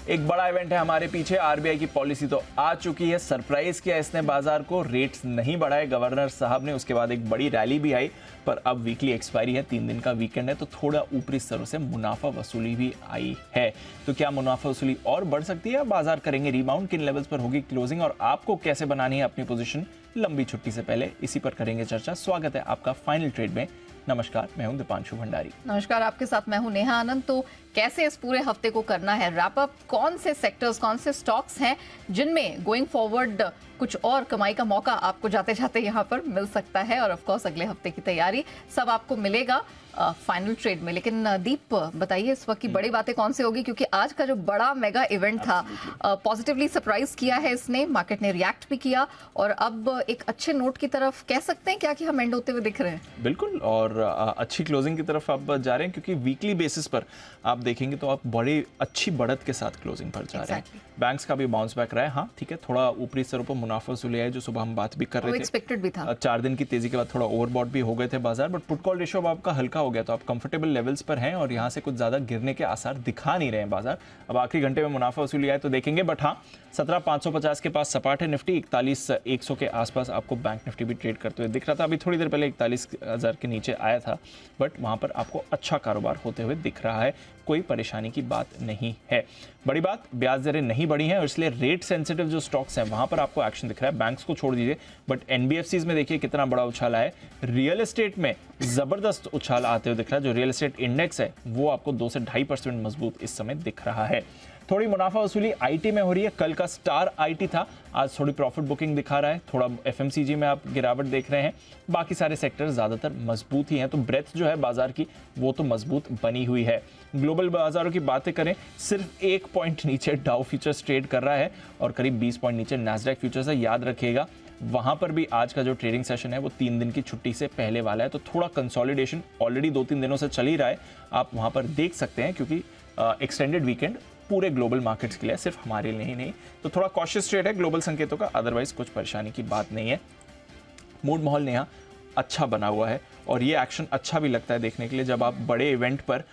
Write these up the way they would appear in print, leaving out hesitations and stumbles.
एक बड़ा इवेंट है हमारे पीछे। आरबीआई की पॉलिसी तो आ चुकी है, सरप्राइज किया इसने बाजार को, रेट्स नहीं बढ़ाए गवर्नर साहब ने। उसके बाद एक बड़ी रैली भी आई, पर अब वीकली एक्सपायरी है, 3 दिन का वीकेंड है, तो थोड़ा ऊपरी स्तरों से मुनाफा वसूली भी आई है। तो क्या मुनाफा वसूली और बढ़ सकती है? बाजार करेंगे रिबाउंड, किन लेवल्स पर होगी क्लोजिंग और आपको कैसे बनानी है अपनी पोजीशन लंबी छुट्टी से पहले, इसी पर करेंगे चर्चा। स्वागत है आपका फाइनल ट्रेड में। नमस्कार, मैं हूं दीपांशु भंडारी। नमस्कार, आपके साथ मैं हूं नेहा आनंद। तो कैसे इस पूरे हफ्ते को करना है रैप अप, कौन से सेक्टर्स, कौन से स्टॉक्स हैं जिनमें गोइंग फॉरवर्ड कुछ और कमाई का मौका आपको जाते जाते यहां पर मिल सकता है, और ऑफ कोर्स अगले हफ्ते की तैयारी सब आपको मिलेगा फाइनल ट्रेड में। लेकिन दीप, बताइए इस वक्त की बड़ी बातें कौन सी होगी, क्योंकि आज का जो बड़ा मेगा इवेंट था पॉजिटिवली सरप्राइज किया है इसने, मार्केट ने रिएक्ट भी किया और अब एक अच्छे नोट की तरफ कह सकते हैं क्या कि हम एंड होते हुए दिख रहे हैं। बिल्कुल, और अच्छी क्लोजिंग की तरफ आप जा रहे हैं, क्योंकि वीकली बेसिस पर आप देखेंगे तो आप बड़ी अच्छी बढ़त के साथ क्लोजिंग पर जा रहे हैं। बैंक्स का भी बाउंस बैक रहा है। हाँ ठीक है, थोड़ा ऊपरी स्तरों पर मुनाफा वसूली है, जो सुबह हम बात भी कर रहे थे, एक्सपेक्टेड भी था। 4 दिन की तेजी के बाद थोड़ा ओवरबॉट भी हो गए थे बाजार, बट पुट कॉल रेशियो अब आपका हल्का हो गया, तो आप कंफर्टेबल लेवल्स पर हैं और यहाँ से कुछ ज्यादा गिरने के आसार दिखा नहीं रहे हैं बाजार। अब आखिरी घंटे में मुनाफा वसूली आए तो देखेंगे, बट हाँ 17,550 के पास सपाट है निफ्टी, 41,100 के आसपास आपको बैंक निफ्टी भी ट्रेड करते हुए दिख रहा था। अभी थोड़ी देर पहले 41,000 के नीचे आया था, बट वहां पर आपको अच्छा कारोबार होते हुए दिख रहा है, कोई परेशानी की बात नहीं है। बड़ी बात, ब्याज दरें नहीं बढ़ी हैं और इसलिए रेट सेंसिटिव जो स्टॉक्स हैं वहां पर आपको एक्शन दिख रहा है। बैंक्स को छोड़ दीजिए, बट एनबीएफसीज में देखिए कितना बड़ा उछाल है। रियल एस्टेट में जबरदस्त उछाल आते हुए दिख रहा है। जो रियल एस्टेट इंडेक्स है वो आपको 2 से 2.5% मजबूत इस समय दिख रहा है। थोड़ी मुनाफा वसूली आईटी में हो रही है, कल का स्टार आईटी था, आज थोड़ी प्रॉफिट बुकिंग दिखा रहा है। थोड़ा एफएमसीजी में आप गिरावट देख रहे हैं, बाकी सारे सेक्टर ज्यादातर मजबूत ही हैं, तो ब्रेथ जो है बाजार की वो तो मजबूत बनी हुई है। ग्लोबल बाजारों की बातें करें, सिर्फ 1 पॉइंट नीचे डाउ फ्यूचर्स ट्रेड कर रहा है और करीब 20 पॉइंट नीचे नैस्डैक फ्यूचर्स है। याद रखिएगा वहां पर भी आज का जो ट्रेडिंग सेशन है वो 3 दिन की छुट्टी से पहले वाला है, तो थोड़ा कंसोलिडेशन ऑलरेडी 2-3 दिनों से चल ही रहा है, आप वहां पर देख सकते हैं, क्योंकि एक्सटेंडेड वीकेंड पूरे ग्लोबल मार्केट्स के लिए, सिर्फ हमारे लिए ही नहीं, तो थोड़ा कॉशियस ट्रेड है ग्लोबल संकेतों का, अदरवाइज कुछ परेशानी की बात नहीं है। मूड माहौल नेहा अच्छा बना हुआ है और ये एक्शन अच्छा भी लगता है देखने के लिए जब आप बड़े इवेंट पर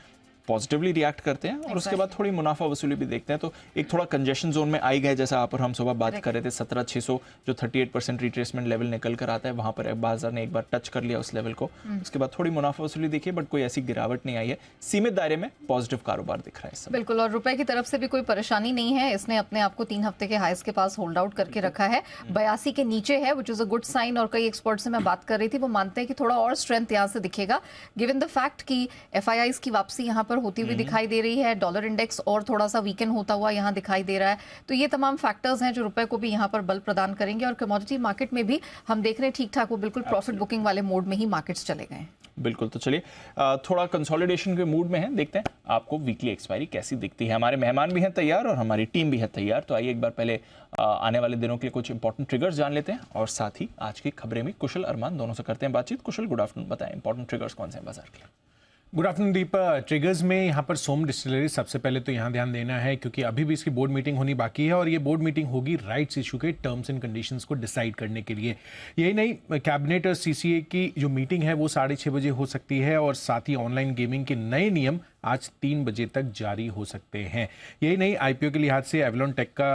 पॉजिटिवली रिएक्ट करते हैं और उसके बाद थोड़ी मुनाफा वसूली भी देखते हैं, तो एक थोड़ा कंजेशन जोन में आई गए, जैसा आप और हम सुबह बात कर रहे थे। 17,600 जो 38% रिट्रेसमेंट लेवल निकल कर आता है, वहां पर बाजार ने एक बार टच कर लिया उस लेवल को, उसके बाद थोड़ी मुनाफा वसूली देखिए, बट कोई ऐसी गिरावट नहीं आई है, सीमित दायरे में पॉजिटिव कारोबार दिख रहा है इस समय। बिल्कुल, और रुपए की तरफ से भी कोई परेशानी नहीं है, इसने अपने आप को 3 हफ्ते के हाईस के पास होल्ड आउट करके रखा है, 82 के नीचे है, which is a good sign. और कई एक्सपर्ट से मैं बात कर रही थी, वो मानते हैं कि थोड़ा और स्ट्रेंथ यहाँ से दिखेगा, गिवन द फैक्ट कि एफआईआईज की वापसी यहाँ पर होती हुई दिखाई दे रही है, डॉलर इंडेक्स और थोड़ा सा वीकन होता हुआ यहां दिखाई दे रहा है। तो ये तमाम फैक्टर्स हैं जो रुपए को भी यहां पर बल प्रदान करेंगे, और कमोडिटी मार्केट में भी हम देख रहे हैं ठीक ठाक, वो बिल्कुल प्रॉफिट बुकिंग वाले मोड में ही मार्केट्स चले गए हैं। बिल्कुल, तो चलिए थोड़ा कंसोलिडेशन के मूड में है, देखते हैं आपको वीकली एक्सपायरी कैसी दिखती है। हमारे मेहमान भी हैं तैयार और हमारी टीम भी है तैयार, तो आइए एक बार पहले आने वाले दिनों के लिए कुछ इंपॉर्टेंट ट्रिगर्स जान लेते हैं और साथ ही आज की खबरें भी कुशल अरमान दोनों से करते हैं बातचीत। कुशल, गुड आफ्टरनून, बताएं इंपॉर्टेंट ट्रिगर्स कौन से हैं बाजार के? गुड आफ्टरनून दीप। ट्रिगर्स में यहाँ पर सोम डिस्टिलरी सबसे पहले तो यहाँ ध्यान देना है, क्योंकि अभी भी इसकी बोर्ड मीटिंग होनी बाकी है और ये बोर्ड मीटिंग होगी राइट्स इशू के टर्म्स एंड कंडीशंस को डिसाइड करने के लिए। यही नहीं, कैबिनेट और सीसीए की जो मीटिंग है वो 6:30 बजे हो सकती है, और साथ ही ऑनलाइन गेमिंग के नए नियम आज 3 बजे तक जारी हो सकते हैं। यही नहीं, आईपीओ के लिहाज से एवलॉन टेक का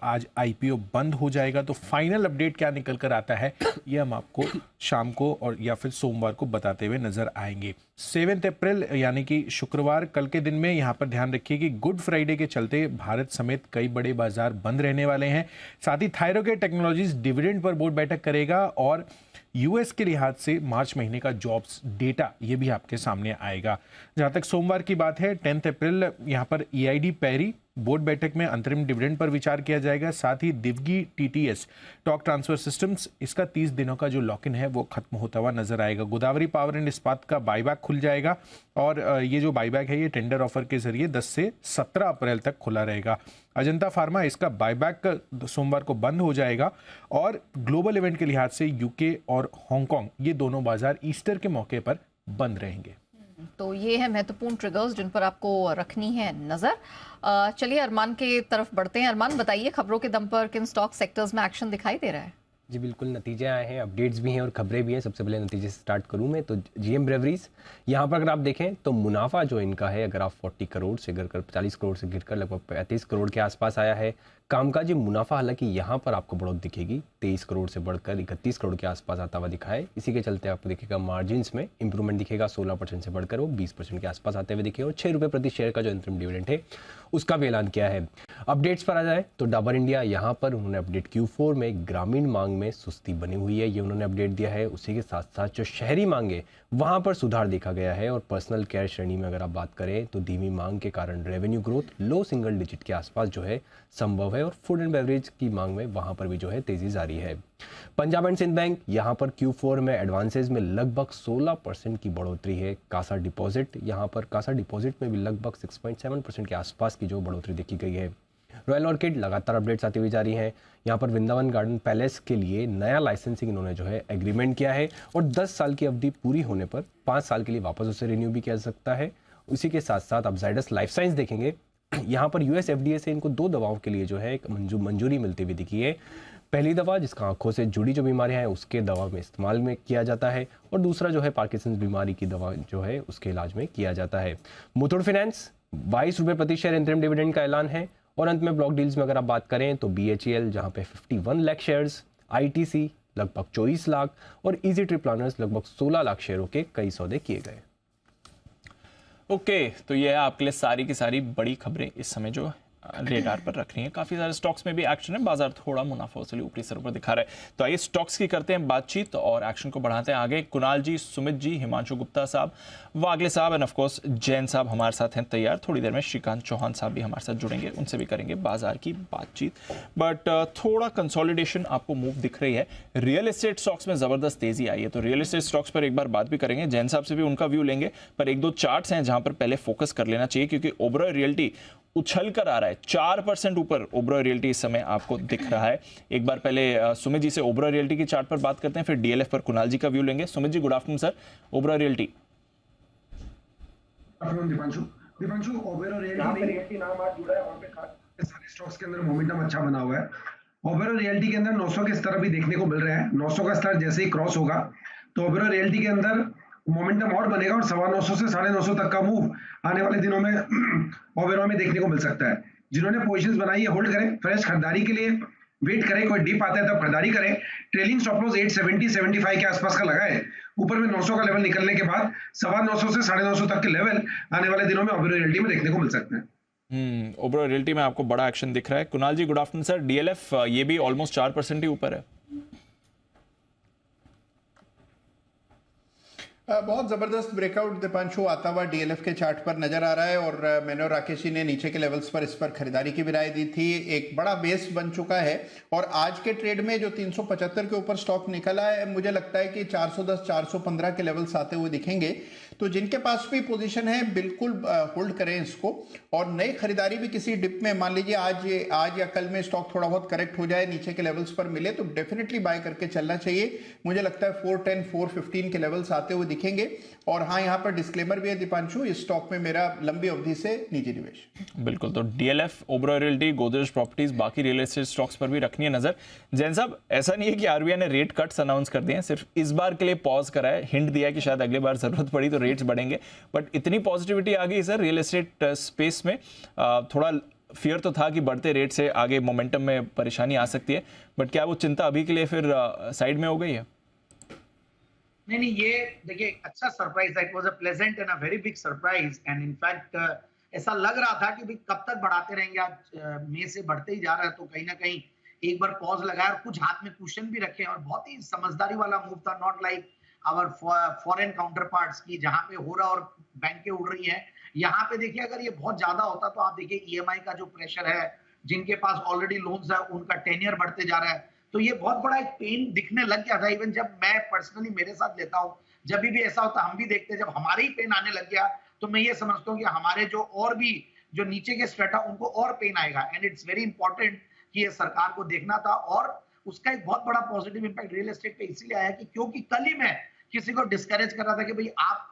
आज आईपीओ बंद हो जाएगा, तो फाइनल अपडेट क्या निकल कर आता है ये हम आपको शाम को और या फिर सोमवार को बताते हुए नजर आएंगे। 7 अप्रैल यानी कि शुक्रवार कल के दिन में यहाँ पर ध्यान रखिए कि गुड फ्राइडे के चलते भारत समेत कई बड़े बाजार बंद रहने वाले हैं। साथ ही थायरोकेट टेक्नोलॉजीज डिविडेंड पर बोर्ड बैठक करेगा, और यूएस के लिहाज से मार्च महीने का जॉब्स डेटा ये भी आपके सामने आएगा। जहां तक सोमवार की बात है, 10 अप्रैल यहाँ पर ईआईडी पैरी बोर्ड बैठक में अंतरिम डिविडेंड पर विचार किया जाएगा। साथ ही दिवगी टीटीएस टॉक ट्रांसफर सिस्टम्स, इसका 30 दिनों का जो लॉक इन है वो खत्म होता हुआ नजर आएगा। गोदावरी पावर एंड इस्पात का बाईबैक खुल जाएगा, और ये जो बाईबैक है ये टेंडर ऑफर के जरिए 10 से 17 अप्रैल तक खुला रहेगा। अजंता फार्मा, इसका बाईबैक सोमवार को बंद हो जाएगा, और ग्लोबल इवेंट के लिहाज से यूके और हांगकांग ये दोनों बाजार ईस्टर के मौके पर बंद रहेंगे। तो ये है महत्वपूर्ण ट्रिगर्स जिन पर आपको रखनी है नजर। चलिए अरमान के तरफ बढ़ते हैं। अरमान, बताइए खबरों के दम पर किन स्टॉक सेक्टर्स में एक्शन दिखाई दे रहा है? जी बिल्कुल, नतीजे आए हैं, अपडेट्स भी हैं और खबरें भी हैं। सबसे पहले नतीजे से स्टार्ट करूं मैं तो जीएम ब्रेवरीज, यहाँ पर अगर आप देखें तो मुनाफा जो इनका है, अगर आप 40 करोड़ से गिरकर 40 करोड़ से गिरकर लगभग 35 करोड़ के आसपास आया है। कामकाजी मुनाफा हालांकि यहाँ पर आपको बढ़ोतरी दिखेगी, 23 करोड़ से बढ़कर 31 करोड़ के आसपास आता हुआ दिखा है। इसी के चलते आपको दिखेगा मार्जिन्स में इंप्रूवमेंट दिखेगा, 16% से बढ़कर वो 20% के आसपास आते हुए दिखेगा। और 6 रुपये प्रति शेयर का जो इंतरिम डिविडेंड है उसका भी ऐलान किया है। अपडेट्स पर आ जाए तो डाबर इंडिया, यहाँ पर उन्होंने अपडेट Q4 में ग्रामीण मांग में सुस्ती बनी हुई है, ये उन्होंने अपडेट दिया है। उसी के साथ साथ जो शहरी मांगे वहाँ पर सुधार देखा गया है। और पर्सनल केयर श्रेणी में अगर आप बात करें तो धीमी मांग के कारण रेवेन्यू ग्रोथ लो सिंगल डिजिट के आसपास जो है संभव है। और फूड एंड बेवरेज की मांग में वहाँ पर भी जो है तेजी जारी है। पंजाब एंड सिंध बैंक, यहाँ पर Q4 में एडवांसेज में लगभग 16% की बढ़ोतरी है। कासा डिपॉजिट, यहाँ पर कासा डिपॉजिट में भी लगभग 6.7% के आसपास की जो बढ़ोतरी देखी गई है। रॉयल ऑर्किड, लगातार अपडेट्स आती हुई जा रही हैं। यहाँ पर वृंदावन गार्डन पैलेस के लिए नया लाइसेंसिंग इन्होंने जो है एग्रीमेंट किया है और 10 साल की अवधि पूरी होने पर 5 साल के लिए वापस उसे रिन्यू भी किया जा सकता है। उसी के साथ साथ आप जाइडस लाइफ साइंस देखेंगे, यहाँ पर US FDA से इनको 2 दवाओं के लिए जो है एक मंजूरी मिलती हुई दिखी है। पहली दवा जिसका आंखों से जुड़ी जो बीमारियां हैं उसके दवा में इस्तेमाल में किया जाता है, और दूसरा जो है पार्किंसंस बीमारी की दवा जो है उसके इलाज में किया जाता है। मुथूट फाइनेंस, 22 रुपये प्रति शेयर इंतरिम डिविडेंड का ऐलान है। और अंत में ब्लॉक डील्स में अगर आप बात करें तो BHEL जहां पे 51 लाख शेयर्स, ITC लगभग 24 लाख और इजी ट्रिप प्लानर्स लगभग 16 लाख शेयरों के कई सौदे किए गए। ओके, तो ये है आपके लिए सारी की सारी बड़ी खबरें इस समय जो रेडार पर रख रही हैं। काफी सारे स्टॉक्स में भी एक्शन है, बाजार थोड़ा मुनाफा वसूली ऊपरी स्तर पर दिखा रहा है। तो आइए स्टॉक्स की करते हैं बातचीत और एक्शन को बढ़ाते हैं आगे। कुणाल जी, सुमित जी, हिमांशु गुप्ता साहब, वागले साहब एंड ऑफ कोर्स जैन साहब हमारे साथ हैं तैयार। थोड़ी देर में श्रीकांत चौहान साहब भी हमारे साथ जुड़ेंगे, उनसे भी करेंगे बाजार की बातचीत। बट थोड़ा कंसोलिडेशन आपको मूव दिख रही है। रियल एस्टेट स्टॉक्स में जबरदस्त तेजी आई है, तो रियल एस्टेट स्टॉक्स पर एक बार बात भी करेंगे, जैन साहब से भी उनका व्यू लेंगे। पर एक दो चार्ट्स हैं जहां पर पहले फोकस कर लेना चाहिए, क्योंकि ओबरॉय रियल्टी उछल कर आ रहा है, 4% ऊपर ओबरॉय रियल्टी इस समय आपको दिख रहा है। एक बार पहले सुमित जी से ओबरॉय रियल्टी की चार्ट पर बात करते हैं, फिर DLF पर कुणाल जी का व्यू लेंगे। Sumit ji, good afternoon sir. Oberoi realty. Deepanshu, Oberoi realty नाम आज जुड़ा है, वहाँ पे सारे स्टॉक्स के अंदर मोमेंटम अच्छा बना हुआ है। ओबेरो रियल्टी के अंदर 900 के स्तर भी देखने को मिल रहे हैं। 900 का स्तर जैसे ही क्रॉस होगा तो ओबेरो रियल्टी के अंदर मोमेंटम और बनेगा और 950 से 950 तक का मूव आने वाले दिनों में ओबेरो में देखने को मिल सकता है। जिन्होंने पोजीशंस बनाई है होल्ड करें, फ्रेश खरीदारी के लिए वेट करें, कोई डिप आता है तब खरीदारी करें। ट्रेलिंग स्टॉप लॉस 870-75 के आसपास का लगा है। ऊपर में 900 का लेवल निकलने के बाद 950 से 950 तक के लेवल आने वाले दिनों में ओबेरो रियल्टी में देखने को मिल सकते हैं। ओबरॉय रियल्टी में आपको बड़ा एक्शन दिख रहा है। कुणाल जी, गुड आफ्टरनून सर। DLF ये भी ऑलमोस्ट 4% ही ऊपर है। बहुत ज़बरदस्त ब्रेकआउट दीपांशु आता हुआ DLF के चार्ट पर नजर आ रहा है, और मैंने और राकेश जी ने नीचे के लेवल्स पर इस पर खरीदारी की भी राय दी थी। एक बड़ा बेस बन चुका है, और आज के ट्रेड में जो 375 के ऊपर स्टॉक निकला है, मुझे लगता है कि 410 415 के लेवल्स आते हुए दिखेंगे। तो जिनके पास भी पोजीशन है बिल्कुल होल्ड करें इसको, और नई खरीदारी भी किसी डिप में, मान लीजिए आज या कल में स्टॉक थोड़ा बहुत करेक्ट हो जाए, नीचे के लेवल्स पर मिले तो डेफिनेटली बाय करके चलना चाहिए। मुझे लगता है 410 415 के लेवल्स आते हुए दिखेंगे। और हाँ, यहाँ पर डिस्क्लेमर भी है दीपांशु, इस स्टॉक में मेरा लंबी अवधि से निजी निवेश। बिल्कुल, तो DLF, Oberoi realty, Godrej properties, बाकी रियल एस्टेट स्टॉक्स पर भी रखनी है नजर। जैन साहब, ऐसा नहीं है कि RBI ने रेट कट्स अनाउंस कर दिए हैं, सिर्फ इस बार के लिए पॉज करा है, हिंट दिया है कि शायद अगली बार जरूरत पड़ी तो रेट्स बढ़ेंगे। बट इतनी पॉजिटिविटी आ गई सर रियल एस्टेट स्पेस में। थोड़ा फियर तो था कि बढ़ते रेट से आगे मोमेंटम में परेशानी आ सकती है, बट क्या वो चिंता अभी के लिए फिर साइड में हो गई है? नहीं, ये देखिए अच्छा सरप्राइज है। It was a pleasant and a very big surprise, and in fact ऐसा लग रहा था कि भाई कब तक बढ़ाते रहेंगे, आज मई से बढ़ते ही जा रहा है, तो कहीं ना कहीं एक बार पॉज लगाया और कुछ हाथ में कुशन भी रखे, और बहुत ही समझदारी वाला मूव था। Not like our foreign counterparts की जहां पे हो रहा और बैंकें उड़ रही हैं। यहाँ पे देखिए अगर ये बहुत ज्यादा होता तो आप देखिए EMI का जो प्रेशर है, जिनके पास ऑलरेडी लोन्स है उनका टेन्योर बढ़ते जा रहा है, तो ये बहुत बड़ा एक पेन दिखने लग गया था। इवन जब मैं पर्सनली मेरे साथ लेता हूँ, जब भी ऐसा होता हम भी देखते हैं, जब हमारे ही पेन आने लग गया तो मैं ये समझता हूँ कि हमारे जो और भी जो नीचे के स्ट्रेटा उनको और पेन आएगा। एंड इट्स वेरी इंपॉर्टेंट कि ये सरकार को देखना था, और उसका एक बहुत बड़ा पॉजिटिव इंपैक्ट रियल एस्टेट पे इसीलिए आया कि क्योंकि कल ही मैं किसी को डिस्करेज कर रहा था कि भाई आप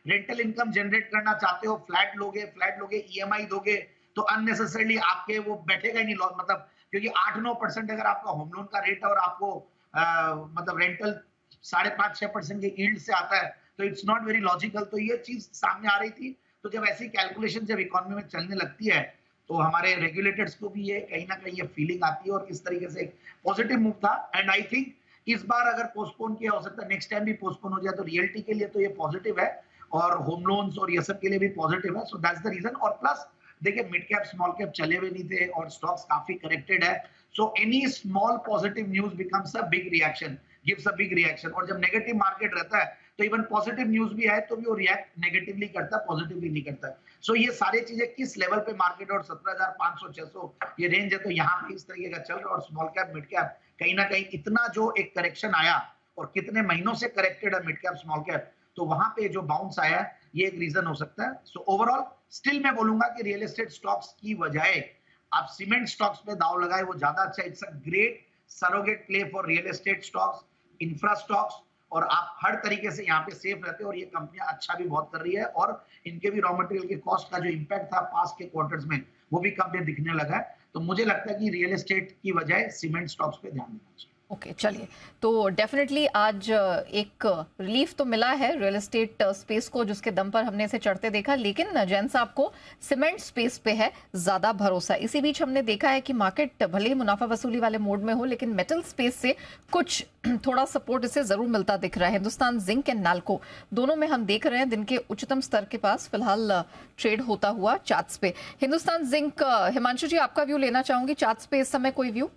रेंटल इनकम जनरेट करना चाहते हो, फ्लैट लोगे EMI दोगे तो अननेसेसरली आपके वो बैठेगा ही नहीं लॉस, मतलब क्योंकि 8-9% अगर आपका होम लोन का रेट है और आपको मतलब रेंटल 5.5-6% के यील्ड से आता है, तो इट्स नॉट वेरी लॉजिकल। तो ये चीज सामने आ रही थी। तो जब ऐसी कैलकुलेशन जब इकोनॉमी में चलने लगती है तो हमारे रेगुलेटर्स को भी ये कहीं ना कहीं ये फीलिंग आती है और इस तरीके से एक पॉजिटिव मूव था। एंड आई थिंक इस बार अगर पोस्टपोन किया हो सकता है, नेक्स्ट टाइम भी पोस्टपोन हो जाए तो रियल्टी के लिए तो ये पॉजिटिव है और होम लोन्स और ये सब के लिए भी पॉजिटिव है। So that's the reason. और प्लस देखिए मिड कैप स्मॉल कैप चले हुए नहीं थे और स्टॉक्स काफी करेक्टेड है। So any small positive news becomes a big reaction, gives a big reaction. और जब नेगेटिव मार्केट रहता है तो इवन पॉजिटिव न्यूज भी आए तो भी वो रिएक्ट नेगेटिवली करता है, पॉजिटिवली नहीं करता है। सो ये सारी चीजें किस लेवल पे मार्केट और 17,500-600 ये रेंज है, तो यहाँ पे इस तरीके का चल रहा है। और स्मॉल कैप मिड कैप कहीं ना कहीं इतना जो एक करेक्शन आया और कितने महीनों से करेक्टेड है मिड कैप स्मॉल कैप, तो वहां पे जो बाउंस आया है ये एक रीजन हो सकता है। सो ओवरऑल स्टिल मैं बोलूंगा कि रियल एस्टेट स्टॉक्स की बजाय आप सीमेंट स्टॉक्स पे दाव लगाए वो ज्यादा अच्छा। It's a great surrogate play for real estate stocks, infra stocks, और आप हर तरीके से यहाँ पे सेफ रहते हो। और ये कंपनियां अच्छा भी बहुत कर रही है और इनके भी रॉ मटेरियल के कॉस्ट का जो इम्पैक्ट था पास के क्वार्टर्स में वो भी कम में दिखने लगा है। तो मुझे लगता है कि रियल एस्टेट की बजाय सीमेंट स्टॉक्स पे ध्यान देना चाहिए। ओके चलिए, तो डेफिनेटली आज एक रिलीफ तो मिला है रियल एस्टेट स्पेस को, जिसके दम पर हमने इसे चढ़ते देखा। लेकिन जैन साहब को सीमेंट स्पेस पे है ज्यादा भरोसा। इसी बीच हमने देखा है कि मार्केट भले ही मुनाफा वसूली वाले मोड में हो, लेकिन मेटल स्पेस से कुछ थोड़ा सपोर्ट इसे जरूर मिलता दिख रहा है। हिंदुस्तान जिंक एंड नाल्को दोनों में हम देख रहे हैं दिन के उच्चतम स्तर के पास फिलहाल ट्रेड होता हुआ चार्ट्स पे। हिंदुस्तान जिंक, हिमांशु जी आपका व्यू लेना चाहूंगी चार्ट्स पे इस समय, कोई व्यू?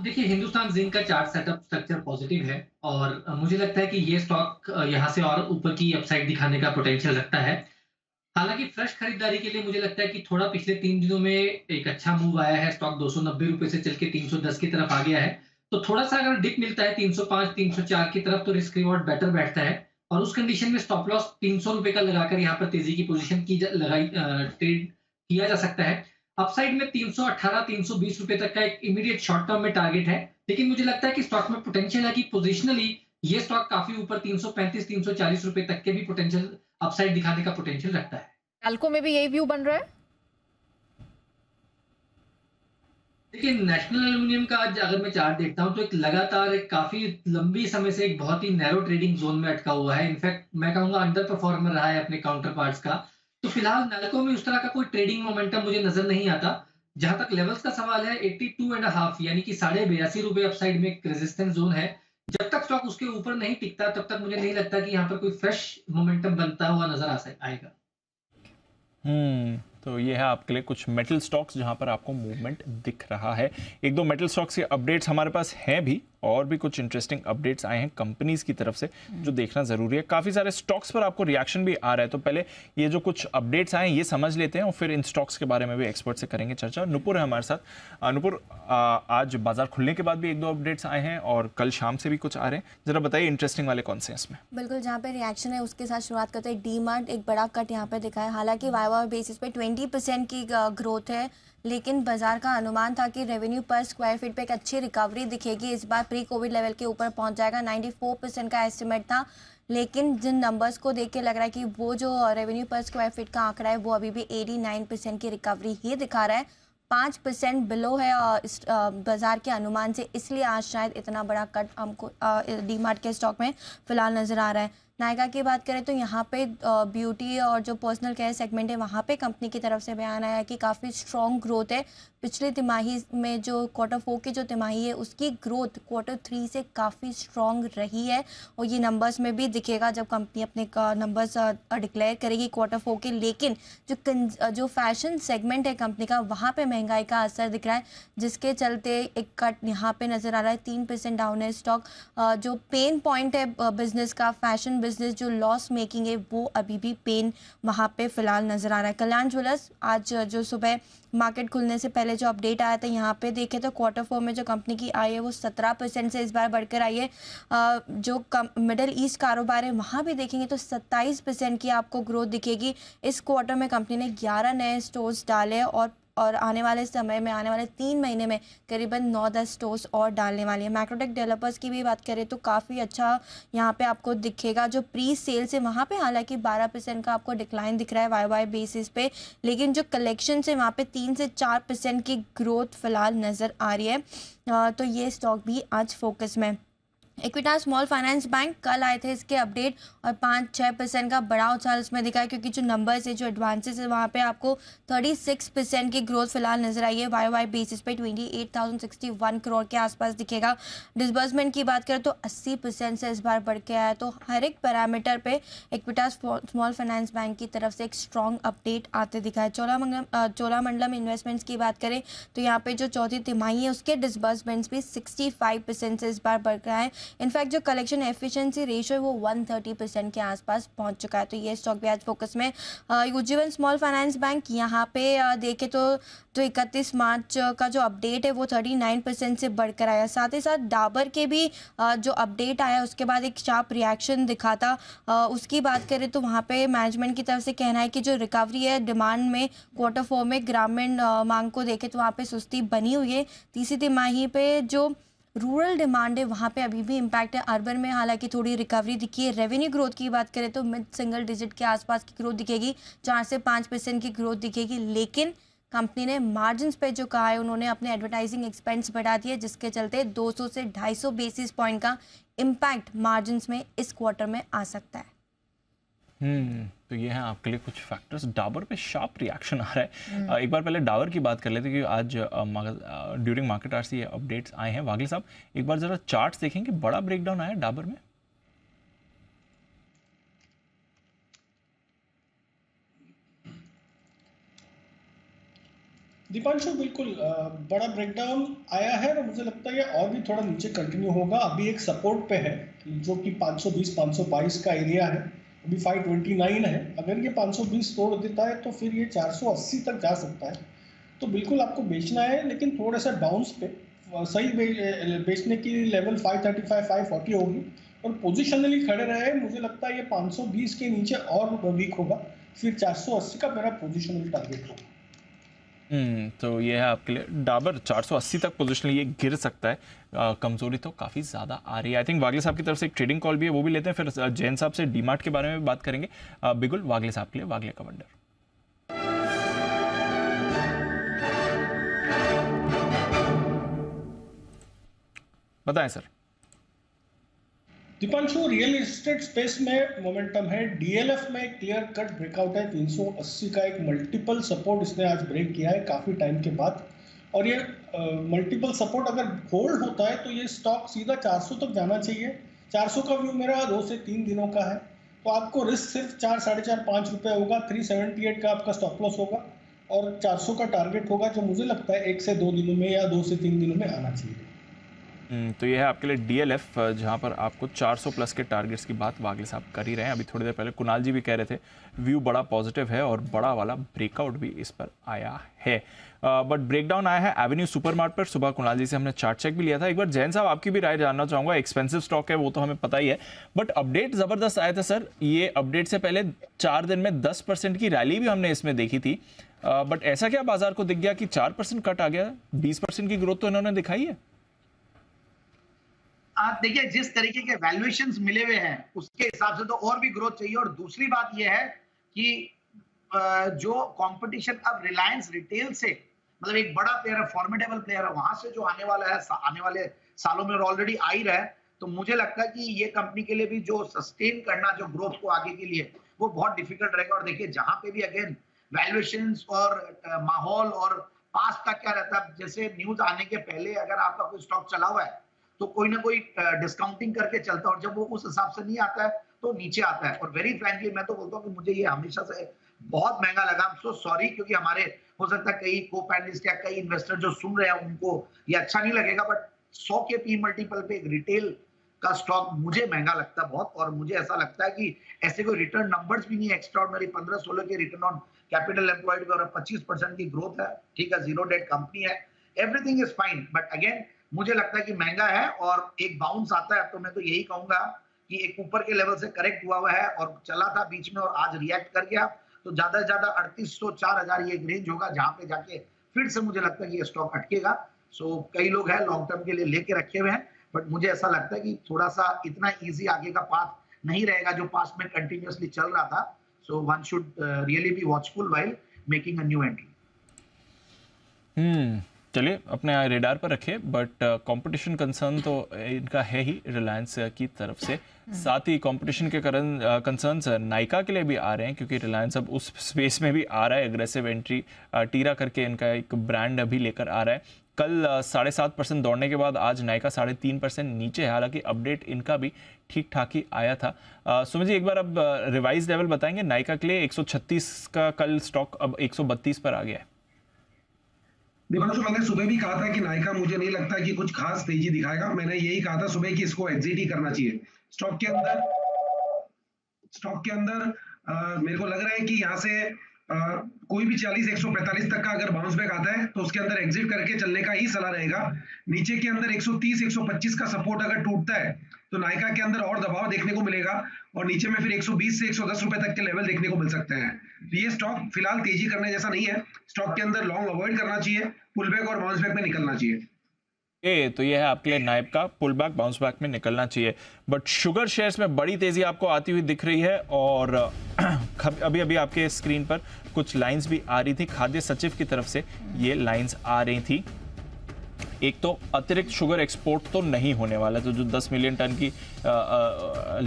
देखिए हिंदुस्तान जिंक का चार्ट सेटअप स्ट्रक्चर पॉजिटिव है और मुझे लगता है कि ये स्टॉक यहाँ से और ऊपर की अपसाइड दिखाने का पोटेंशियल रखता है। हालांकि फ्रेश खरीदारी के लिए मुझे लगता है कि थोड़ा पिछले 3 दिनों में एक अच्छा मूव आया है। स्टॉक 290 रुपए से चल के 310 की तरफ आ गया है, तो थोड़ा सा अगर डिप मिलता है 305 304 की तरफ तो रिस्क रिवॉर्ड बेटर बैठता है। और उस कंडीशन में स्टॉप लॉस 300 रुपए का लगाकर यहाँ पर तेजी की पोजीशन की ट्रेड किया जा सकता है। अपसाइड में 318 320 रुपए तक का एक इमीडिएट शॉर्ट टर्म में टारगेट है। लेकिन मुझे लगता है कि स्टॉक में पोटेंशियल है कि पोजिशनली ये स्टॉक काफी ऊपर 335 340 रुपए तक के भी पोटेंशियल अपसाइड दिखाने का पोटेंशियल रखता है। नाल्को में भी यही व्यू बन रहा है। लेकिन नेशनल एल्यूमिनियम का आज अगर मैं चार्ट देखता हूं तो एक लगातार एक काफी लंबी समय से एक बहुत ही नैरो ट्रेडिंग जोन में अटका हुआ है। इनफैक्ट मैं कहूंगा अंडर परफॉर्मर रहा है अपने काउंटर पार्ट्स का। तो फिलहाल नाल्को में उस तरह का कोई ट्रेडिंग मोमेंटम मुझे नजर नहीं आता। जहां तक लेवल्स का सवाल है 82.5 यानी कि 82.5 रुपए अपसाइड में एक रेजिस्टेंस जोन है। जब तक स्टॉक उसके ऊपर नहीं टिकता तब तक मुझे नहीं लगता कि यहाँ पर कोई फ्रेश मोमेंटम बनता हुआ नजर आएगा। तो ये है आपके लिए कुछ मेटल स्टॉक्स जहां पर आपको मूवमेंट दिख रहा है। एक दो मेटल स्टॉक्स के अपडेट्स हमारे पास हैं भी, और भी कुछ इंटरेस्टिंग अपडेट्स आए हैं कंपनीज की तरफ से जो देखना जरूरी है। काफी सारे स्टॉक्स पर आपको रिएक्शन भी आ रहा है, तो पहले ये जो कुछ अपडेट्स आए हैं ये समझ लेते हैं और फिर इन स्टॉक्स के बारे में भी एक्सपर्ट से करेंगे चर्चा। नुपुर है हमारे साथ। नुपुर, आज बाजार खुलने के बाद भी एक दो अपडेट्स आए हैं और कल शाम से भी कुछ आ रहे हैं, जरा बताइए इंटरेस्टिंग वाले कौन से हैं इसमें? बिल्कुल, जहाँ पे रिएक्शन है उसके साथ शुरुआत करते हैं। डी-मार्ट एक बड़ा कट यहाँ पे दिखा है। हालांकि वाई बेसिस पे 20% की ग्रोथ है, लेकिन बाजार का अनुमान था कि रेवेन्यू पर स्क्वायर फीट पे एक अच्छी रिकवरी दिखेगी। इस बार प्री कोविड लेवल के ऊपर पहुंच जाएगा। 94% का एस्टिमेट था, लेकिन जिन नंबर्स को देख के लग रहा है कि वो जो रेवेन्यू पर स्क्वायर फीट का आंकड़ा है वो अभी भी 89% की रिकवरी ही दिखा रहा है। 5% बिलो है इस बाजार के अनुमान से, इसलिए आज शायद इतना बड़ा कट हमको डी-मार्ट के स्टॉक में फिलहाल नजर आ रहा है। नायका की बात करें तो यहाँ पे ब्यूटी और जो पर्सनल केयर सेगमेंट है वहाँ पे कंपनी की तरफ से बयान आया कि काफ़ी स्ट्रॉन्ग ग्रोथ है। पिछली तिमाही में जो Q4 की जो तिमाही है उसकी ग्रोथ Q3 से काफ़ी स्ट्रॉन्ग रही है, और ये नंबर्स में भी दिखेगा जब कंपनी अपने नंबर्स डिक्लेयर करेगी Q4 के। लेकिन जो फैशन सेगमेंट है कंपनी का वहाँ पे महंगाई का असर दिख रहा है, जिसके चलते एक कट यहाँ पे नज़र आ रहा है। 3% डाउन है स्टॉक। जो पेन पॉइंट है बिजनेस का, फैशन बिजनेस जो लॉस मेकिंग है, वो अभी भी पेन वहाँ पे फिलहाल नज़र आ रहा है। कल्याण ज्वेलर्स आज जो सुबह मार्केट खुलने से पहले जो अपडेट आया था यहाँ पे देखें तो Q4 में जो कंपनी की आई है वो 17% से इस बार बढ़कर आई है। जो मिडिल ईस्ट कारोबार है वहाँ भी देखेंगे तो 27% की आपको ग्रोथ दिखेगी। इस क्वार्टर में कंपनी ने 11 नए स्टोर्स डाले और और आने वाले समय में, आने वाले 3 महीने में करीबन 9-10 स्टोर्स और डालने वाली है। मैक्रोटेक डेवलपर्स की भी बात करें तो काफ़ी अच्छा यहाँ पे आपको दिखेगा। जो प्री सेल्स है वहाँ पे हालांकि 12% का आपको डिक्लाइन दिख रहा है वाई बेसिस पे, लेकिन जो कलेक्शन है वहाँ पे 3 से 4% की ग्रोथ फिलहाल नज़र आ रही है। तो ये स्टॉक भी आज फोकस में। इक्विटास स्मॉल फाइनेंस बैंक कल आए थे इसके अपडेट और 5-6% का बड़ा उछाल इसमें दिखा है, क्योंकि जो नंबर्स है, जो एडवांसेस है, वहाँ पे आपको 36% की ग्रोथ फिलहाल नजर आई है। वाई बेसिस पे 28,061 करोड़ के आसपास दिखेगा। डिसबर्समेंट की बात करें तो 80% से इस बार बढ़ के आया है। तो हर एक पैरामीटर पे इक्विटास स्मॉल फाइनेंस बैंक की तरफ से एक स्ट्रॉन्ग अपडेट आते दिखा है। चोलामंडलम इन्वेस्टमेंट्स की बात करें तो यहाँ पे जो चौथी तिमाही है उसके डिसबर्समेंट्स भी 65% से इस बार बढ़ रहा है। इनफैक्ट जो कलेक्शन एफिशिएंसी रेशियो है वो 130% के आसपास पहुंच चुका है। तो ये स्टॉक भी आज फोकस में। यूजीवन स्मॉल फाइनेंस बैंक यहाँ पे देखे तो 31 मार्च का जो अपडेट है वो 39% से बढ़कर आया। साथ ही साथ डाबर के भी जो अपडेट आया उसके बाद एक शार्प रिएक्शन दिखा था। उसकी बात करें तो वहाँ पे मैनेजमेंट की तरफ से कहना है कि जो रिकवरी है डिमांड में Q4 में ग्रामीण मांग को देखे तो वहाँ पे सुस्ती बनी हुई है। तीसरी तिमाही पे जो रूरल डिमांड है वहाँ पे अभी भी इम्पैक्ट है। अर्बन में हालांकि थोड़ी रिकवरी दिखी है। रेवेन्यू ग्रोथ की बात करें तो मिड सिंगल डिजिट के आसपास की ग्रोथ दिखेगी, 4 से 5% की ग्रोथ दिखेगी। लेकिन कंपनी ने मार्जिन्स पे जो कहा है, उन्होंने अपने एडवर्टाइजिंग एक्सपेंस बढ़ा दिए, जिसके चलते 200 से 250 बेसिस पॉइंट का इम्पैक्ट मार्जिन्स में इस क्वार्टर में आ सकता है। तो ये है आपके लिए कुछ फैक्टर्स। डाबर पे शार्प रिएक्शन आ रहा है। एक बार पहले डाबर की बात कर लेते हैं, क्योंकि आज ड्यूरिंग मार्केट आवर्स ये अपडेट्स आए हैं। वागले साहब एक बार जरा चार्ट्स देखेंगे, बड़ा ब्रेकडाउन आया डाबर में। दीपांशु, बिल्कुल बड़ा ब्रेकडाउन आया है और मुझे लगता है ये और भी थोड़ा नीचे कंटिन्यू होगा। अभी एक सपोर्ट पे है जो कि 520-522 का एरिया है, अभी 529 है। अगर ये 520 तोड़ देता है तो फिर ये 480 तक जा सकता है। तो बिल्कुल आपको बेचना है, लेकिन थोड़ा सा बाउंस पे सही बेचने की लेवल 535-540 होगी और पोजिशनली खड़े रहे। मुझे लगता है ये 520 के नीचे और वीक होगा, फिर 480 का मेरा पोजिशनल टारगेट होगा। तो ये है आपके लिए डाबर 480 तक पोजीशन ये गिर सकता है। कमजोरी तो काफ़ी ज़्यादा आ रही है। आई थिंक वागले साहब की तरफ से एक ट्रेडिंग कॉल भी है, वो भी लेते हैं। फिर जैन साहब से डीमार्ट के बारे में भी बात करेंगे। बिगुल वागले साहब के लिए वागले का वंडर। बताएं sir. Deepanshu, real estate space में मोमेंटम है। डीएलएफ में क्लियर कट ब्रेकआउट है। 380 का एक मल्टीपल सपोर्ट इसने आज ब्रेक किया है काफ़ी टाइम के बाद, और ये मल्टीपल सपोर्ट अगर होल्ड होता है तो ये स्टॉक सीधा 400 तक जाना चाहिए। 400 का व्यू मेरा 2 से 3 दिनों का है, तो आपको रिस्क सिर्फ 4-4.5 रुपये होगा। 378 का आपका स्टॉप लॉस होगा और 400 का टारगेट होगा, जो मुझे लगता है 1 से 2 दिनों में या 2 से 3 दिनों में आना चाहिए। तो ये है आपके लिए डीएलएफ, जहां पर आपको 400 प्लस के टारगेट्स की बात वागले साहब कर ही रहे हैं। अभी थोड़ी देर पहले कुणाल जी भी कह रहे थे व्यू बड़ा पॉजिटिव है और बड़ा वाला ब्रेकआउट भी इस पर आया है। बट ब्रेकडाउन आया है एवेन्यू सुपरमार्ट पर। सुबह कुणाल जी से हमने चार्ट चेक भी लिया था। एक बार जैन साहब आपकी भी राय जानना चाहूंगा। एक्सपेंसिव स्टॉक है वो तो हमें पता ही है, बट अपडेट जबरदस्त आए थे सर। ये अपडेट से पहले 4 दिन में 10% की रैली भी हमने इसमें देखी थी। बट ऐसा क्या बाजार को दिख गया कि 4% कट आ गया? 20% की ग्रोथ तो इन्होंने दिखाई है। देखिए, जिस तरीके के वैल्यूएशंस मिले हुए हैं उसके हिसाब से तो और भी ग्रोथ चाहिए। और दूसरी बात यह है कि जो कंपटीशन अब रिलायंस रिटेल से, मतलब एक बड़ा प्लेयर है, फॉर्मिडेबल प्लेयर है, वहां से जो आने वाला है, आने वाले सालों में ऑलरेडी आ ही रहा है। तो मुझे लगता है कि ये कंपनी के लिए भी जो सस्टेन करना जो ग्रोथ को आगे के लिए, वो बहुत डिफिकल्ट रहेगा। और देखिए, जहां पे भी अगेन वैल्यूएशंस और माहौल और पास्ट का क्या रहता है, जैसे न्यूज आने के पहले अगर आपका कोई स्टॉक चला हुआ है तो कोई ना कोई डिस्काउंटिंग करके चलता है, और जब वो उस हिसाब से नहीं आता है तो नीचे आता है। और वेरी फ्रैंकली मैं तो बोलता हूँ कि मुझे ये हमेशा से बहुत महंगा लगा। सो सॉरी, क्योंकि हमारे हो सकता है कई को पैनलिस्ट या कई इन्वेस्टर जो सुन रहे हैं उनको ये अच्छा नहीं लगेगा, बट 100 के पी मल्टीपल पे एक रिटेल का स्टॉक मुझे महंगा लगता है बहुत। और मुझे ऐसा लगता है कि ऐसे कोई रिटर्न नंबर्स भी नहीं है एक्स्ट्राऑर्डिनरी। 15-16 के रिटर्न ऑन कैपिटल एम्प्लॉयड और 25% की ग्रोथ है, ठीक है, जीरो डेट कंपनी है, everything is fine. But again मुझे लगता है कि महंगा है और एक बाउंस आता है तो मैं तो यही कहूंगा कि एक ऊपर के लेवल से करेक्ट हुआ है और चला था बीच में और आज रिएक्ट कर गया, तो ज्यादा से ज्यादा 3800-4000 ये एक रेंज होगा जहां पे जाके फिर से मुझे लगता है कि ये स्टॉक अटकेगा। सो कई लोग हैं लॉन्ग टर्म के लिए लेके रखे हुए हैं, बट मुझे ऐसा लगता है कि थोड़ा सा इतना इजी आगे का पाथ नहीं रहेगा जो पास्ट में कंटिन्यूअसली चल रहा था। So one should really be watchful while making a new entry. चलिए अपने रेडार पर रखे, बट कंपटीशन कंसर्न तो इनका है ही रिलायंस की तरफ से। साथ ही कंपटीशन के कंसर्न्स नाइका के लिए भी आ रहे हैं, क्योंकि रिलायंस अब उस स्पेस में भी आ रहा है, एग्रेसिव एंट्री टीरा करके इनका एक ब्रांड अभी लेकर आ रहा है। कल 7.5% दौड़ने के बाद आज नाइका 3.5% नीचे है, हालांकि अपडेट इनका भी ठीक ठाक ही आया था। सुमित जी एक बार अब रिवाइज लेवल बताएंगे नाइका के लिए। 136 का कल स्टॉक अब 132 पर आ गया है। दीपांशु, मैंने सुबह भी कहा था कि नाइका मुझे नहीं लगता कि कुछ खास तेजी दिखाएगा। मैंने यही कहा था सुबह कि इसको एग्जिट ही करना चाहिए। स्टॉक के अंदर मेरे को लग रहा है कि यहाँ से कोई भी 40-145 तक का अगर बाउंस बैक आता है तो उसके अंदर एग्जिट करके चलने का ही सलाह रहेगा। नीचे के अंदर 130-125 का सपोर्ट अगर टूटता है तो नाइका के अंदर और दबाव देखने को मिलेगा, और नीचे में फिर 120 से 110 रुपए तक के लेवल देखने को मिल सकते हैं। तो ये स्टॉक फिलहाल तेजी करने जैसा नहीं है। स्टॉक के अंदर लॉन्ग अवॉइड करना चाहिए, पुल बैक और बाउंस बैक में निकलना चाहिए। तो ये है आपके लिए नाइब का पुल बैक बाउंस बैक में निकलना चाहिए। बट शुगर शेयर्स में बड़ी तेजी आपको आती हुई दिख रही है, और अभी अभी आपके स्क्रीन पर कुछ लाइंस भी आ रही थी खाद्य सचिव की तरफ से। ये लाइंस आ रही थी, एक तो अतिरिक्त शुगर एक्सपोर्ट तो नहीं होने वाला, तो जो 10 मिलियन टन की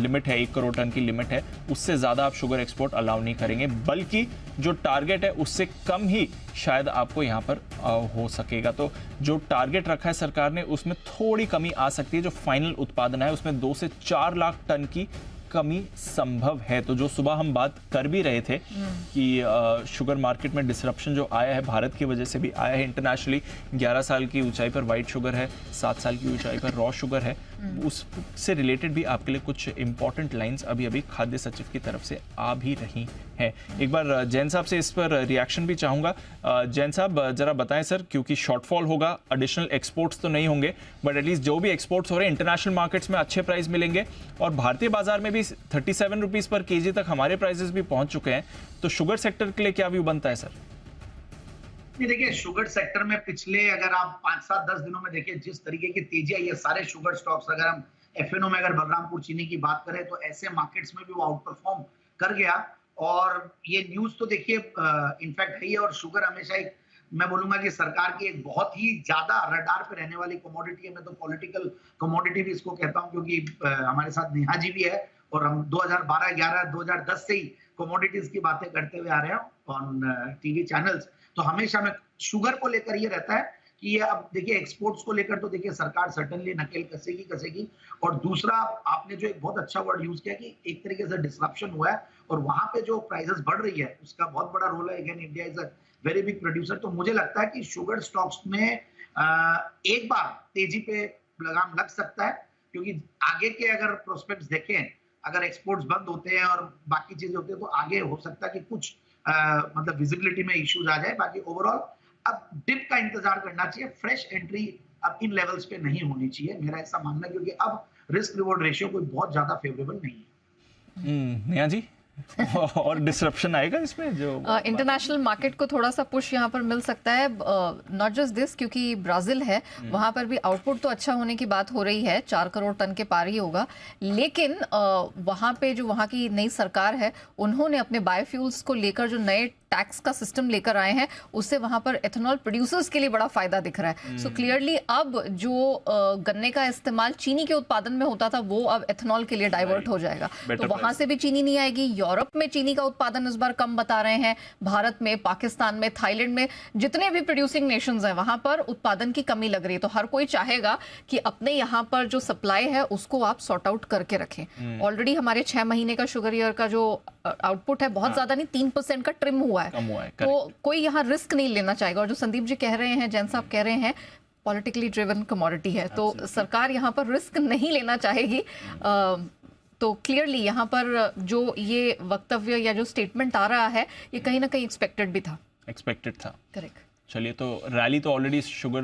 लिमिट है, 1 करोड़ टन की लिमिट है, उससे ज़्यादा आप शुगर एक्सपोर्ट अलाउ नहीं करेंगे, बल्कि जो टारगेट है उससे कम ही शायद आपको यहाँ पर हो सकेगा। तो जो टारगेट रखा है सरकार ने उसमें थोड़ी कमी आ सकती है। जो फाइनल उत्पादन है उसमें 2 से 4 लाख टन की कमी संभव है। तो जो सुबह हम बात कर भी रहे थे कि शुगर मार्केट में डिसरप्शन जो आया है भारत की वजह से भी आया है। इंटरनेशनली 11 साल की ऊंचाई पर वाइट शुगर है, 7 साल की ऊंचाई पर रॉ शुगर है, उससे रिलेटेड भी आपके लिए कुछ इंपॉर्टेंट लाइंस अभी अभी खाद्य सचिव की तरफ से आ भी रही हैं। एक बार जैन साहब से इस पर रिएक्शन भी चाहूंगा। जैन साहब जरा बताएं सर, क्योंकि शॉर्टफॉल होगा, एडिशनल एक्सपोर्ट्स तो नहीं होंगे, बट एटलीस्ट जो भी एक्सपोर्ट्स हो रहे हैं इंटरनेशनल मार्केट्स में अच्छे प्राइस मिलेंगे, और भारतीय बाजार में भी 37 रुपीज पर केजी तक हमारे प्राइसेस भी पहुंच चुके हैं। तो शुगर सेक्टर के लिए क्या व्यू बनता है सर? नहीं, देखिए शुगर सेक्टर में पिछले अगर आप 5-7-10 दिनों में देखिए जिस तरीके की तेजी आई है सारे शुगर स्टॉक्स, अगर हम एफएनओ में अगर बलरामपुर चीनी की बात करें तो ऐसे मार्केट्स में भी वो आउट परफॉर्म कर गया। और ये न्यूज तो देखिए इनफैक्ट है ही, और शुगर हमेशा एक, मैं बोलूंगा कि सरकार की एक बहुत ही ज्यादा रडार पे रहने वाली कमोडिटी है। मैं तो पॉलिटिकल कमोडिटी भी इसको कहता हूं, क्योंकि हमारे साथ नेहा जी भी है और हम 2012, 11, 2010 से ही कमोडिटीज की बातें करते हुए आ रहे हैं ऑन टीवी चैनल्स। तो हमेशा में शुगर को लेकर ये रहता है कि ये, अब देखिए एक्सपोर्ट्स को लेकर तो देखिए सरकार सर्टेनली नकेल कसेगी। और दूसरा, आपने जो एक बहुत अच्छा वर्ड यूज किया कि एक तरीके से डिसरप्शन हुआ है और वहां पे जो प्राइसेस बढ़ रही है उसका बहुत बड़ा रोल है। Again India is a very big producer. तो मुझे लगता है कि शुगर स्टॉक्स में एक बार तेजी पे लगाम लग सकता है, क्योंकि आगे के अगर प्रोस्पेक्ट्स देखें, अगर एक्सपोर्ट्स बंद होते हैं और बाकी चीजें होती है तो आगे हो सकता है कि कुछ मतलब विजिबिलिटी में इश्यूज आ जाए। बाकी ओवरऑल अब डिप का इंतजार करना चाहिए, फ्रेश एंट्री अब इन लेवल्स पे नहीं होनी चाहिए, मेरा ऐसा मानना है, क्योंकि अब रिस्क रिवॉर्ड रेशियो कोई बहुत ज्यादा फेवरेबल नहीं है। नेहा जी और डिसरप्शन आएगा इसमें जो इंटरनेशनल मार्केट को थोड़ा सा पुश यहाँ पर मिल सकता है। नॉट जस्ट दिस, क्योंकि ब्राजील है, वहां पर भी आउटपुट तो अच्छा होने की बात हो रही है, 4 करोड़ टन के पार ही होगा, लेकिन वहां पे जो वहां की नई सरकार है उन्होंने अपने बायोफ्यूल्स को लेकर जो नए टैक्स का सिस्टम लेकर आए हैं उससे वहां पर एथेनॉल प्रोड्यूसर्स के लिए बड़ा फायदा दिख रहा है। सो क्लियरली अब जो गन्ने का इस्तेमाल चीनी के उत्पादन में होता था वो अब एथेनॉल के लिए डाइवर्ट हो जाएगा, तो वहां से भी चीनी नहीं आएगी। यूरोप में चीनी का उत्पादन इस बार कम बता रहे हैं, भारत में, पाकिस्तान में, थाईलैंड में, जितने भी प्रोड्यूसिंग नेशंस हैं वहां पर उत्पादन की कमी लग रही है। तो हर कोई चाहेगा कि अपने यहाँ पर जो सप्लाई है उसको आप सॉर्ट आउट करके रखें। ऑलरेडी हमारे 6 महीने का शुगर ईयर का जो आउटपुट है बहुत ज्यादा नहीं, 3% का ट्रिम हुआ है, तो कोई यहाँ रिस्क नहीं लेना चाहेगा। और जो संदीप जी कह रहे हैं, जैन साहब कह रहे हैं, पॉलिटिकली ड्रिवन कमोडिटी है, तो सरकार यहाँ पर रिस्क नहीं लेना चाहेगी। तो क्लियरली यहाँ पर जो ये वक्तव्य या जो स्टेटमेंट आ रहा है ये कहीं ना कहीं एक्सपेक्टेड भी था। करेक्ट। चलिए, तो रैली तो ऑलरेडी शुगर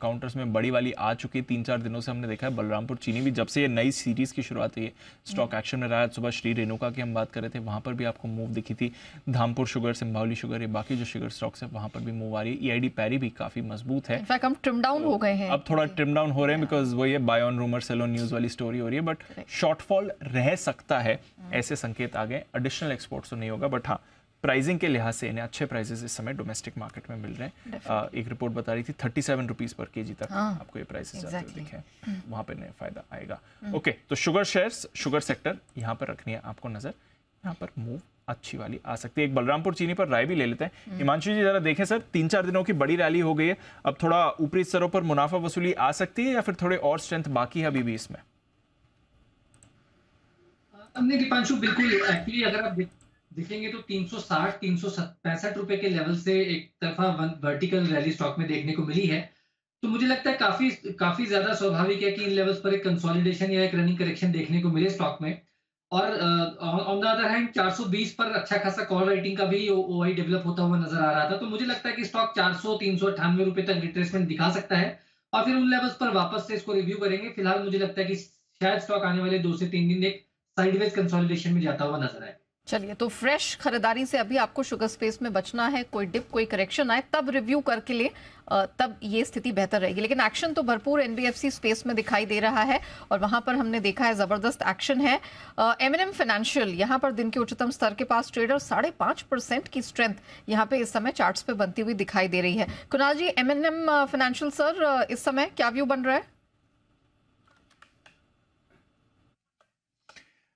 काउंटर्स में बड़ी वाली आ चुकी है। 3-4 दिनों से हमने देखा है बलरामपुर चीनी भी, जब से ये नई सीरीज की शुरुआत हुई है, स्टॉक एक्शन में रहा है। सुबह श्री रेणुका की हम बात कर रहे थे, वहां पर भी आपको मूव दिखी थी। धामपुर शुगर, सिंभावली शुगर, ये बाकी जो शुगर स्टॉक्स है वहां पर भी मूव आ रही है। ईआईडी पैरी भी काफी मजबूत है। इनफैक्ट हम ट्रिम डाउन हो गए हैं, अब थोड़ा ट्रिम डाउन हो रहे हैं बिकॉज वो ये buy on rumour sell on news वाली स्टोरी हो रही है, बट शॉर्टफॉल रह सकता है, ऐसे संकेत आ गए। एडिशनल एक्सपोर्ट्स तो नहीं होगा, बट हाँ प्राइसिंग के लिहाज से इन्हें अच्छे प्राइसेस इस समय डोमेस्टिक मार्केट में मिल रहे हैं। एक रिपोर्ट बता रही थी 37 रुपीज पर केजी तक आपको ये प्राइसेस जाते हुए दिखे, वहां पर नया फायदा आएगा। ओके, तो शुगर शेयर्स, शुगर सेक्टर यहाँ पर रखनी है आपको नजर। यहाँ पर मूव अच्छी वाली आ सकती है। एक बलरामपुर चीनी पर राय भी ले लेते हैं। हिमांशु जी जरा देखें सर, 3-4 दिनों की बड़ी रैली हो गई है, अब थोड़ा ऊपरी स्तरों पर मुनाफा वसूली आ सकती है या फिर थोड़े और स्ट्रेंथ बाकी है अभी भी इसमें? हमने दीपांशु बिल्कुल, एक्चुअली अगर आप देखेंगे तो 360-365 रुपए के लेवल से एक तरफा वर्टिकल रैली स्टॉक में देखने को मिली है। तो मुझे लगता है काफी ज्यादा स्वाभाविक है कि इन लेवल्स पर एक कंसोलिडेशन या एक रनिंग करेक्शन देखने को मिले स्टॉक में। और ऑन द अदर हैंड 420 पर अच्छा खासा कॉल राइटिंग का भी ओआई डेवलप होता हुआ नजर आ रहा था। तो मुझे लगता है कि स्टॉक 400-398 रुपए तक रिट्रेसमेंट दिखा सकता है और फिर उन लेवल्स पर वापस से इसको रिव्यू करेंगे। फिलहाल मुझे लगता है कि शायद स्टॉक आने वाले 2 से 3 दिन एक साइडवेज कंसोलिडेशन में जाता हुआ नजर आए। चलिए, तो फ्रेश खरीदारी से अभी आपको शुगर स्पेस में बचना है। कोई डिप, कोई करेक्शन आए तब रिव्यू करके ले, तब ये स्थिति बेहतर रहेगी। लेकिन एक्शन तो भरपूर एनबीएफसी स्पेस में दिखाई दे रहा है और वहां पर हमने देखा है जबरदस्त एक्शन है। एमएनएम फाइनेंशियल यहां पर दिन के उच्चतम स्तर के पास ट्रेडर 5.5% की स्ट्रेंथ यहां पे इस समय चार्ट्स पे बनती हुई दिखाई दे रही है। कुणाल जी, एमएनएम फाइनेंशियल सर इस समय क्या व्यू बन रहा है?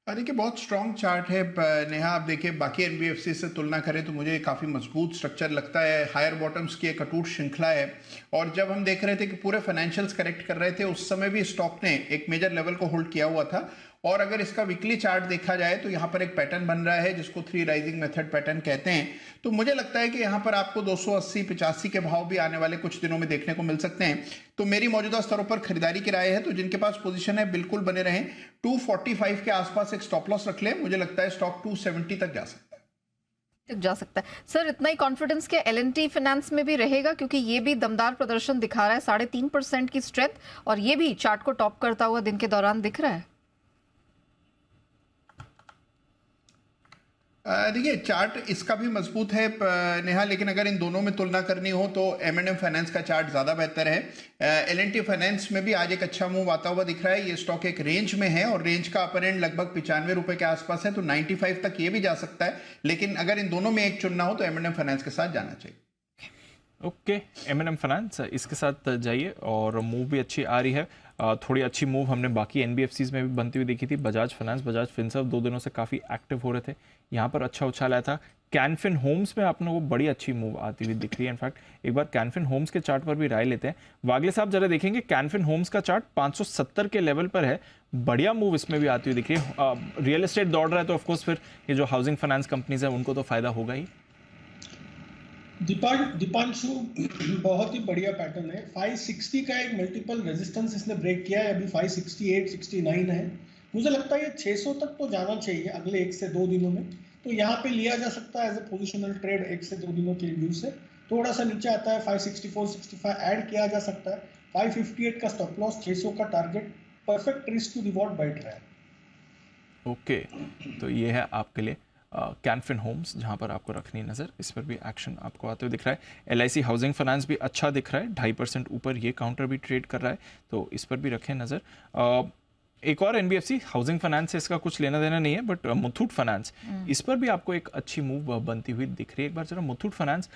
देखिए, बहुत स्ट्रॉन्ग चार्ट है नेहा। आप देखिए, बाकी एनबीएफसी से तुलना करें तो मुझे काफ़ी मजबूत स्ट्रक्चर लगता है। हायर बॉटम्स की एक अटूट श्रृंखला है और जब हम देख रहे थे कि पूरे फाइनेंशियल्स करेक्ट कर रहे थे, उस समय भी स्टॉक ने एक मेजर लेवल को होल्ड किया हुआ था। और अगर इसका वीकली चार्ट देखा जाए तो यहाँ पर एक पैटर्न बन रहा है जिसको 3 राइजिंग मेथड पैटर्न कहते हैं। तो मुझे लगता है कि यहाँ पर आपको 280-85 के भाव भी आने वाले कुछ दिनों में देखने को मिल सकते हैं। तो मेरी मौजूदा स्तरों पर खरीदारी की राय है। तो जिनके पास पोजीशन है बिल्कुल बने रहें। 245 के आसपास एक स्टॉप लॉस रख लें। मुझे लगता है स्टॉक 270 तक जा सकता है। सर, इतना ही कॉन्फिडेंस के एल&टी फाइनेंस में भी रहेगा, क्योंकि ये भी दमदार प्रदर्शन दिखा रहा है, 3.5% की स्ट्रेंथ और ये भी चार्ट को टॉप करता हुआ दिन के दौरान दिख रहा है। देखिए, चार्ट इसका भी मजबूत है नेहा, लेकिन अगर इन दोनों में तुलना करनी हो तो एम&एम फाइनेंस का चार्ट ज़्यादा बेहतर है। एल&टी फाइनेंस में भी आज एक अच्छा मूव आता हुआ दिख रहा है। ये स्टॉक एक रेंज में है और रेंज का अपर एंड लगभग 95 रुपए के आसपास है, तो 95 तक ये भी जा सकता है। लेकिन अगर इन दोनों में एक चुनना हो तो एम&एम फाइनेंस के साथ जाना चाहिए। ओके, एम&एम फाइनेंस इसके साथ जाइए और मूव भी अच्छी आ रही है। थोड़ी अच्छी मूव हमने बाकी एनबीएफसीज में भी बनती हुई देखी थी। बजाज फाइनेंस, बजाज फिनसर्व 2 दिनों से काफ़ी एक्टिव हो रहे थे, यहाँ पर अच्छा उछाल आया था। कैनफिन होम्स में आपने वो बड़ी अच्छी मूव आती हुई दिख रही है। इनफैक्ट एक बार कैनफिन होम्स के चार्ट पर भी राय लेते हैं। वागले साहब जरा देखेंगे, कैनफिन होम्स का चार्ट 570 के लेवल पर है, बढ़िया मूव इसमें भी आती हुई दिख रही है। रियल एस्टेट दौड़ रहा है तो ऑफकोर्स फिर ये जो हाउसिंग फाइनेंस कंपनीज है उनको तो फायदा होगा ही। दीपांशु, बहुत ही बढ़िया पैटर्न है। 560 का एक मल्टीपल रेजिस्टेंस इसने ब्रेक किया है, अभी 568-69 है। मुझे लगता है ये 600 तक तो जाना चाहिए अगले 1 से 2 दिनों में। तो यहाँ पे लिया जा सकता है एज ए पोजिशनल ट्रेड 1 से 2 दिनों के व्यू से। थोड़ा सा नीचे आता है 564-65 ऐड किया जा सकता है। 558 का स्टॉप लॉस, 600 का target, perfect risk to reward बैठ रहा है। ओके, तो ये है आपके लिए कैनफिन होम्स, जहां पर आपको रखनी नज़र। इस पर भी एक्शन आपको आते हुए दिख रहा है। LIC हाउसिंग फाइनेंस भी अच्छा दिख रहा है, 2.5% ऊपर ये काउंटर भी ट्रेड कर रहा है, तो इस पर भी रखें नज़र। एक और एनबीएफसी हाउसिंग फाइनेंस से इसका कुछ लेना देना नहीं है, बट मुथूट फाइनेंस, इस पर भी आपको एक अच्छी मूव बनती हुई दिख रही है। एक बार जरा मुथूट फाइनेंस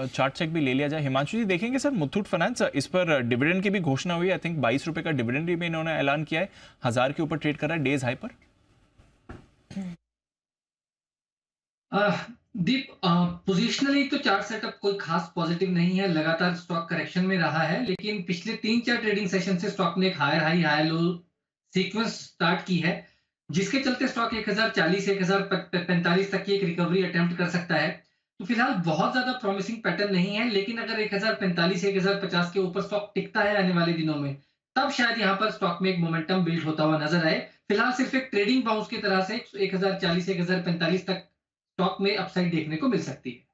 चार्ट चेक भी ले लिया जाए। हिमांशु जी देखेंगे सर, मुथूट फाइनेंस इस पर डिविडेंड की भी घोषणा हुई है। आई थिंक 22 रुपए का डिविडेंड भी इन्होंने ऐलान किया है, 1000 के ऊपर ट्रेड कर रहा है डेज हाई पर। दीप, पोजिशनली तो चार्ट सेटअप कोई खास पॉजिटिव नहीं है, लगातार स्टॉक करेक्शन में रहा है। लेकिन पिछले 3-4 ट्रेडिंग सेशन से स्टॉक ने एक higher high higher low sequence start की है, जिसके चलते स्टॉक 1040-1045 तक की एक रिकवरी अटेम्प्ट कर सकता है। तो फिलहाल बहुत ज्यादा प्रॉमिसिंग पैटर्न नहीं है, लेकिन अगर 1045-1050 के ऊपर स्टॉक टिकता है आने वाले दिनों में, तब शायद यहाँ पर स्टॉक में एक मोमेंटम बिल्ड होता हुआ नजर आए। फिलहाल सिर्फ एक ट्रेडिंग बाउंस की तरह से 1040-1045 तक स्टॉक में अपसाइड देखने को मिल सकती है।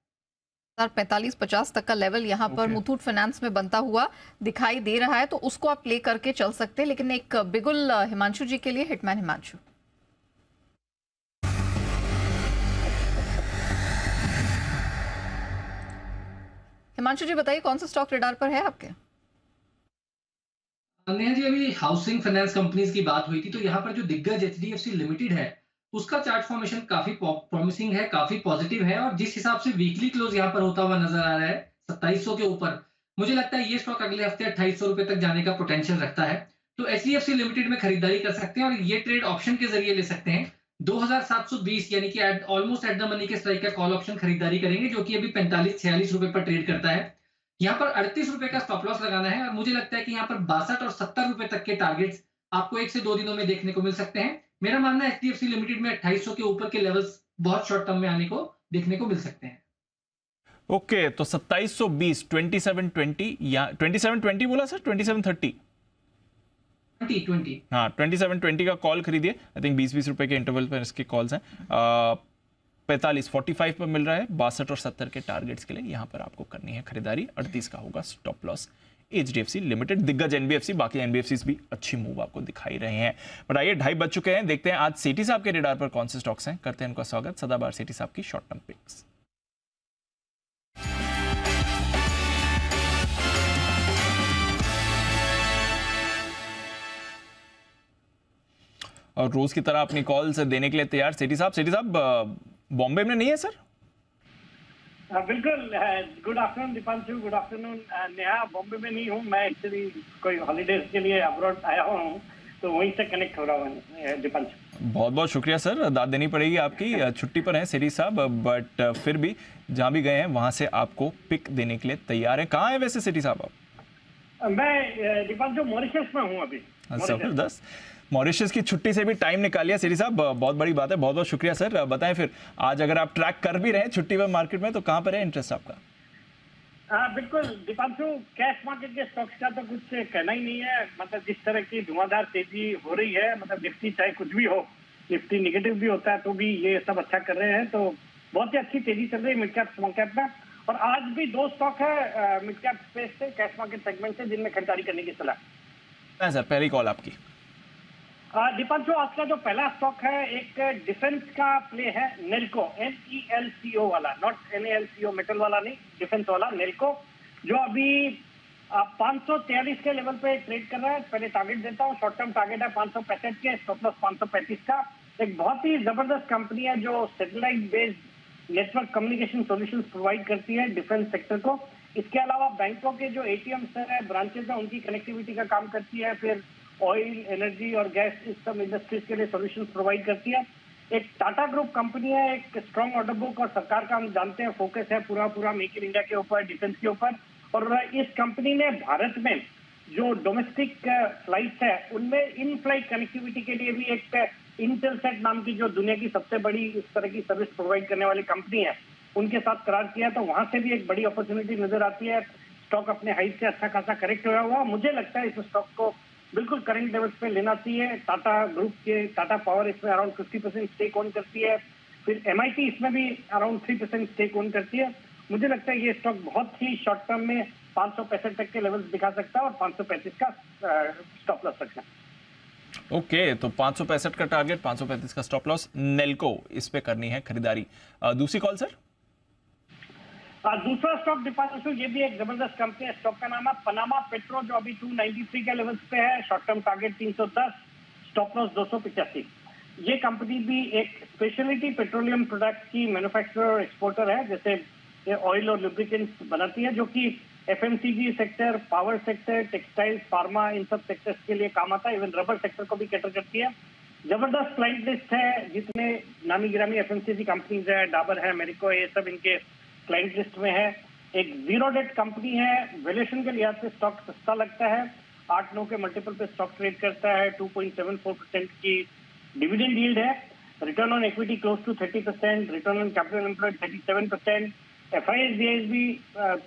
45-50 तक का लेवल यहाँ पर मुथूट फाइनेंस में बनता हुआ दिखाई दे रहा है, तो उसको आप प्ले करके चल सकते हैं। लेकिन एक बिगुल हिमांशु जी के लिए, हिटमैन हिमांशु। हिमांशु जी बताइए, कौन सा स्टॉक रडार पर है आपके? नेहा जी, अभी हाउसिंग फाइनेंस कंपनीज की बात हुई थी, तो यहाँ पर जो दिग्गज एचडीएफसी लिमिटेड है उसका चार्ट फॉर्मेशन काफी प्रॉमिसिंग है, काफी पॉजिटिव है, और जिस हिसाब से वीकली क्लोज यहाँ पर होता हुआ नजर आ रहा है 2700 के ऊपर, मुझे लगता है ये स्टॉक अगले हफ्ते 2800 रुपए तक जाने का पोटेंशियल रखता है। तो एचडीएफसी लिमिटेड में खरीदारी कर सकते हैं और ये ट्रेड ऑप्शन के जरिए ले सकते हैं। 2720 यानी कि ऑलमोस्ट एट द मनी के स्ट्राइक का कॉल ऑप्शन खरीदारी करेंगे, जो कि अभी 45-46 रुपए पर ट्रेड करता है। यहाँ पर 38 रुपए का स्टॉप लॉस लगाना है और मुझे लगता है कि यहाँ पर 62 और 70 रुपए तक के टारगेट्स आपको 1 से 2 दिनों में देखने को मिल सकते हैं। मेरा मानना है एचडीएफसी लिमिटेड में 2800 के ऊपर के लेवल्स बहुत शॉर्ट टर्म में आने को देखने को मिल सकते हैं। ओके, तो 2720, 2720 या 2720 बोला सर, 2730? 2020। हाँ, 2720 का कॉल खरीदिए। आई थिंक 20-20 रुपए के इंटरवल पर इसके कॉल्स हैं। 45-45 पर मिल रहा है। 62 और 70 के टारगेट्स के लिए यहाँ पर आपको करनी है खरीदारी। 38 का होगा स्टॉप लॉस। एचडीएफसी लिमिटेड, दिग्गज एनबीएफसी, बाकी एनबीएफसी भी अच्छी मूव आपको दिखाई रहे हैं। बट आइए, 2:30 बज चुके हैं। देखते हैं आज सेठी साहब के रेडार पर कौन से स्टॉक्स हैं। करते हैं उनका स्वागत। सदाबहार सेठी साहब की शॉर्ट टर्म पिक्स। और रोज की तरह अपनी कॉल्स देने के लिए तैयार सेठी साहब। सेठी साहब, बॉम्बे में नहीं है सर? बिल्कुल। Good afternoon Deepanshu, good afternoon Neha. Bombay में नहीं हूँ मैं, एक्चुअली कोई हॉलीडेज के लिए अब्रॉड आया हूँ, तो वहीं से कनेक्ट हो रहा हूँ दीपांशु। बहुत बहुत शुक्रिया सर, दाद देनी पड़ेगी आपकी। छुट्टी पर हैं सेठी साहब, बट फिर भी जहाँ भी गए हैं वहाँ से आपको पिक देने के लिए तैयार हैं। कहाँ है वैसे सेठी साहब आप? मैं दीपांशु मॉरिशस में हूँ अभी। जबरदस्त। मॉरिशस की छुट्टी से भी टाइम निकालिया सेठी साहब, बहुत बड़ी बात है। बहुत बहुत शुक्रिया सर। बताएं फिर, आज अगर आप ट्रैक कर भी रहे हैं छुट्टी पर मार्केट में, तो कहाँ पर है इंटरेस्ट आपका? बिल्कुल दीपांशु, कैश मार्केट के स्टॉक्स का तो कुछ कहना ही नहीं है। मतलब जिस तरह की धुआंधार तेजी हो रही है, मतलब निफ्टी चाहे कुछ भी हो, निफ्टी निगेटिव भी होता है तो भी ये सब अच्छा कर रहे हैं। तो बहुत ही अच्छी तेजी चल रही है मिड कैप स्मॉल कैप में। और आज भी 2 स्टॉक है मिड कैप स्पेस से, कैश मार्केट सेगमेंट से, जिनमें खरीदारी करने की सलाह। सर, पहली कॉल आपकी। दीपांशु, आज का जो पहला स्टॉक है एक डिफेंस का प्ले है, नेल्को, NELCO वाला, नॉट NALCO मेटल वाला नहीं, डिफेंस वाला नेल्को, जो अभी 543 के लेवल पे ट्रेड कर रहा है। पहले टारगेट देता हूँ, शॉर्ट टर्म टारगेट है 565 के, स्टॉप लॉस 535 का। एक बहुत ही जबरदस्त कंपनी है जो satellite based network communication solutions provide करती है डिफेंस सेक्टर को। इसके अलावा बैंकों के जो ATMs है, ब्रांचेस है, उनकी कनेक्टिविटी का काम करती है। फिर ऑयल, एनर्जी और गैस, इस सब इंडस्ट्रीज के लिए सॉल्यूशंस प्रोवाइड करती है। एक टाटा ग्रुप कंपनी है, एक स्ट्रॉन्ग ऑर्डर बुक, और सरकार का हम जानते हैं फोकस है पूरा मेक इन इंडिया के ऊपर, डिफेंस के ऊपर। और इस कंपनी ने भारत में जो डोमेस्टिक फ्लाइट्स है उनमें इन फ्लाइट कनेक्टिविटी के लिए भी एक इंटेलसेट नाम की, जो दुनिया की सबसे बड़ी इस तरह की सर्विस प्रोवाइड करने वाली कंपनी है, उनके साथ करार किया। तो वहां से भी एक बड़ी अपॉर्चुनिटी नजर आती है। स्टॉक अपने हाइट से अच्छा खासा करेक्ट हुआ हुआ। मुझे लगता है इस स्टॉक को बिल्कुल करंट लेवल्स पे लेना चाहिए। टाटा ग्रुप के टाटा पावर इसमें अराउंड 50% स्टेक ओन करती है। फिर MIT इसमें भी अराउंड 3% स्टेक ओन करती है। मुझे लगता है ये स्टॉक बहुत ही शॉर्ट टर्म में 565 तक के लेवल्स दिखा सकता है और 535 का स्टॉप लॉस रखना। ओके, तो 565 का टारगेट, 535 का स्टॉप लॉस। नेल्को, इस पे करनी है खरीदारी। दूसरी कॉल सर। दूसरा स्टॉक दीपांशु, ये भी एक जबरदस्त कंपनी है। स्टॉक का नाम है पनामा पेट्रो, जो अभी 293 के लेवल्स पे है। Short term target 310, stop loss 285। ये कंपनी भी एक स्पेशलिटी पेट्रोलियम प्रोडक्ट की मैन्युफैक्चरर और एक्सपोर्टर है। जैसे ये ऑयल और लुब्रिकेंट्स बनाती है, जो कि FMCG sector, power sector, textile, pharma, इन सब सेक्टर्स के लिए काम आता है। इवन रबर सेक्टर को भी कैटर करती है। जबरदस्त क्लाइंट लिस्ट है, जितने नामी गिरामी FMCG कंपनीज है, डाबर है, मेरिको है, ये सब इनके क्लाइंट लिस्ट में है। एक जीरो डेट कंपनी है। वैल्यूएशन के लिहाज से स्टॉक सस्ता लगता है। 8-9 के मल्टीपल पे स्टॉक ट्रेड करता है। 2.74% की डिविडेंड यील्ड है। Return on equity close to 30%, return on capital employed 37%। FIS भी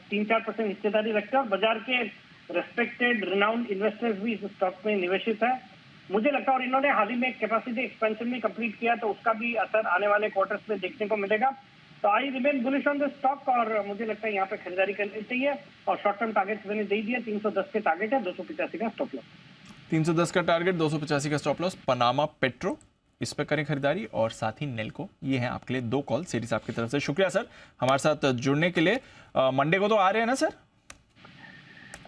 3-4% हिस्सेदारी रखते हैं और बाजार के रेस्पेक्टेड रिनाउंड इन्वेस्टर्स भी इस स्टॉक में निवेशित है। मुझे लगता है, और इन्होंने हाल ही में कैपेसिटी एक्सपेंशन भी कंप्लीट किया, तो उसका भी असर आने वाले क्वार्टर्स में देखने को मिलेगा। तो I remain bullish on the stock और मुझे लगता है यहाँ पे खरीदारी करनी चाहिए। और शॉर्ट टर्म टारगेट मैंने दे दिया, 310 के टारगेट है, 285 का स्टॉप लॉस। 310 का टारगेट, 285 का स्टॉप लॉस। पनामा पेट्रो, इस पर करें खरीदारी, और साथ ही नेल्को। ये हैं आपके लिए 2 कॉल सीरीज आपकी तरफ से। शुक्रिया सर हमारे साथ जुड़ने के लिए। मंडे को तो आ रहे हैं ना सर?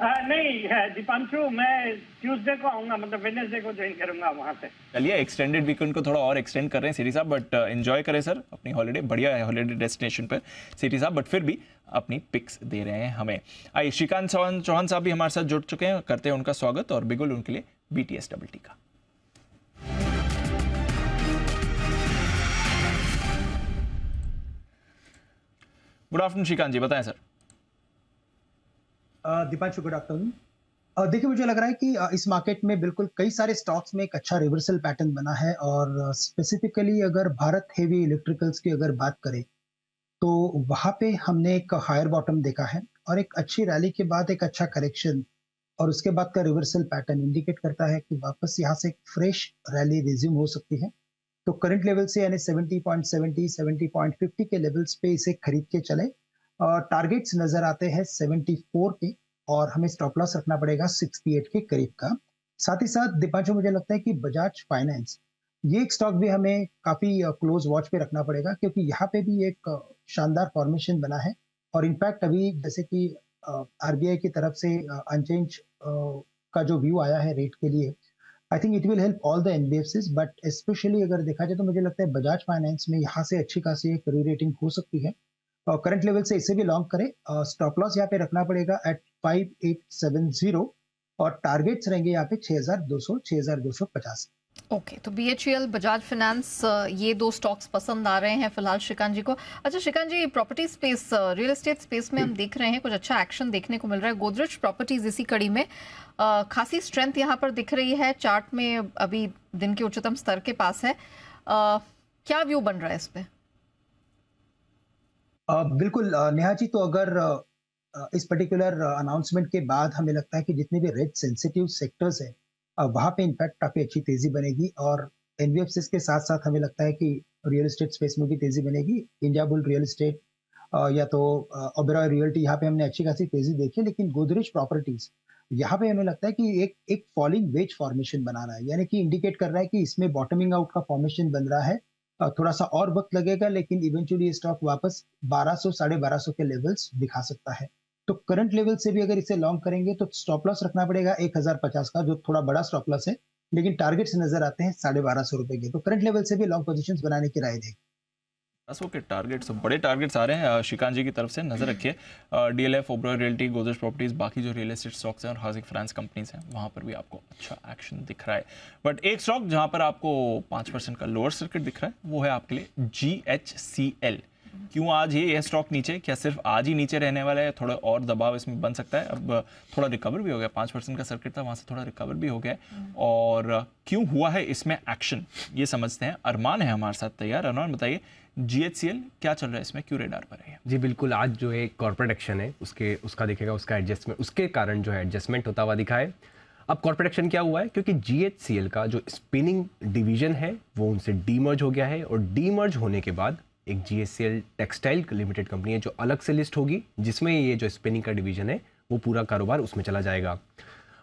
नहीं दीपांशु, मैं ट्यूसडे को आऊंगा, मतलब वेडनेसडे को ज्वाइन करूंगा वहां से। चलिए एक्सटेंडेड वीकेंड को थोड़ा और एक्सटेंड कर रहे हैं सीरीज साहब, बट एंजॉय करें सर अपनी हॉलीडे। बढ़िया है हॉलीडे डेस्टिनेशन पर सीरीज साहब, बट फिर भी अपनी पिक्स दे रहे हैं हमें। आइए श्रीकांत चौहान साहब भी हमारे साथ जुड़ चुके हैं, करते हैं उनका स्वागत और बिगुल उनके लिए BTS डबल टी का। गुड आफ्टरनून श्रीकांत जी, बताएं सर। Deepanshu good afternoon. देखिए मुझे लग रहा है कि इस मार्केट में बिल्कुल कई सारे स्टॉक्स में एक अच्छा रिवर्सल पैटर्न बना है और स्पेसिफिकली अगर भारत हेवी इलेक्ट्रिकल्स की अगर बात करें तो वहां पे हमने एक हायर बॉटम देखा है और एक अच्छी रैली के बाद एक अच्छा करेक्शन और उसके बाद का रिवर्सल पैटर्न इंडिकेट करता है कि वापस यहाँ से एक फ्रेश रैली रिज्यूम हो सकती है। तो करंट लेवल से यानी 70.70 70.50 के लेवल्स पे इसे खरीद के चले और टारगेट्स नजर आते हैं 74 के और हमें स्टॉप लॉस रखना पड़ेगा 68 के करीब का। साथ ही साथ दीपांशु मुझे लगता है कि बजाज फाइनेंस ये एक स्टॉक भी हमें काफी क्लोज वॉच पे रखना पड़ेगा क्योंकि यहाँ पे भी एक शानदार फॉर्मेशन बना है और इनफैक्ट अभी जैसे कि RBI की तरफ से अनचेंज का जो व्यू आया है रेट के लिए, I think it will help all the NBFCs, but specially अगर देखा जाए तो मुझे लगता है बजाज फाइनेंस में यहाँ से अच्छी खासी एक री रेटिंग हो सकती है और करंट लेवल से इसे भी लॉन्ग करें। स्टॉप लॉस यहाँ पे रखना पड़ेगा एट 5870 और टारगेट्स रहेंगे यहाँ पे 6200 6250। ओके तो BHEL, बजाज फाइनेंस, ये 2 स्टॉक्स पसंद आ रहे हैं फिलहाल श्रीकांत जी को। अच्छा Shrikant ji, property space, real estate space में हम देख रहे हैं कुछ अच्छा एक्शन देखने को मिल रहा है। गोदरेज प्रॉपर्टीज इसी कड़ी में खासी स्ट्रेंथ यहाँ पर दिख रही है, चार्ट में अभी दिन के उच्चतम स्तर के पास है। क्या व्यू बन रहा है इस पे? बिल्कुल नेहा जी, तो अगर इस पर्टिकुलर अनाउंसमेंट के बाद हमें लगता है कि जितने भी रेट सेंसिटिव सेक्टर्स हैं वहां पे इनफैक्ट काफी अच्छी तेजी बनेगी और NBFCs के साथ साथ हमें लगता है कि रियल एस्टेट स्पेस में भी तेजी बनेगी। इंडिया बुल रियल एस्टेट या तो ओबेरॉय रियल्टी, यहाँ पे हमने अच्छी खासी तेजी देखी, लेकिन गोदरेज प्रॉपर्टीज यहाँ पे हमें लगता है कि एक फॉलिंग वेज फॉर्मेशन बना रहा है, यानी कि इंडिकेट कर रहा है कि इसमें बॉटमिंग आउट का फॉर्मेशन बन रहा है। थोड़ा सा और वक्त लगेगा लेकिन इवेंचुअली ये स्टॉक वापस 1200 1250 के लेवल्स दिखा सकता है। तो करंट लेवल से भी अगर इसे लॉन्ग करेंगे तो स्टॉप लॉस रखना पड़ेगा 1050 का, जो थोड़ा बड़ा स्टॉप लॉस है, लेकिन टारगेट्स नजर आते हैं 1250 रुपए के। तो करंट लेवल से भी लॉन्ग पोजीशंस बनाने की राय देगी। के टारगेट्स, बड़े टारगेट्स आ रहे हैं श्रीकांत जी की तरफ से, नजर रखिए। DLF, Oberoi realty, Godrej properties, बाकी जो रियल एस्टेट स्टॉक्स हैं और हाउसिंग फाइनेंस कंपनीज हैं वहां पर भी आपको अच्छा एक्शन दिख रहा है। बट एक स्टॉक जहां पर आपको 5% का लोअर सर्किट दिख रहा है वो है आपके लिए GHCL। क्यों आज ये स्टॉक नीचे? क्या सिर्फ आज ही नीचे रहने वाला है? थोड़ा और दबाव इसमें बन सकता है? अब थोड़ा रिकवर भी हो गया, 5% का सर्किट था वहां से थोड़ा रिकवर भी हो गया और क्यों हुआ है इसमें एक्शन, ये समझते हैं। अरमान है हमारे साथ तैयार। अरमान बताइए GHCL क्या चल रहा है इसमें, क्यों रेडार पर है? जी बिल्कुल, आज जो है कॉर्पोरेट एक्शन है उसका दिखेगा, उसका एडजस्टमेंट, उसके कारण जो है एडजस्टमेंट होता हुआ दिखा है। अब कॉर्पोरेट एक्शन क्या हुआ है, क्योंकि GHCL का जो स्पिनिंग डिवीजन है वो उनसे डीमर्ज हो गया है और डीमर्ज होने के बाद एक GHCL टेक्सटाइल लिमिटेड कंपनी है जो अलग से लिस्ट होगी, जिसमें ये जो स्पिनिंग का डिवीजन है वो पूरा कारोबार उसमें चला जाएगा।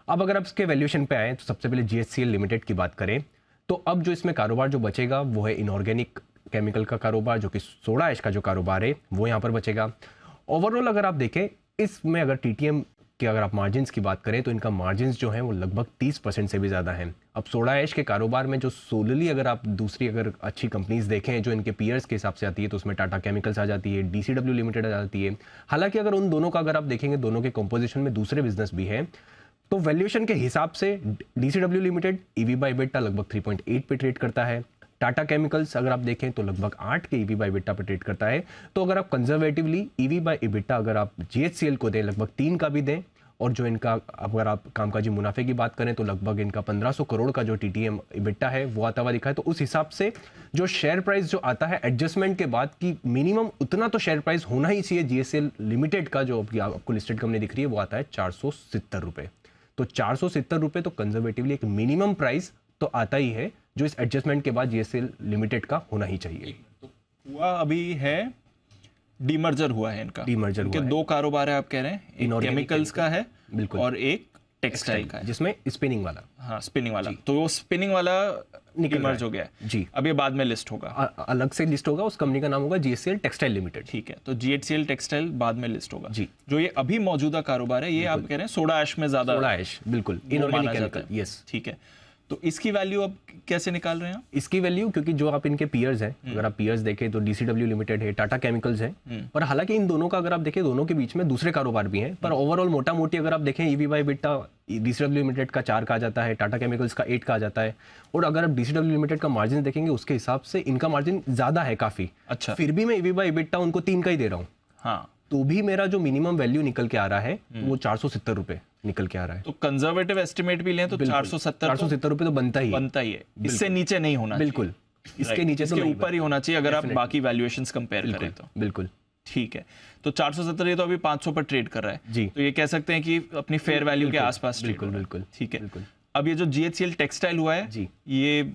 अब अगर आप इसके वैल्यूएशन पे आए तो सबसे पहले GHCL लिमिटेड की बात करें तो अब जो इसमें कारोबार जो बचेगा वो है इनऑर्गेनिक केमिकल का कारोबार, जो कि सोडा ऐश का जो कारोबार है वो यहाँ पर बचेगा। ओवरऑल अगर आप देखें इसमें, अगर TTM कि अगर आप मार्जिन्स की बात करें तो इनका मार्जिन्स जो है वो लगभग 30% से भी ज़्यादा है। अब सोडा ऐश के कारोबार में जो सोलली अगर आप दूसरी अगर अच्छी कंपनीज देखें जो इनके पीयर्स के हिसाब से आती है तो उसमें टाटा केमिकल्स आ जाती है, DCW लिमिटेड आ जाती है। हालांकि अगर उन दोनों का अगर आप देखेंगे, दोनों के कंपोजिशन में दूसरे बिजनेस भी है, तो वैल्यूएशन के हिसाब से DCW लिमिटेड EV/EBITDA लगभग 3.8 पे ट्रेड करता है। टाटा केमिकल्स अगर आप देखें तो लगभग 8 के EV/EBITDA पे ट्रेड करता है। तो अगर आप कंजर्वेटिवली EV/EBITDA अगर आप GHCL को दें लगभग 3 का भी दें, और जो इनका अगर आप कामकाजी मुनाफे की बात करें तो लगभग इनका 1500 करोड़ का जो TTM EBITDA है वो आता हुआ दिखा है। तो उस हिसाब से जो शेयर प्राइस जो आता है एडजस्टमेंट के बाद की मिनिमम उतना तो शेयर प्राइस होना ही चाहिए। GHCL लिमिटेड का जो आपको लिस्टेड कंपनी दिख रही है वो आता है 470 रुपये। तो 470 रुपये तो कंजर्वेटिवली एक मिनिमम प्राइस तो आता ही है जो इस एडजस्टमेंट के बाद GHCL लिमिटेड का होना ही चाहिए। तो हुआ अभी है डीमर्जर हुआ है इनका, डीमर्जर इनके हुआ है। दो कारोबार है आप कह रहे हैं, एक Inorganic केमिकल्स का है बिल्कुल। और एक टेक्सटाइल का है, जिसमें स्पिनिंग वाला, हाँ स्पिनिंग वाला, तो वो स्पिनिंग वाला निकल डीमर्ज रहा हो गया है जी। अब ये बाद में लिस्ट होगा, अलग से लिस्ट होगा, उस कंपनी का नाम होगा GHCL टेक्सटाइल लिमिटेड। ठीक है, तो GHCL टेक्सटाइल बाद में लिस्ट होगा जी। जो ये अभी मौजूदा कारोबार है ये आप कह रहे हैं सोडा ऐश में ज्यादा, सोडा ऐश बिल्कुल, वो इनऑर्गेनिक माना जाता केमिकल, है। यस। ठीक है, तो इसकी वैल्यू अब कैसे निकाल रहे हैं आप? इसकी वैल्यू क्योंकि जो आप इनके पीयर्स हैं, अगर आप पीयर्स देखें तो DCW लिमिटेड है, टाटा केमिकल्स है, और हालांकि इन दोनों का अगर आप देखें दोनों के बीच में दूसरे कारोबार भी हैं, पर ओवरऑल मोटा मोटी अगर आप देखें EV/EBITDA DCW लिमिटेड का 4 कहा जाता है, टाटा केमिकल्स का 8 कहा जाता है, और अगर आप DCW लिमिटेड का मार्जिन देखेंगे उसके हिसाब से इनका मार्जिन ज्यादा है काफी। अच्छा, फिर भी मैं EV/EBITDA उनको 3 का ही दे रहा हूँ, हाँ, तो भी मेरा जो मिनिमम वैल्यू निकल के आ रहा है वो 470 रुपए निकल के आ रहा है। तो कंजर्वेटिव एस्टिमेट भी लें तो 470 रुपए तो बनता ही है, इससे नीचे नहीं होना, बिल्कुल इसके नीचे इसके ऊपर ही होना चाहिए अगर आप बाकी वैल्यूएशंस कंपेयर करें तो। बिल्कुल ठीक है, तो 470 ये तो अभी 500 पर ट्रेड कर रहा है जी, तो ये कह सकते हैं कि अपनी फेयर वैल्यू के आसपास बिल्कुल बिल्कुल। ठीक है, अब ये जो GHCL टेक्सटाइल हुआ है जी, ये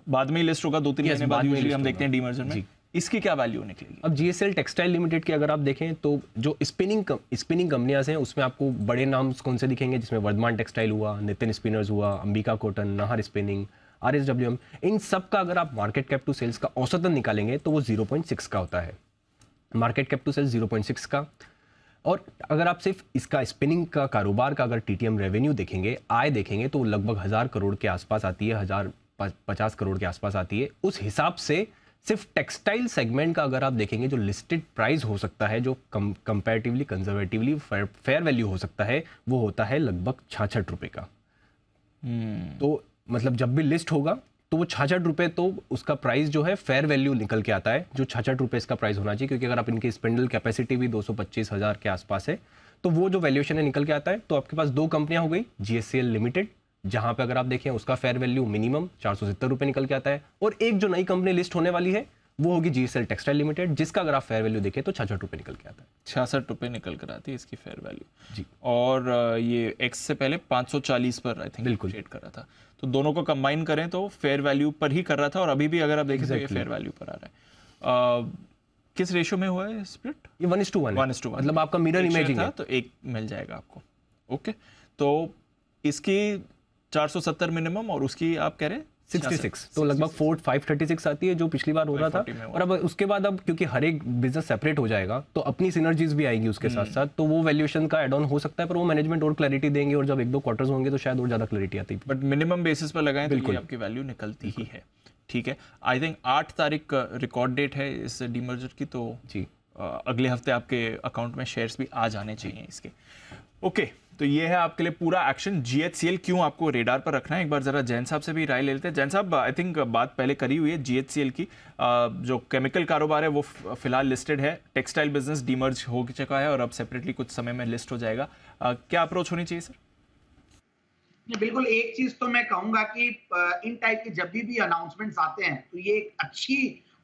बाद में ही लिस्ट होगा 2-3 महीने बाद, यूजुअली हम देखते हैं डीमर्जर में, इसकी क्या वैल्यू निकलेगी? अब GHCL टेक्सटाइल लिमिटेड की अगर आप देखें तो जो स्पिनिंग कंपनियां हैं उसमें आपको बड़े नाम कौन से दिखेंगे, जिसमें वर्धमान टेक्सटाइल हुआ, नितिन स्पिनर्स हुआ, Ambika cotton, Nahar spinning, RSWM, इन सब का अगर आप मार्केट कैप टू सेल्स का औसतन निकालेंगे तो वो 0.6 का होता है, मार्केट कैप टू सेल्स 0.6 का। और अगर आप सिर्फ इसका स्पिनिंग का कारोबार का अगर TTM रेवेन्यू देखेंगे, आय देखेंगे, तो लगभग 1000 करोड़ के आसपास आती है, 1050 करोड़ के आसपास आती है। उस हिसाब से सिर्फ टेक्सटाइल सेगमेंट का अगर आप देखेंगे जो लिस्टेड प्राइस हो सकता है, जो कंपैरेटिवली कंजर्वेटिवली फेयर वैल्यू हो सकता है, वो होता है लगभग 66 रुपए का। तो मतलब जब भी लिस्ट होगा तो वो 66 रुपए, तो उसका प्राइस जो है फेयर वैल्यू निकल के आता है, जो 66 रुपए इसका प्राइस होना चाहिए, क्योंकि अगर आप इनकी स्पेंडल कैपेसिटी भी 225,000 के आसपास है, तो वो जो वैल्यूएशन है निकल के आता है। तो आपके पास दो कंपनियां हो गई, GHCL लिमिटेड, जहां पे अगर आप देखें उसका फेयर वैल्यू मिनिमम 470 रुपए निकल के आता है, और एक जो नई कंपनी लिस्ट होने वाली है वो होगी GHCL टेक्सटाइल लिमिटेड, जिसका अगर आप फेयर वैल्यू देखें तो 66 रुपए निकल के आता है। 66 रुपए निकल कर आती है इसकी फेयर वैल्यू जी। और ये एक्स से पहले 540 पर आई थिंक बिल्कुल ट्रेड कर रहा था, तो दोनों को कंबाइन करें तो फेयर वैल्यू पर ही कर रहा था, और अभी भी अगर आप देखें तो ये फेयर वैल्यू पर आ रहा है। किस रेशियो में हुआ है स्प्लिट? ये 1:1 मतलब आपका मिरर इमेजिंग है, तो एक मिल जाएगा आपको। ओके, तो इसकी 470 मिनिमम और उसकी आप कह रहे हैं 66, तो लगभग 536 आती है जो पिछली बार हो रहा था। और अब उसके बाद अब क्योंकि हर एक बिजनेस सेपरेट हो जाएगा तो अपनी सिनर्जीज भी आएंगी उसके साथ साथ, तो वो वैल्यूएशन का एड ऑन हो सकता है, पर वो मैनेजमेंट और क्लैरिटी देंगे, और जब 1-2 क्वार्टर्स होंगे तो शायद और ज्यादा क्लैरिटी आती है। बट मिनिमम बेसिस पर लगाएं तो ये आपकी वैल्यू निकलती ही है। ठीक है, आई थिंक 8 तारीख रिकॉर्ड डेट है इस डीमर्जर की, तो जी अगले हफ्ते आपके अकाउंट में शेयर्स भी आ जाने चाहिए इसके। ओके, तो ये है आपके लिए पूरा एक्शन। GHCL क्यों आपको रेडार पर रखना है, एक बार जरा जैन साहब से भी राय ले लेते हैं। जैन साहब, आई थिंक बात पहले करी हुई है GHCL की, जो केमिकल कारोबार है वो फिलहाल लिस्टेड है, टेक्सटाइल बिजनेस डीमर्ज हो चुका है और अब सेपरेटली कुछ समय में लिस्ट हो जाएगा। क्या अप्रोच होनी चाहिए सर? बिल्कुल, एक चीज तो मैं कहूंगा कि इन टाइप के जब भी अनाउंसमेंट्स आते हैं तो ये एक अच्छी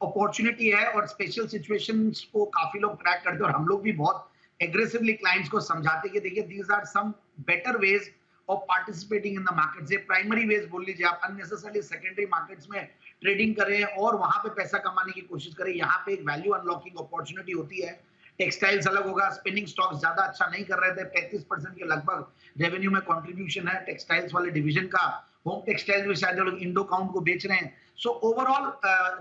अपॉर्चुनिटी है, और स्पेशल सिचुएशंस को काफी लोग ट्रैक करते हैं, और हम लोग भी बहुत एग्रेसिवली क्लाइंट्स को समझाते कि देखिए these are some better ways of participating in the markets. ये प्राइमरी वेज बोल लीजिए आप, अननेसेसरली सेकेंडरी मार्केट्स में ट्रेडिंग करें और वहां पे पैसा कमाने की कोशिश करें। यहाँ पे एक वैल्यू अनलॉकिंग अपॉर्चुनिटी होती है। टेक्सटाइल्स अलग होगा, स्पिनिंग स्टॉक्स ज्यादा अच्छा नहीं कर रहे थे, 35% के लगभग रेवेन्यू में कंट्रीब्यूशन है टेक्सटाइल्स वाले डिवीजन का। होम टेक्सटाइल्स भी शायद लोग इंडो काउंट को बेच रहे हैं। सो ओवरऑल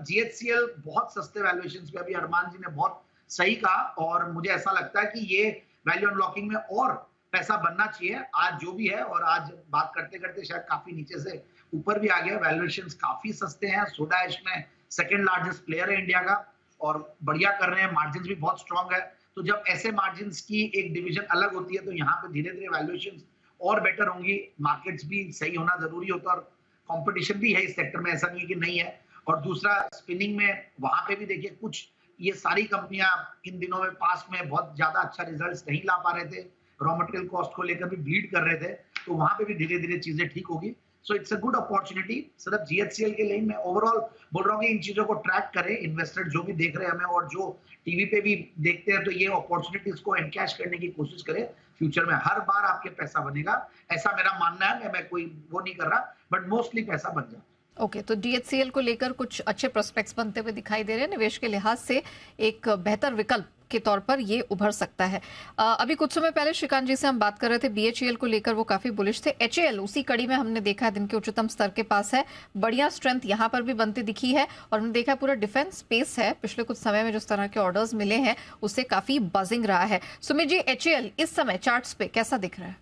GHCL बहुत सस्ते वैल्यूएशंस पे, अभी अरमान जी ने बहुत सही कहा, और मुझे ऐसा लगता है कि ये वैल्यू अनलॉकिंग में और पैसा बनना चाहिए। आज जो भी है, और आज बात करते करते शायद काफी नीचे से ऊपर भी आ गया, वैल्यूएशंस काफी सस्ते हैं। सोडा ऐश में सेकंड लार्जेस्ट प्लेयर है इंडिया का, और बढ़िया कर रहे हैं, मार्जिन भी बहुत स्ट्रांग है। तो जब ऐसे मार्जिन की एक डिवीजन अलग होती है तो यहाँ पे धीरे धीरे वैल्यूएशंस और बेटर होंगी, मार्केट्स भी सही होना जरूरी होता है, और कंपटीशन भी है इस सेक्टर में, ऐसा नहीं है कि नहीं है। और दूसरा स्पिनिंग में वहां पे भी देखिए कुछ ये सारी कंपनियां इन दिनों में पास में बहुत ज्यादा अच्छा रिजल्ट्स नहीं ला पा रहे थे, रॉ मटेरियल कॉस्ट को लेकर भी ब्लीड कर रहे थे, तो वहां पे भी धीरे धीरे चीजें ठीक होगी। So it's a good opportunity. सिर्फ GHCL के लिए मैं ओवरऑल बोल रहा हूँ कि इन चीजों को ट्रैक करें, इन्वेस्टर जो भी देख रहे हैं हमें और जो टीवी पे भी देखते हैं, तो ये अपॉर्चुनिटीज को एनकैश करने की कोशिश करें। फ्यूचर में हर बार आपके पैसा बनेगा, ऐसा मेरा मानना है। मैं कोई वो नहीं कर रहा, बट मोस्टली पैसा बन जाता है। ओके, तो GHCL को लेकर कुछ अच्छे प्रोस्पेक्ट्स बनते हुए दिखाई दे रहे हैं। निवेश के लिहाज से एक बेहतर विकल्प के तौर पर ये उभर सकता है। अभी कुछ समय पहले श्रीकांत जी से हम बात कर रहे थे BHEL को लेकर, वो काफी बुलिश थे। HAL उसी कड़ी में हमने देखा दिन के उच्चतम स्तर के पास है, बढ़िया स्ट्रेंथ यहाँ पर भी बनती दिखी है और हमने देखा पूरा डिफेंस स्पेस है। पिछले कुछ समय में जिस तरह के ऑर्डर्स मिले हैं उससे काफी बजिंग रहा है। सुमित जी, HAL इस समय चार्ट्स पे कैसा दिख रहा है?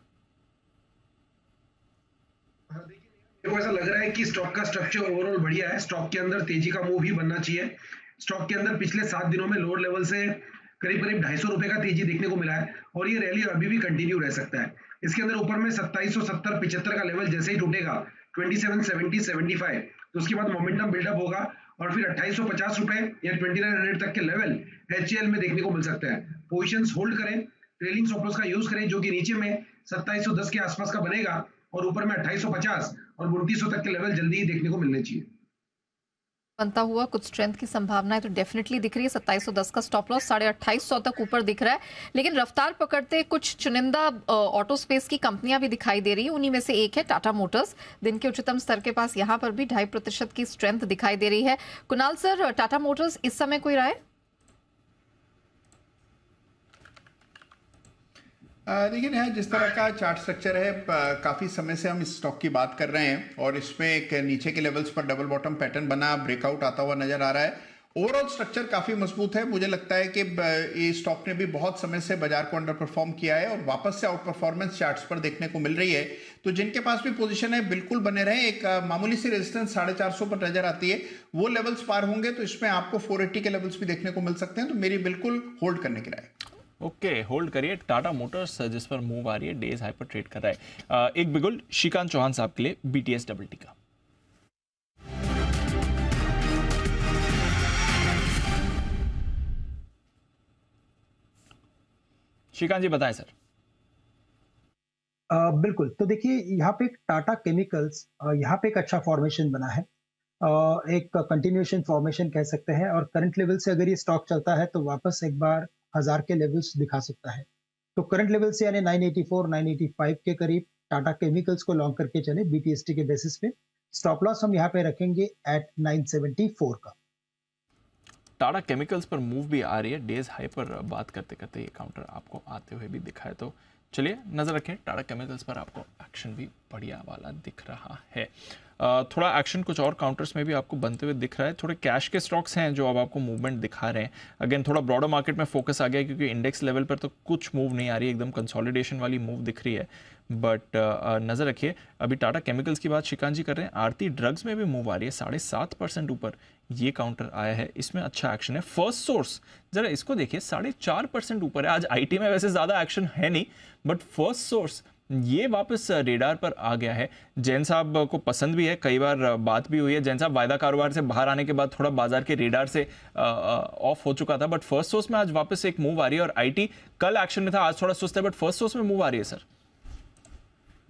मेरे को ऐसा लग रहा है कि स्टॉक का स्ट्रक्चर ओवरऑल बढ़िया है। स्टॉक के अंदर तेजी का मूव ही बनना चाहिए। स्टॉक के अंदर पिछले 7 दिनों में लोअर लेवल से करीब करीब 250 रुपए का तेजी देखने को मिला है और ये रैली अभी भी कंटिन्यू रह सकता है। इसके अंदर ऊपर में 2770-75 का लेवल जैसे ही टूटेगा 2770-75, तो उसके बाद मोमेंटम बिल्डअप होगा और फिर 2850 रुपए या 2900 तक के लेवल HAL में देखने को मिल सकता है। पोजिशंस होल्ड करें, ट्रेलिंग स्टॉप लॉस का यूज करें जो कि नीचे में 2710 के आसपास का बनेगा और ऊपर में 2850 और 2900 तक के लेवल जल्दी ही देखने को मिलने चाहिए। बनता हुआ कुछ स्ट्रेंथ की संभावनाएं तो डेफिनेटली दिख रही है। 2710 का स्टॉप लॉस 2850 तक ऊपर दिख रहा है, लेकिन रफ्तार पकड़ते कुछ चुनिंदा ऑटो स्पेस की कंपनियां भी दिखाई दे रही है। उन्हीं में से एक है टाटा मोटर्स। दिन के उच्चतम स्तर के पास यहां पर भी 2.5% की स्ट्रेंथ दिखाई दे रही है। कुणाल सर, टाटा मोटर्स इस समय कोई राय? देखिए यहाँ जिस तरह का चार्ट स्ट्रक्चर है, काफ़ी समय से हम इस स्टॉक की बात कर रहे हैं और इसमें एक नीचे के लेवल्स पर डबल बॉटम पैटर्न बना, ब्रेकआउट आता हुआ नजर आ रहा है। ओवरऑल स्ट्रक्चर काफ़ी मजबूत है। मुझे लगता है कि ये स्टॉक ने भी बहुत समय से बाजार को अंडर परफॉर्म किया है और वापस से आउट परफॉर्मेंस चार्ट्स पर देखने को मिल रही है। तो जिनके पास भी पोजीशन है बिल्कुल बने रहे। एक मामूली सी रेजिस्टेंस 450 पर नजर आती है, वो लेवल्स पार होंगे तो इसमें आपको 480 के लेवल्स भी देखने को मिल सकते हैं। तो मेरी बिल्कुल होल्ड करने की राय। ओके, होल्ड करिए। टाटा मोटर्स जिस पर मूव आ रही है, डेज हाई पर ट्रेड कर रहा है। एक बिगुल श्रीकांत चौहान साहब के लिए BTS डबल टी का। श्रीकांत जी बताएं सर। बिल्कुल, तो देखिए यहाँ पे टाटा केमिकल्स, यहाँ पे एक अच्छा फॉर्मेशन बना है, एक कंटिन्यूएशन फॉर्मेशन कह सकते हैं और करंट लेवल से अगर ये स्टॉक चलता है तो वापस एक बार 1000 के लेवल्स दिखा सकता है। तो करंट लेवल से यानी 984 985 के करीब टाटा केमिकल्स को लॉन्ग करके चले BTST के बेसिस पे। स्टॉप लॉस हम यहाँ पे रखेंगे एट 974 का। टाटा केमिकल्स पर मूव भी आ रही है, डेज हाई पर बात करते करते ये काउंटर आपको आते हुए भी दिखा है। तो चलिए नजर रखें, टाटा केमिकल्स पर आपको एक्शन भी बढ़िया वाला दिख रहा है। थोड़ा एक्शन कुछ और काउंटर्स में भी आपको बनते हुए दिख रहा है। थोड़े कैश के स्टॉक्स हैं जो अब आपको मूवमेंट दिखा रहे हैं। अगेन थोड़ा ब्रॉडर मार्केट में फोकस आ गया है क्योंकि इंडेक्स लेवल पर तो कुछ मूव नहीं आ रही है, एकदम कंसोलिडेशन वाली मूव दिख रही है। बट नज़र रखिए, अभी टाटा केमिकल्स की बात श्रीकांत जी कर रहे हैं, आरती ड्रग्स में भी मूव आ रही है, 7.5% ऊपर ये काउंटर आया है। इसमें अच्छा एक्शन है। फर्स्ट सोर्स जरा इसको देखिए, 4.5% ऊपर है। आज IT में वैसे ज़्यादा एक्शन है नहीं, बट फर्स्ट सोर्स ये वापस रेडार पर आ गया है। जैन साहब को पसंद भी है, कई बार बात भी हुई है। जैन साहब वायदा कारोबार से बाहर आने के बाद थोड़ा बाजार के रेडार से ऑफ हो चुका था, बट फर्स्ट सोर्स में आज वापस एक मूव आ रही है। और IT कल एक्शन में था, आज थोड़ा सुस्त है, बट फर्स्ट सोर्स में मूव आ रही है सर।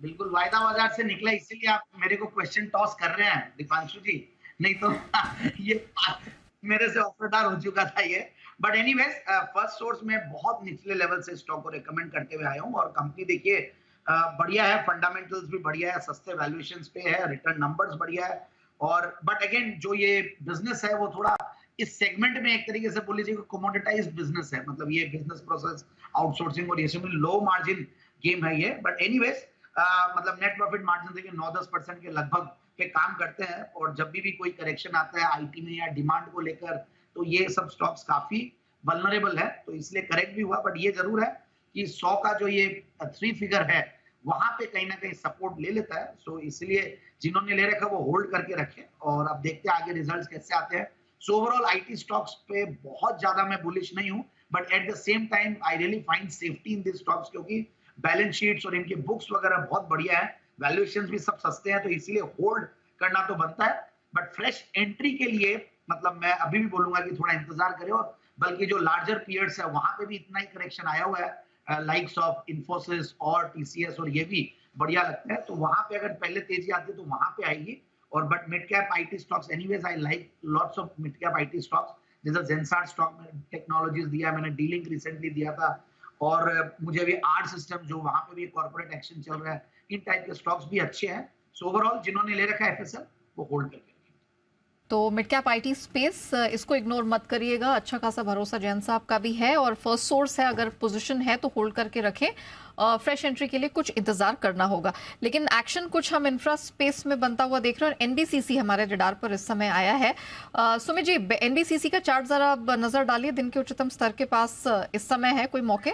बिल्कुल वायदा बाजार से निकला, इसीलिए आप मेरे को क्वेश्चन टॉस कर रहे हैं दीपांशु जी, नहीं तो ये मेरे से ऑफरदार हो चुका था ये। बट एनीवेज फर्स्ट सोर्स में बहुत निचले लेवल से स्टॉक को रेकमेंड करते हुए आया हूँ और कंपनी देखिए बढ़िया है, फंडामेंटल्स भी बढ़िया है, सस्ते वैल्यूएशंस पे है, रिटर्न नंबर्स बढ़िया है। और बट अगेन जो ये बिजनेस है वो थोड़ा इस सेगमेंट में एक तरीके से बोल लीजिए कमोडिटाइज्ड बिजनेस है, मतलब ये बिजनेस प्रोसेस आउटसोर्सिंग और ये सब लो मार्जिन गेम है ये। बट एनीवेज मतलब नेट प्रॉफिट मार्जिन देखिए 9-10% के लगभग पे काम करते हैं और जब भी कोई करेक्शन आता है IT में या डिमांड को लेकर तो ये सब स्टॉक्स काफी वल्नरेबल है, तो इसलिए करेक्ट भी हुआ। बट ये जरूर है कि 100 का जो ये 3 फिगर है वहां पे कहीं ना कहीं सपोर्ट ले लेता है। सो इसलिए जिन्होंने ले रखा वो होल्ड करके रखे और अब देखते हैं आगे रिजल्ट्स कैसे आते हैं। सो ओवरऑल IT स्टॉक्स पे बहुत ज्यादा मैं बुलिश नहीं हूं, but at the same time I really find safety in this stocks क्योंकि बैलेंस शीट्स और इनके बुक्स वगैरह बहुत बढ़िया है, वैल्यूएशंस भी सब सस्ते हैं, तो इसीलिए होल्ड करना तो बनता है। बट फ्रेश एंट्री के लिए मतलब मैं अभी भी बोलूंगा कि थोड़ा इंतजार करें और बल्कि जो लार्जर पीरियड्स है वहां पे भी इतना ही करेक्शन आया हुआ है, लाइक्स ऑफ इन्फोसिस और TCS और ये भी बढ़िया लगता है, तो वहां पे अगर पहले तेजी आती है तो वहां पे आएगी। और but mid cap IT stocks anyways I like lots of mid cap IT stocks, जैसे जेनसार स्टॉक में टेक्नोलॉजीज दिया, मैंने डीलिंक रिसेंटली दिया था और मुझे अभी आर्ट सिस्टम जो वहां पे भी कॉर्पोरेट एक्शन चल रहा है, इन टाइप के स्टॉक्स भी अच्छे हैं। सो ओवरऑल जिन्होंने ले रखा है FSL वो होल्ड करके। तो मिड कैप आईटी स्पेस इसको इग्नोर मत करिएगा, अच्छा खासा भरोसा जैन साहब का भी है और फर्स्ट सोर्स है, अगर पोजीशन है तो होल्ड करके रखें। फ्रेश एंट्री के लिए कुछ इंतजार करना होगा, लेकिन एक्शन कुछ हम इंफ्रा स्पेस में बनता हुआ देख रहे हैं और एनबीसीसी हमारे रडार पर इस समय आया है। सुमित जी, एनबीसीसी का चार्ट जरा नजर डालिए, दिन के उच्चतम स्तर के पास इस समय है, कोई मौके?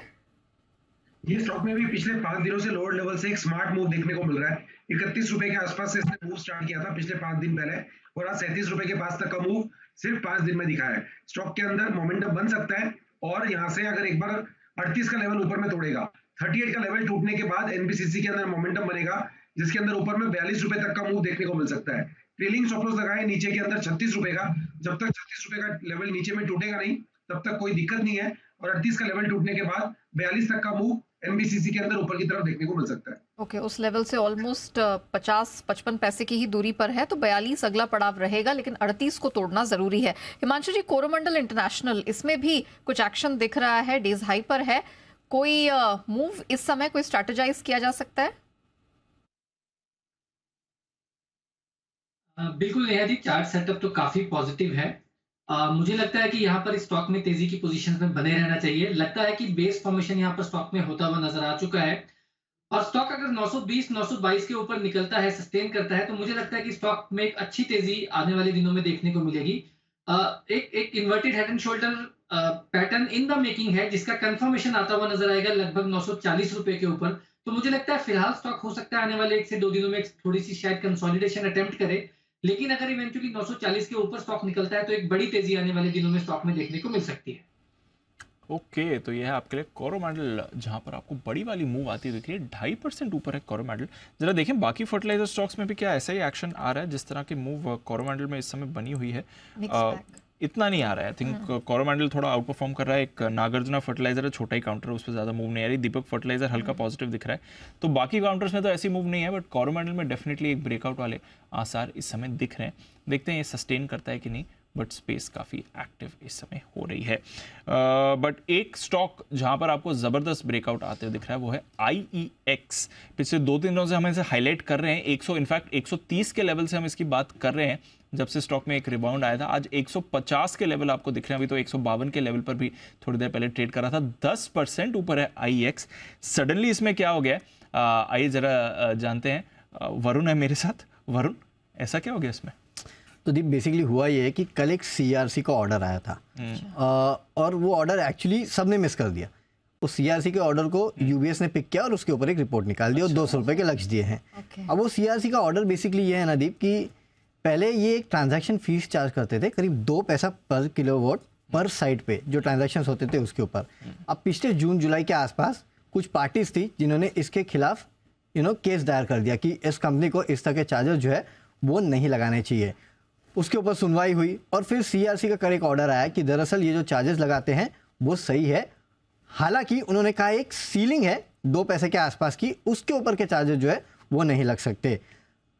ये स्टॉक में भी पिछले 5 दिनों से लोअर लेवल से एक स्मार्ट मूव देखने को मिल रहा है। 31 रुपए के आसपास से इसने मूव स्टार्ट किया था पिछले 5 दिन पहले और आज 37 रुपए के पास तक का मूव सिर्फ 5 दिन में दिखा है। स्टॉक के अंदर मोमेंटम बन सकता है और यहाँ से अगर एक बार 38 का लेवल ऊपर में तोड़ेगा, 38 का लेवल टूटने के बाद एनबीसीसी के अंदर मोमेंटम बनेगा जिसके अंदर ऊपर में 42 रुपए तक का मूव देखने को मिल सकता है। ट्रेलिंग स्टॉप लॉस लगाए नीचे के अंदर 36 रुपए का, जब तक 36 रुपए का लेवल नीचे में टूटेगा नहीं तब तक कोई दिक्कत नहीं है और 38 का लेवल टूटने के बाद 42 तक का मूव एनबीसीसी के अंदर ऊपर की तरफ देखने को मिल सकता है। ओके, उस लेवल से ऑलमोस्ट 50-55 पैसे की ही दूरी पर है, तो 42 अगला पड़ाव रहेगा, लेकिन 38 को तोड़ना जरूरी है। हिमांशु जी, कोरोमंडल इंटरनेशनल, इसमें भी कुछ एक्शन दिख रहा है, डेज हाई पर है, कोई मूव इस समय कोई स्ट्रैटेजाइज किया जा सकता है? बिल्कुल नेहा जी, चार्ट सेटअप तो काफी पॉजिटिव है। मुझे लगता है कि यहाँ पर स्टॉक में तेजी की पोजीशन में बने रहना चाहिए। लगता है कि बेस फॉर्मेशन यहाँ पर स्टॉक में होता हुआ नजर आ चुका है और स्टॉक अगर 920-922 के ऊपर निकलता है, सस्टेन करता है, तो मुझे लगता है कि स्टॉक में एक अच्छी तेजी आने वाले दिनों में देखने को मिलेगी। एक inverted head and shoulder pattern in the making है जिसका कंफर्मेशन आता हुआ नजर आएगा लगभग 940 रुपए के ऊपर। तो मुझे लगता है फिलहाल स्टॉक हो सकता है आने वाले 1 से 2 दिनों में थोड़ी सी शायद कंसोलिडेशन अटेम्प्ट करे, लेकिन अगर इवेंचुअली 940 के ऊपर स्टॉक निकलता है तो एक बड़ी तेजी आने वाले दिनों में स्टॉक में देखने को मिल सकती है। ओके, तो ये है आपके लिए कोरोमंडल, जहां पर आपको बड़ी वाली मूव आती दिख रही है। 2.5% ऊपर है कोरोमंडल। जरा देखें बाकी फर्टिलाइजर स्टॉक्स में भी क्या ऐसा ही एक्शन आ रहा है जिस तरह की मूव कोरोमंडल में इस समय बनी हुई है? इतना नहीं आ रहा है। आई थिंक कोरोमंडल थोड़ा आउट परफॉर्म कर रहा है। एक नागार्जुना फर्टिलाइजर है, छोटा ही काउंटर है, उस पर ज्यादा मूव नहीं आ रही। दीपक फर्टिलाइजर हल्का पॉजिटिव दिख रहा है। तो बाकी काउंटर्स में तो ऐसी मूव नहीं है, बट कोरोमंडल में डेफिनेटली एक ब्रेकआउट वाले आसार इस समय दिख रहे हैं। देखते हैं ये सस्टेन करता है कि नहीं, बट स्पेस काफ़ी एक्टिव इस समय हो रही है। बट एक स्टॉक जहां पर आपको ज़बरदस्त ब्रेकआउट आते हुए दिख रहा है वो है IEX। पिछले 2-3 दिनों से हम इसे हाईलाइट कर रहे हैं। 130 के लेवल से हम इसकी बात कर रहे हैं जब से स्टॉक में एक रिबाउंड आया था। आज 150 के लेवल आपको दिख रहे हैं। अभी तो 152 के लेवल पर भी थोड़ी देर पहले ट्रेड कर रहा था। 10% ऊपर है IEX। सडनली इसमें क्या हो गया? आइए जरा जानते हैं। वरुण है मेरे साथ। वरुण, ऐसा क्या हो गया इसमें? तो दीप, बेसिकली हुआ ये है कि कल एक CRC का ऑर्डर आया था और वो ऑर्डर एक्चुअली सबने मिस कर दिया। उस CRC के ऑर्डर को UBS ने पिक किया और उसके ऊपर एक रिपोर्ट निकाल दी और 200 रुपये के लक्ष्य दिए हैं। अब वो CRC का ऑर्डर बेसिकली ये है ना दीप कि पहले ये एक ट्रांजैक्शन फीस चार्ज करते थे करीब 2 पैसा पर किलोवाट पर साइट पे जो ट्रांजैक्शंस होते थे उसके ऊपर। अब पिछले जून-जुलाई के आसपास कुछ पार्टीज थी जिन्होंने इसके खिलाफ केस दायर कर दिया कि इस कंपनी को इस तरह के चार्जेस जो है वो नहीं लगाने चाहिए। उसके ऊपर सुनवाई हुई और फिर CRC का कल एक ऑर्डर आया कि दरअसल ये जो चार्जेस लगाते हैं वो सही है। हालांकि उन्होंने कहा एक सीलिंग है 2 पैसे के आसपास की, उसके ऊपर के चार्जेस जो है वो नहीं लग सकते।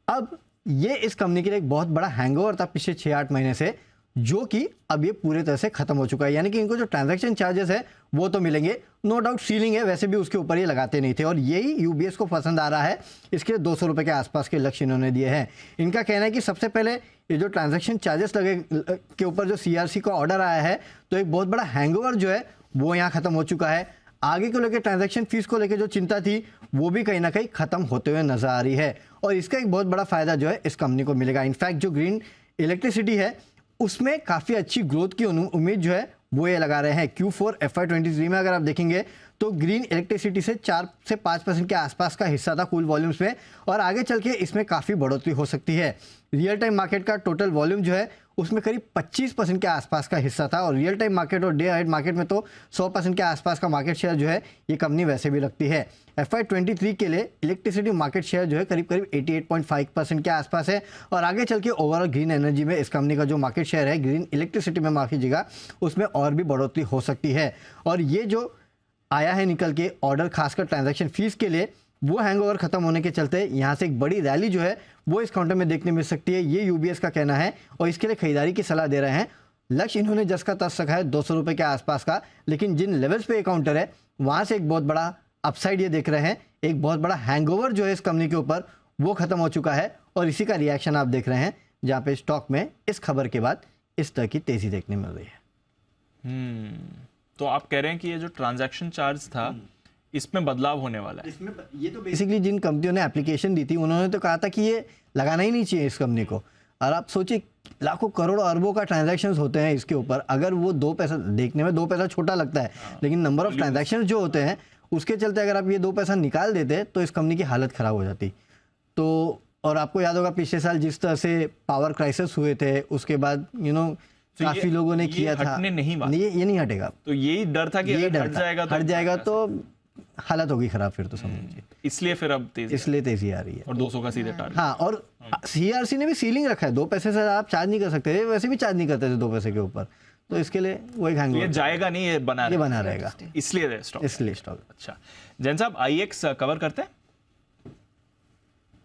अब ये इस कंपनी के लिए एक बहुत बड़ा हैंगओवर था पिछले 6-8 महीने से, जो कि अब ये पूरी तरह से खत्म हो चुका है। यानी कि इनको जो ट्रांजैक्शन चार्जेस है वो तो मिलेंगे, नो डाउट सीलिंग है, वैसे भी उसके ऊपर ये लगाते नहीं थे और यही UBS को पसंद आ रहा है। इसके 200 रुपये के आसपास के लक्ष्य इन्होंने दिए हैं। इनका कहना है कि सबसे पहले ये जो ट्रांजैक्शन चार्जेस लगे के ऊपर जो CRC का ऑर्डर आया है तो एक बहुत बड़ा हैंगओवर जो है वो यहाँ खत्म हो चुका है। आगे को लेकर ट्रांजैक्शन फीस को लेकर जो चिंता थी वो भी कहीं ना कहीं खत्म होते हुए नजर आ रही है और इसका एक बहुत बड़ा फायदा जो है इस कंपनी को मिलेगा। इनफैक्ट जो ग्रीन इलेक्ट्रिसिटी है उसमें काफ़ी अच्छी ग्रोथ की उम्मीद जो है वो ये लगा रहे हैं। Q4 FY23 में अगर आप देखेंगे तो ग्रीन इलेक्ट्रिसिटी से 4 से 5% के आसपास का हिस्सा था कुल वॉल्यूम्स में और आगे चल के इसमें काफ़ी बढ़ोतरी हो सकती है। रियल टाइम मार्केट का टोटल वॉल्यूम जो है उसमें करीब 25% के आसपास का हिस्सा था और रियल टाइम मार्केट और डे अहेड मार्केट में तो 100% के आसपास का मार्केट शेयर जो है ये कंपनी वैसे भी रखती है। FY23 के लिए इलेक्ट्रिसिटी मार्केट शेयर जो है करीब 88.5% के आसपास है और आगे चल के ओवरऑल ग्रीन एनर्जी में इस कंपनी का जो मार्केट शेयर है ग्रीन इलेक्ट्रिसिटी में माफ कीजिएगा उसमें और भी बढ़ोतरी हो सकती है। और ये जो आया है निकल के ऑर्डर खासकर ट्रांजैक्शन फीस के लिए वो हैंगओवर खत्म होने के चलते यहाँ से एक बड़ी रैली जो है वो इस काउंटर में देखने मिल सकती है, ये UBS का कहना है और इसके लिए खरीदारी की सलाह दे रहे हैं। लक्ष्य इन्होंने जस का तस रखा है 200 रुपये के आसपास का, लेकिन जिन लेवल्स पे ये काउंटर है वहाँ से एक बहुत बड़ा अपसाइड ये देख रहे हैं। एक बहुत बड़ा हैंगओवर जो है इस कंपनी के ऊपर वो खत्म हो चुका है और इसी का रिएक्शन आप देख रहे हैं जहाँ पे स्टॉक में इस खबर के बाद इस तरह की तेजी देखने मिल रही है। तो आप कह रहे हैं कि ये जो ट्रांजैक्शन चार्ज था इसमें बदलाव होने वाला है। इसमें ये तो बेसिकली जिन कंपनियों ने एप्लीकेशन दी थी उन्होंने तो कहा था कि ये लगाना ही नहीं चाहिए इस कंपनी को। और आप सोचिए लाखों करोड़ अरबों का ट्रांजैक्शंस होते हैं इसके ऊपर, अगर वो 2 पैसा देखने में 2 पैसा छोटा लगता है, लेकिन नंबर ऑफ ट्रांजैक्शंस जो होते हैं उसके चलते अगर आप ये 2 पैसा निकाल देते तो इस कंपनी की हालत ख़राब हो जाती। तो और आपको याद होगा पिछले साल जिस तरह से पावर क्राइसिस हुए थे उसके बाद काफ़ी लोगों ने किया था, ये नहीं हटेगा। तो यही डर था कि अगर हट जाएगा तो हालत होगी खराब फिर तो समझिए। इसलिए फिर अब तेजी आ रही है और 200 का सीधे टारगेट। हाँ, और सीआरसी ने भी सीलिंग रखा है, 2 पैसे से आप चार्ज नहीं कर सकते थे, वैसे भी चार्ज नहीं करते थे 2 पैसे के ऊपर, तो इसके लिए वही खाएंगे। ये जाएगा नहीं, ये बना रहेगा इसलिए स्टॉक। अच्छा जैन साहब, आईएक्स कवर करते हैं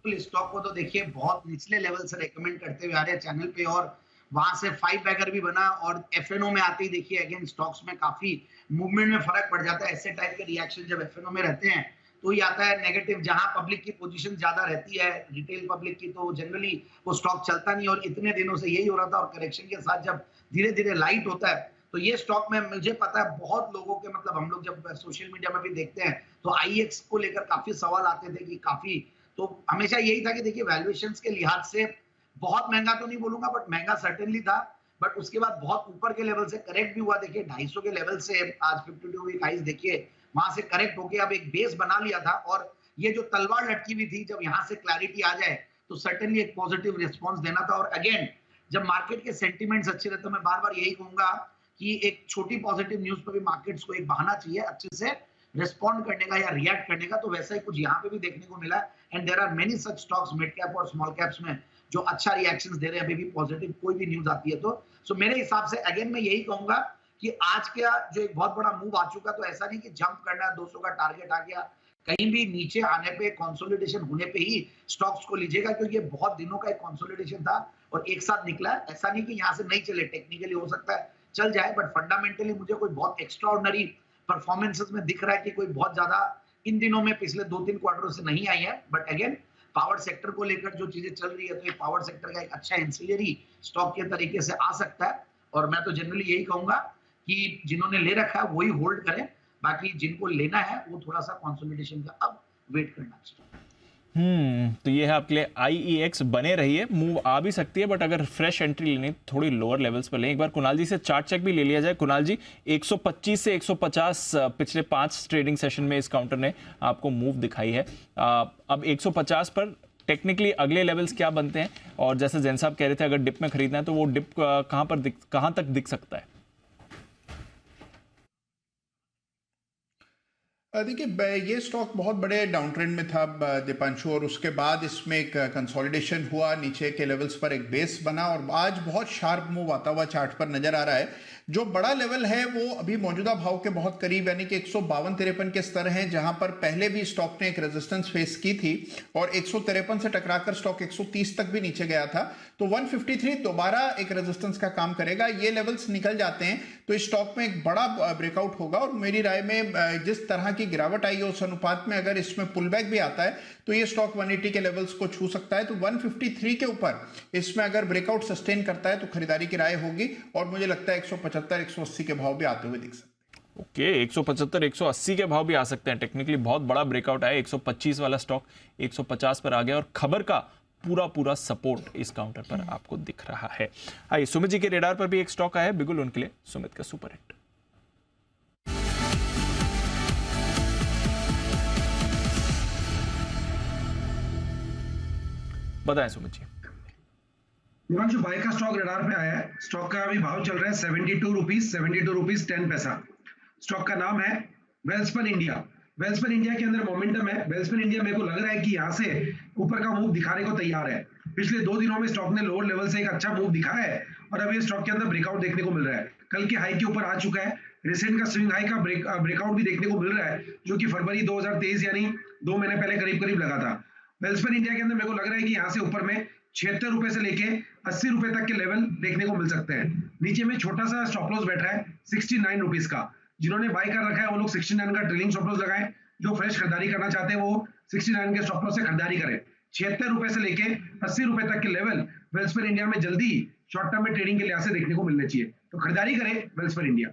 स्टॉक को तो देखिए बहुत निचले लेवल से रेकमेंड करते हुए आ रहे हैं चैनल पे, और वहां से 5 बैगर भी बना, और एफएनओ में आते ही देखिए अगेन स्टॉक्स में काफी मूवमेंट में फर्क पड़ जाता है। ऐसे टाइप के रिएक्शन जब एफएनओ में रहते हैं तो ही आता है नेगेटिव, जहां पब्लिक की पोजीशन ज्यादा रहती है, रिटेल पब्लिक की, तो जनरली वो स्टॉक चलता नहीं। और इतने दिनों से यही हो रहा था, और करेक्शन के साथ जब धीरे धीरे लाइट होता है तो ये स्टॉक में मुझे पता है बहुत लोगों के, मतलब हम लोग जब सोशल मीडिया में भी देखते हैं तो आईएक्स को लेकर काफी सवाल आते थे कि काफी, तो हमेशा यही था कि देखिए वैल्यूएशंस के लिहाज से बहुत महंगा तो नहीं बोलूंगा, बट महंगा सर्टेनली था, बट उसके बाद बहुत ऊपर के लेवल से करेक्ट भी हुआ। देखिए 250 के लेवल से आज 52 वीक हाईज देखिए वहां से करेक्ट होके अब एक बेस बना लिया था, और ये जो तलवार लटकी हुई थी जब यहाँ से क्लैरिटी आ जाए तो सर्टेनली एक पॉजिटिव रिस्पॉन्स देना था। और अगेन जब मार्केट के सेंटिमेंट्स अच्छे रहते हैं, मैं बार बार यही कहूंगा कि एक छोटी पॉजिटिव न्यूज पर भी मार्केट्स को एक बहाना चाहिए अच्छे से रिस्पॉन्ड करने का या रिएक्ट करने का, तो वैसा ही कुछ यहाँ पे भी देखने को मिला। And there are many such stocks mid cap और स्मॉल कैप्स में जो अच्छा रिएक्शंस दे रहे हैं अभी भी पॉजिटिव कोई भी न्यूज आती है तो। सो मेरे हिसाब से अगेन मैं यही कहूंगा कि आज का जो एक बहुत बड़ा मूव आ चुका, तो ऐसा नहीं कि जंप करना, 200 का टारगेट आ गया, कहीं भी नीचे आने पे कंसोलिडेशन होने पे ही स्टॉक्स को लीजिएगा, क्योंकि ये बहुत दिनों का एक कंसोलिडेशन था और एक साथ निकला है। ऐसा नहीं कि यहाँ से नहीं चले, टेक्निकली हो सकता है चल जाए, बट फंडामेंटली मुझे कोई बहुत एक्स्ट्राऑर्डिनरी परफॉर्मेंसेस में दिख रहा है कि कोई बहुत ज्यादा इन दिनों में पिछले 2-3 क्वार्टरों से नहीं आई है। बट अगेन पावर सेक्टर को लेकर जो चीजें चल रही है, तो ये पावर सेक्टर का एक अच्छा एंसिलरी स्टॉक के तरीके से आ सकता है। और मैं तो जनरली यही कहूंगा कि जिन्होंने ले रखा है वही होल्ड करें, बाकी जिनको लेना है वो थोड़ा सा कंसोलिडेशन का अब वेट करना चाहिए। तो ये है आपके लिए आईईएक्स, बने रहिए, मूव आ भी सकती है, बट अगर फ्रेश एंट्री लेनी थोड़ी लोअर लेवल्स पर लें। एक बार कुणाल जी से चार्ट चेक भी ले लिया जाए। कुणाल जी, 125 से 150 पिछले 5 ट्रेडिंग सेशन में इस काउंटर ने आपको मूव दिखाई है। अब 150 पर टेक्निकली अगले लेवल्स क्या बनते हैं, और जैसे जैन साहब कह रहे थे अगर डिप में खरीदना है तो वो डिप कहां तक दिख सकता है? देखिए ये स्टॉक बहुत बड़े डाउन ट्रेंड में था दीपांशु, और उसके बाद इसमें एक कंसोलिडेशन हुआ, नीचे के लेवल्स पर एक बेस बना, और आज बहुत शार्प मूव आता हुआ चार्ट पर नजर आ रहा है। जो बड़ा लेवल है वो अभी मौजूदा भाव के बहुत करीब, यानी कि 152-53 के स्तर हैं, जहां पर पहले भी स्टॉक ने एक रेजिस्टेंस फेस की थी, और 153 से टकराकर स्टॉक 130 तक भी नीचे गया था। तो 153 दोबारा एक रेजिस्टेंस का काम करेगा। ये लेवल्स निकल जाते हैं तो इस स्टॉक में एक बड़ा ब्रेकआउट होगा, और मेरी राय में जिस तरह की गिरावट आई है उस अनुपात में अगर इसमें पुलबैक भी आता है तो ये स्टॉक 180 के लेवल्स को छू सकता है। तो 153 के ऊपर इसमें अगर ब्रेकआउट सस्टेन करता है तो खरीदारी की राय होगी, और मुझे लगता है 175-180 के भाव भी आते हुए दिख सकते हैं। ओके, 175-180 के भाव भी आ सकते हैं। टेक्निकली बहुत बड़ा ब्रेकआउट आया, 125 वाला स्टॉक 150 पर आ गया, और खबर का पूरा सपोर्ट इस काउंटर पर आपको दिख रहा है। आइए सुमित जी के रेडार पर भी एक स्टॉक आया है, बिगुल, उनके लिए सुमित का सुपर हिट। बताएं सुमित जी। जो बाई का स्टॉक रडार पे आया है, स्टॉक का अभी भाव चल रहा है 72 रुपीज 10 पैसा। स्टॉक का नाम है वेल्सपन इंडिया। वेल्सपन इंडिया के अंदर मोमेंटम है। वेल्सपन इंडिया मेरे को लग रहा है कि यहाँ से ऊपर का मूव दिखाने को तैयार है। पिछले 2 दिनों में स्टॉक ने लोअर लेवल से एक अच्छा मूव दिखाया है, और अभी स्टॉक के अंदर ब्रेकआउट देखने को मिल रहा है। कल के हाई के ऊपर आ चुका है, रिसेंट का स्विंग हाई का ब्रेकआउट भी देखने को मिल रहा है, जो कि फरवरी 2023 यानी 2 महीने पहले करीब लगा था। वेल्सपन इंडिया के अंदर मेरे को लग रहा है कि यहाँ से ऊपर में 76 रुपए से लेके 80 रुपए तक के लेवल देखने को मिल सकते हैं। नीचे में छोटा सा स्टॉप लॉस बैठा है 69 रुपीज का। जिन्होंने बाय कर रखा है वो लोग 69 का ट्रेलिंग स्टॉप लॉस लगाएं। जो फ्रेश खरीदारी करना चाहते हैं वो 69 के स्टॉप लॉस से खरीदारी करें। 76 रुपए से लेके 80 रुपए तक के लेवल वेल्सपेन इंडिया में जल्दी शॉर्ट टर्म में ट्रेडिंग के लिहाज से देखने को मिलने चाहिए, तो खरीदारी करें वेल्सपेन इंडिया।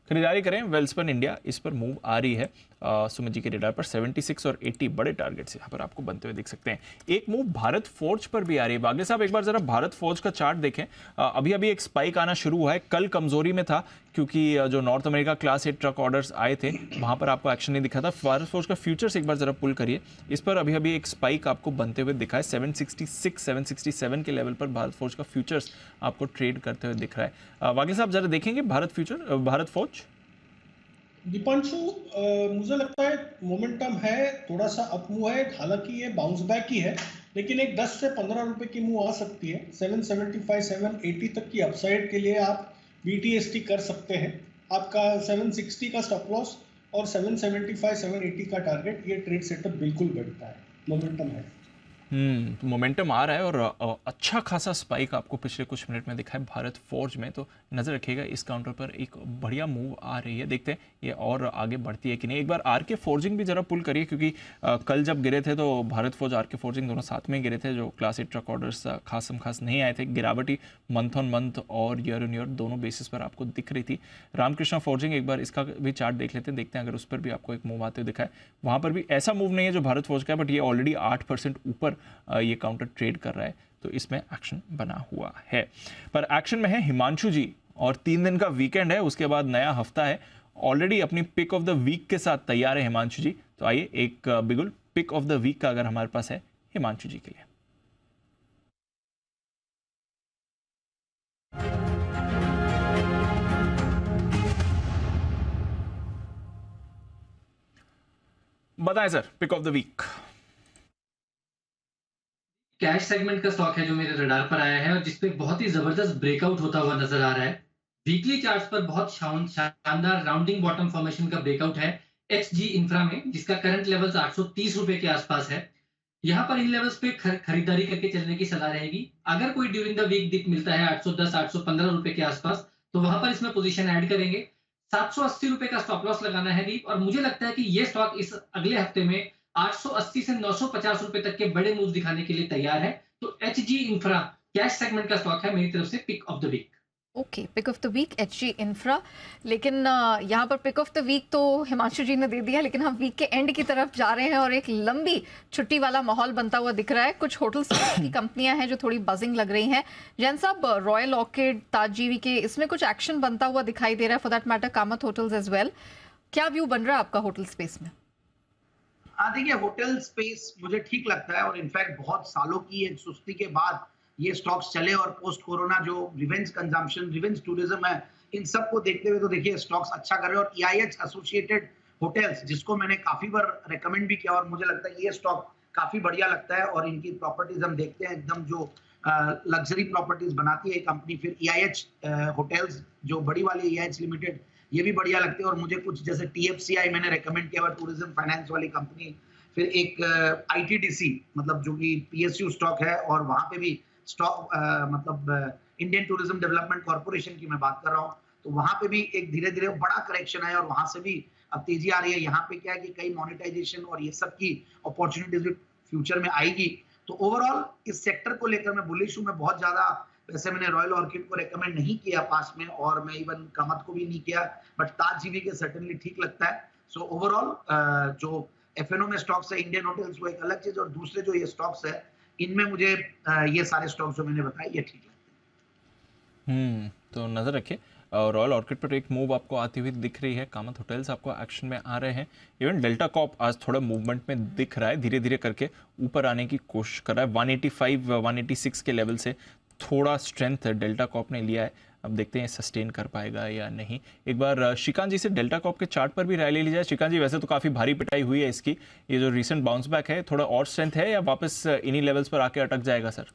खरीदारी करें वेल्सपन इंडिया, इस पर मूव आ रही है सुमित जी के रेडार पर। 76 और 80 बड़े टारगेट्स यहाँ पर आपको बनते हुए दिख सकते हैं। एक मूव भारत फोर्ज पर भी आ रही है। बागले साहब एक बार जरा भारत फोर्ज का चार्ट देखें। अभी अभी एक स्पाइक आना शुरू हुआ है, कल कमजोरी में था क्योंकि जो north America class 8 truck orders आए थे वहां पर आपको एक्शन नहीं दिखा था। भारत फोर्ज का फ्यूचर्स एक बार जरा पुल करिए, इस पर अभी अभी एक स्पाइक आपको बनते हुए दिखा है। 766 767 के लेवल पर भारत फोर्ज का फ्यूचर्स आपको ट्रेड करते हुए दिख रहा है। बागले साहब जरा देखेंगे भारत फोर्ज। दीपांशु, मुझे लगता है मोमेंटम है, थोड़ा सा अप मूव है, हालांकि ये बाउंस बैक ही है, लेकिन एक 10 से 15 रुपए की मूव आ सकती है। 775 780 तक की अपसाइड के लिए आप BTST कर सकते हैं। आपका 760 का स्टॉप लॉस और 775 780 का टारगेट, ये ट्रेड सेटअप बिल्कुल बैठता है, मोमेंटम है। मोमेंटम आ रहा है और अच्छा खासा स्पाइक आपको पिछले कुछ मिनट में दिखा है भारत फोर्ज में, तो नज़र रखिएगा इस काउंटर पर एक बढ़िया मूव आ रही है। देखते हैं ये और आगे बढ़ती है कि नहीं। एक बार आरके फोर्जिंग भी जरा पुल करिए, क्योंकि कल जब गिरे थे तो भारत फोर्ज आरके फोर्जिंग दोनों साथ में गिरे थे। जो क्लास 8 ट्रक ऑर्डर्स खास नहीं आए थे, गिरावटी मंथ ऑन मंथ और ईयर ऑन ईयर दोनों बेसिस पर आपको दिख रही थी। रामकृष्णा फोर्जिंग एक बार इसका भी चार्ट देख लेते हैं, देखते हैं अगर उस पर भी आपको एक मूव आते हुए दिखा है। वहाँ पर भी ऐसा मूव नहीं है जो भारत फोर्ज का है, बट ये ऑलरेडी 8% ऊपर ये काउंटर ट्रेड कर रहा है, तो इसमें एक्शन बना हुआ है। पर एक्शन में है हिमांशु जी, और 3 दिन का वीकेंड है, उसके बाद नया हफ्ता है। ऑलरेडी अपनी पिक ऑफ द वीक के साथ तैयार है हिमांशु जी, तो आइए एक बिगुल पिक ऑफ द वीक का अगर हमारे पास है हिमांशु जी के लिए। बताएं sir, pick of the week. Cash segment का स्टॉक है जो मेरे रडार पर आया है और जिसपे बहुत ही जबरदस्त ब्रेकआउट होता हुआ नजर आ रहा है। वीकली चार्ट्स पर बहुत शानदार राउंडिंग बॉटम फॉर्मेशन का ब्रेकआउट है HG इंफ्रा में, जिसका करंट लेवल्स 830 रुपए के आसपास है। यहाँ पर इन लेवल्स पे खरीदारी करके चलने की सलाह रहेगी। अगर कोई ड्यूरिंग द वीक डिप मिलता है 810 815 रुपए के आसपास, तो वहां पर इसमें पोजीशन ऐड करेंगे। 780 रुपए का स्टॉप लॉस लगाना है दीप, और मुझे लगता है कि ये स्टॉक इस अगले हफ्ते में 880 से 950 रुपए तक के बड़े मूव दिखाने के लिए तैयार है। तो HG इंफ्रा कैश सेगमेंट का स्टॉक है मेरी तरफ से pick of the week. Okay, pick of the week HG infra. लेकिन यहाँ पर पिक ऑफ द वीक तो हिमांशु जी ने दे दिया, लेकिन हम वीक के एंड की तरफ जा रहे हैं और एक लंबी छुट्टी वाला माहौल बनता हुआ दिख रहा है। कुछ होटल की कंपनियां हैं जो थोड़ी बजिंग लग रही हैं। जैन साहब, रॉयल ऑर्किड, ताज जीवीके, इसमें कुछ एक्शन बनता हुआ दिखाई दे रहा है। For that matter Kamat hotels as well. क्या व्यू बन रहा है आपका होटल स्पेस में? हाँ, देखिए होटल स्पेस मुझे ठीक लगता है, और इनफैक्ट बहुत सालों की एक सुस्ती के बाद ये स्टॉक्स चले, और पोस्ट कोरोना जो रिवेंज कंजम्पशन, रिवेंज टूरिज्म है, इन सब को देखते हुए तो देखिए स्टॉक्स अच्छा कर रहे हैं। और EIH एसोसिएटेड होटल्स, जिसको मैंने काफी बार रेकमेंड भी किया, और मुझे लगता है ये स्टॉक काफी बढ़िया लगता है। और इनकी प्रॉपर्टीज हम देखते हैं एकदम जो लग्जरी प्रॉपर्टीज बनाती है कंपनी। फिर EIH होटल्स जो बड़ी वाली EIH लिमिटेड, ये भी बढ़िया लगते हैं। और मुझे कुछ जैसे TFCI मैंने रेकमेंड किया हुआ, टूरिज्म फाइनेंस वाली कंपनी। फिर एक ITDC मतलब जो कि PSU स्टॉक है, और वहां पे भी स्टॉक मतलब इंडियन टूरिज्म डेवलपमेंट कॉर्पोरेशन की मैं बात कर रहा हूँ, तो वहां पे भी एक धीरे धीरे बड़ा करेक्शन है, और वहां से भी अब तेजी आ रही है। यहाँ पे क्या है कि कई मोनेटाइजेशन और ये सब की अपॉर्चुनिटीज भी फ्यूचर में आएगी। तो ओवरऑल इस सेक्टर को लेकर मैं बुलिश हूँ। मैं बहुत ज्यादा, वैसे मैंने रॉयल ऑर्किड को रेकमेंड नहीं किया पास में, और मैं इवन कामत को भी नहीं किया, बट ताज जीवी के सर्टेनली ठीक लगता है। सो ओवरऑल जो FNO में स्टॉक्स है, इंडियन होटल्स, वो एक अलग चीज, और दूसरे जो ये स्टॉक्स है, इनमें मुझे ये सारे स्टॉक्स जो मैंने बताए ये ठीक लगते हैं। तो नजर रखिए। रॉयल ऑर्किड पर एक मूव आपको आती हुई दिख रही है। कामत होटल्स आपको एक्शन में आ रहे हैं। इवन डेल्टा कॉप आज थोड़ा मूवमेंट में दिख रहा है, धीरे धीरे करके ऊपर आने की कोशिश कर रहा है। 185 186 के लेवल से थोड़ा स्ट्रेंथ डेल्टा कॉप ने लिया है। अब देखते हैं सस्टेन कर पाएगा या नहीं। एक बार श्रीकांत जी से डेल्टा कॉप के चार्ट पर भी राय ले ली जाए। श्रीकांत जी, वैसे तो काफ़ी भारी पिटाई हुई है इसकी, ये जो रिसेंट बाउंस बैक है, थोड़ा और स्ट्रेंथ है या वापस इन्हीं लेवल्स पर आके अटक जाएगा सर?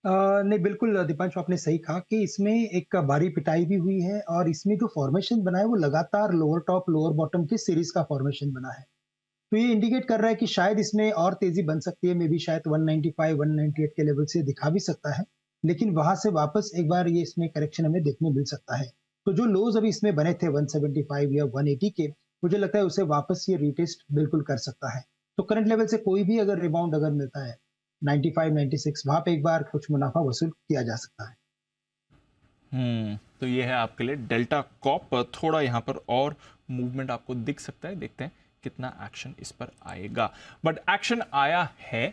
नहीं, बिल्कुल दीपांशु, आपने सही कहा कि इसमें एक भारी पिटाई भी हुई है, और इसमें जो फॉर्मेशन बना है वो लगातार लोअर टॉप लोअर बॉटम की सीरीज का फॉर्मेशन बना है। तो ये इंडिकेट कर रहा है कि शायद इसमें और तेजी बन सकती है। मे बी शायद 195 198 के लेवल से दिखा भी सकता है, लेकिन वहां से वापस एक बार ये इसमें करेक्शन हमें देखने मिल सकता है। तो जो लोज अभी इसमें बने थे 175 या 180 के, मुझे लगता है उसे वापस ये रीटेस्ट बिल्कुल कर सकता है। तो करंट लेवल से कोई भी अगर रिबाउंड अगर मिलता है 95 96 वहां पे एक बार कुछ मुनाफा वसूल किया जा सकता है। तो ये है आपके लिए डेल्टा कॉप। थोड़ा यहाँ पर और मूवमेंट आपको दिख सकता है, देखते हैं कितना एक्शन इस पर आएगा। बट एक्शन आया है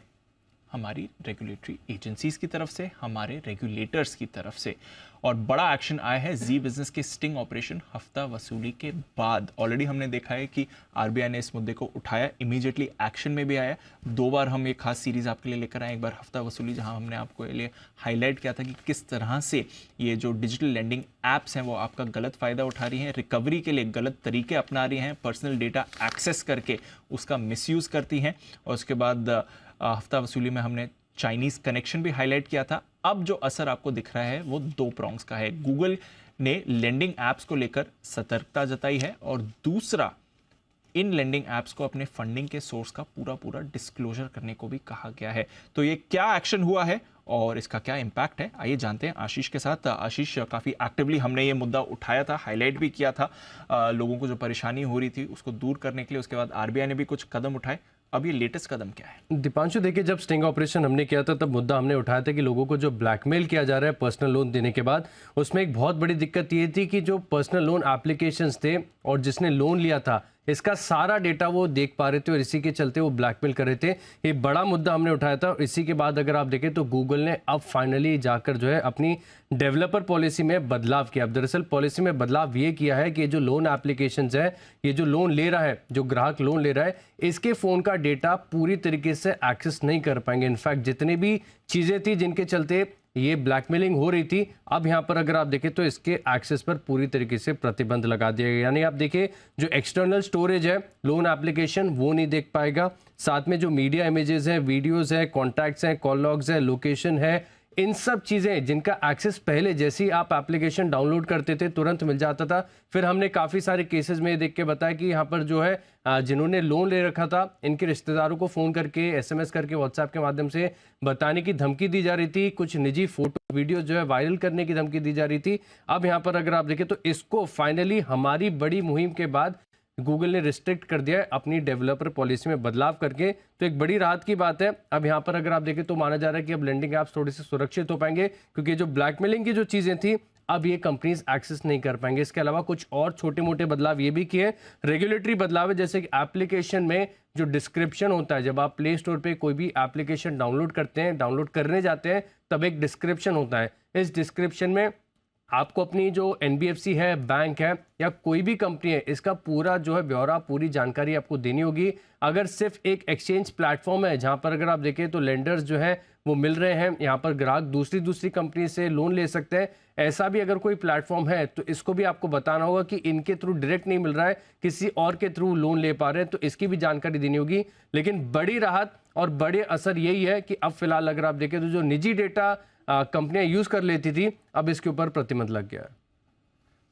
हमारी रेगुलेटरी एजेंसीज की तरफ से, हमारे रेगुलेटर्स की तरफ से, और बड़ा एक्शन आया है जी बिजनेस के स्टिंग ऑपरेशन हफ्ता वसूली के बाद। ऑलरेडी हमने देखा है कि आरबीआई ने इस मुद्दे को उठाया, इमीडिएटली एक्शन में भी आया। 2 बार हम एक खास सीरीज आपके लिए लेकर आए, एक बार हफ्ता वसूली जहां हमने आपको लिए हाईलाइट किया था कि किस तरह से ये जो डिजिटल लेंडिंग एप्स हैं वो आपका गलत फ़ायदा उठा रही हैं, रिकवरी के लिए गलत तरीके अपना रही हैं, पर्सनल डेटा एक्सेस करके उसका मिसयूज़ करती हैं। और उसके बाद हफ्ता वसूली में हमने चाइनीज़ कनेक्शन भी हाईलाइट किया था। अब जो असर आपको दिख रहा है वो 2 प्रॉन्ग्स का है। गूगल ने लेंडिंग एप्स को लेकर सतर्कता जताई है, और दूसरा इन लेंडिंग एप्स को अपने फंडिंग के सोर्स का पूरा डिस्क्लोजर करने को भी कहा गया है। तो ये क्या एक्शन हुआ है और इसका क्या इम्पैक्ट है, आइए जानते हैं आशीष के साथ। आशीष, काफ़ी एक्टिवली हमने ये मुद्दा उठाया था, हाईलाइट भी किया था, लोगों को जो परेशानी हो रही थी उसको दूर करने के लिए। उसके बाद आरबीआई ने भी कुछ कदम उठाए। अब ये लेटेस्ट कदम क्या है? दीपांशु, देखिए, जब स्टिंग ऑपरेशन हमने किया था तब मुद्दा हमने उठाया था कि लोगों को जो ब्लैकमेल किया जा रहा है पर्सनल लोन देने के बाद, उसमें एक बहुत बड़ी दिक्कत ये थी कि जो पर्सनल लोन एप्लीकेशंस थे और जिसने लोन लिया था इसका सारा डेटा वो देख पा रहे थे, और इसी के चलते वो ब्लैकमेल कर रहे थे। ये बड़ा मुद्दा हमने उठाया था। इसी के बाद अगर आप देखें तो गूगल ने अब फाइनली जाकर जो है अपनी डेवलपर पॉलिसी में बदलाव किया। अब दरअसल पॉलिसी में बदलाव ये किया है कि जो लोन एप्लीकेशंस है, ये जो लोन ले रहा है, जो ग्राहक लोन ले रहा है, इसके फ़ोन का डेटा पूरी तरीके से एक्सेस नहीं कर पाएंगे। इनफैक्ट जितनी भी चीज़ें थी जिनके चलते ये ब्लैकमेलिंग हो रही थी, अब यहाँ पर अगर आप देखें तो इसके एक्सेस पर पूरी तरीके से प्रतिबंध लगा दिया गया। यानी आप देखिए, जो एक्सटर्नल स्टोरेज है लोन एप्लीकेशन वो नहीं देख पाएगा, साथ में जो मीडिया इमेजेस हैं, वीडियोस हैं, कॉन्टैक्ट्स हैं, कॉल लॉग्स हैं, लोकेशन है, इन सब चीज़ें जिनका एक्सेस पहले जैसे ही आप एप्लीकेशन डाउनलोड करते थे तुरंत मिल जाता था। फिर हमने काफ़ी सारे केसेस में देख के बताया कि यहाँ पर जो है जिन्होंने लोन ले रखा था इनके रिश्तेदारों को फ़ोन करके, एसएमएस करके, व्हाट्सएप के माध्यम से बताने की धमकी दी जा रही थी, कुछ निजी फोटो वीडियो जो है वायरल करने की धमकी दी जा रही थी। अब यहाँ पर अगर आप देखें तो इसको फाइनली हमारी बड़ी मुहिम के बाद गूगल ने रिस्ट्रिक्ट कर दिया है अपनी डेवलपर पॉलिसी में बदलाव करके। तो एक बड़ी राहत की बात है। अब यहाँ पर अगर आप देखें तो माना जा रहा है कि अब लेंडिंग ऐप्स थोड़े से सुरक्षित हो पाएंगे, क्योंकि जो ब्लैकमेलिंग की जो चीज़ें थी अब ये कंपनीज एक्सेस नहीं कर पाएंगे। इसके अलावा कुछ और छोटे मोटे बदलाव ये भी किए, रेगुलेटरी बदलाव है, जैसे कि एप्लीकेशन में जो डिस्क्रिप्शन होता है, जब आप प्ले स्टोर पे कोई भी एप्लीकेशन डाउनलोड करते हैं, डाउनलोड करने जाते हैं, तब एक डिस्क्रिप्शन होता है। इस डिस्क्रिप्शन में आपको अपनी जो एनबीएफसी है, बैंक है या कोई भी कंपनी है, इसका पूरा जो है ब्यौरा, पूरी जानकारी आपको देनी होगी। अगर सिर्फ एक एक्सचेंज प्लेटफॉर्म है जहां पर अगर आप देखें तो लेंडर्स जो है वो मिल रहे हैं, यहाँ पर ग्राहक दूसरी कंपनी से लोन ले सकते हैं, ऐसा भी अगर कोई प्लेटफॉर्म है तो इसको भी आपको बताना होगा कि इनके थ्रू डायरेक्ट नहीं मिल रहा है, किसी और के थ्रू लोन ले पा रहे हैं, तो इसकी भी जानकारी देनी होगी। लेकिन बड़ी राहत और बड़े असर यही है कि अब फिलहाल अगर आप देखें तो जो निजी डेटा कंपनियां यूज कर लेती थी, अब इसके ऊपर प्रतिबंध लग गया है।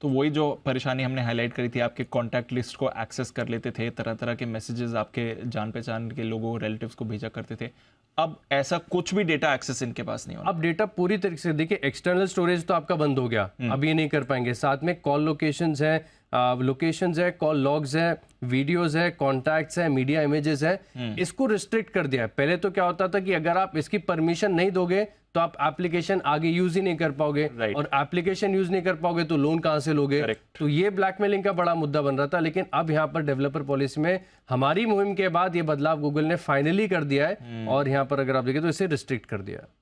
तो वही जो परेशानी हमने हाईलाइट करी थी, आपके कॉन्टैक्ट लिस्ट को एक्सेस कर लेते थे, तरह तरह के मैसेजेस आपके जान पहचान के लोगों, रिलेटिव्स को भेजा करते थे। अब ऐसा कुछ भी डेटा एक्सेस इनके पास नहीं होगा। अब डेटा पूरी तरीके से, देखिए, एक्सटर्नल स्टोरेज तो आपका बंद हो गया, अब ये नहीं कर पाएंगे। साथ में कॉल लोकेशंस है, कॉल लॉग्स है, वीडियोस है, कॉन्टैक्ट्स है, मीडिया इमेजेस है, इसको रिस्ट्रिक्ट कर दिया है। पहले तो क्या होता था कि अगर आप इसकी परमिशन नहीं दोगे तो आप एप्लीकेशन आगे यूज ही नहीं कर पाओगे, और एप्लीकेशन यूज नहीं कर पाओगे तो लोन कहां से लोगे। तो ये ब्लैकमेलिंग का बड़ा मुद्दा बन रहा था। लेकिन अब यहाँ पर डेवलपर पॉलिसी में हमारी मुहिम के बाद ये बदलाव गूगल ने फाइनली कर दिया है, और यहाँ पर अगर आप देखें तो इसे रिस्ट्रिक्ट कर दिया है।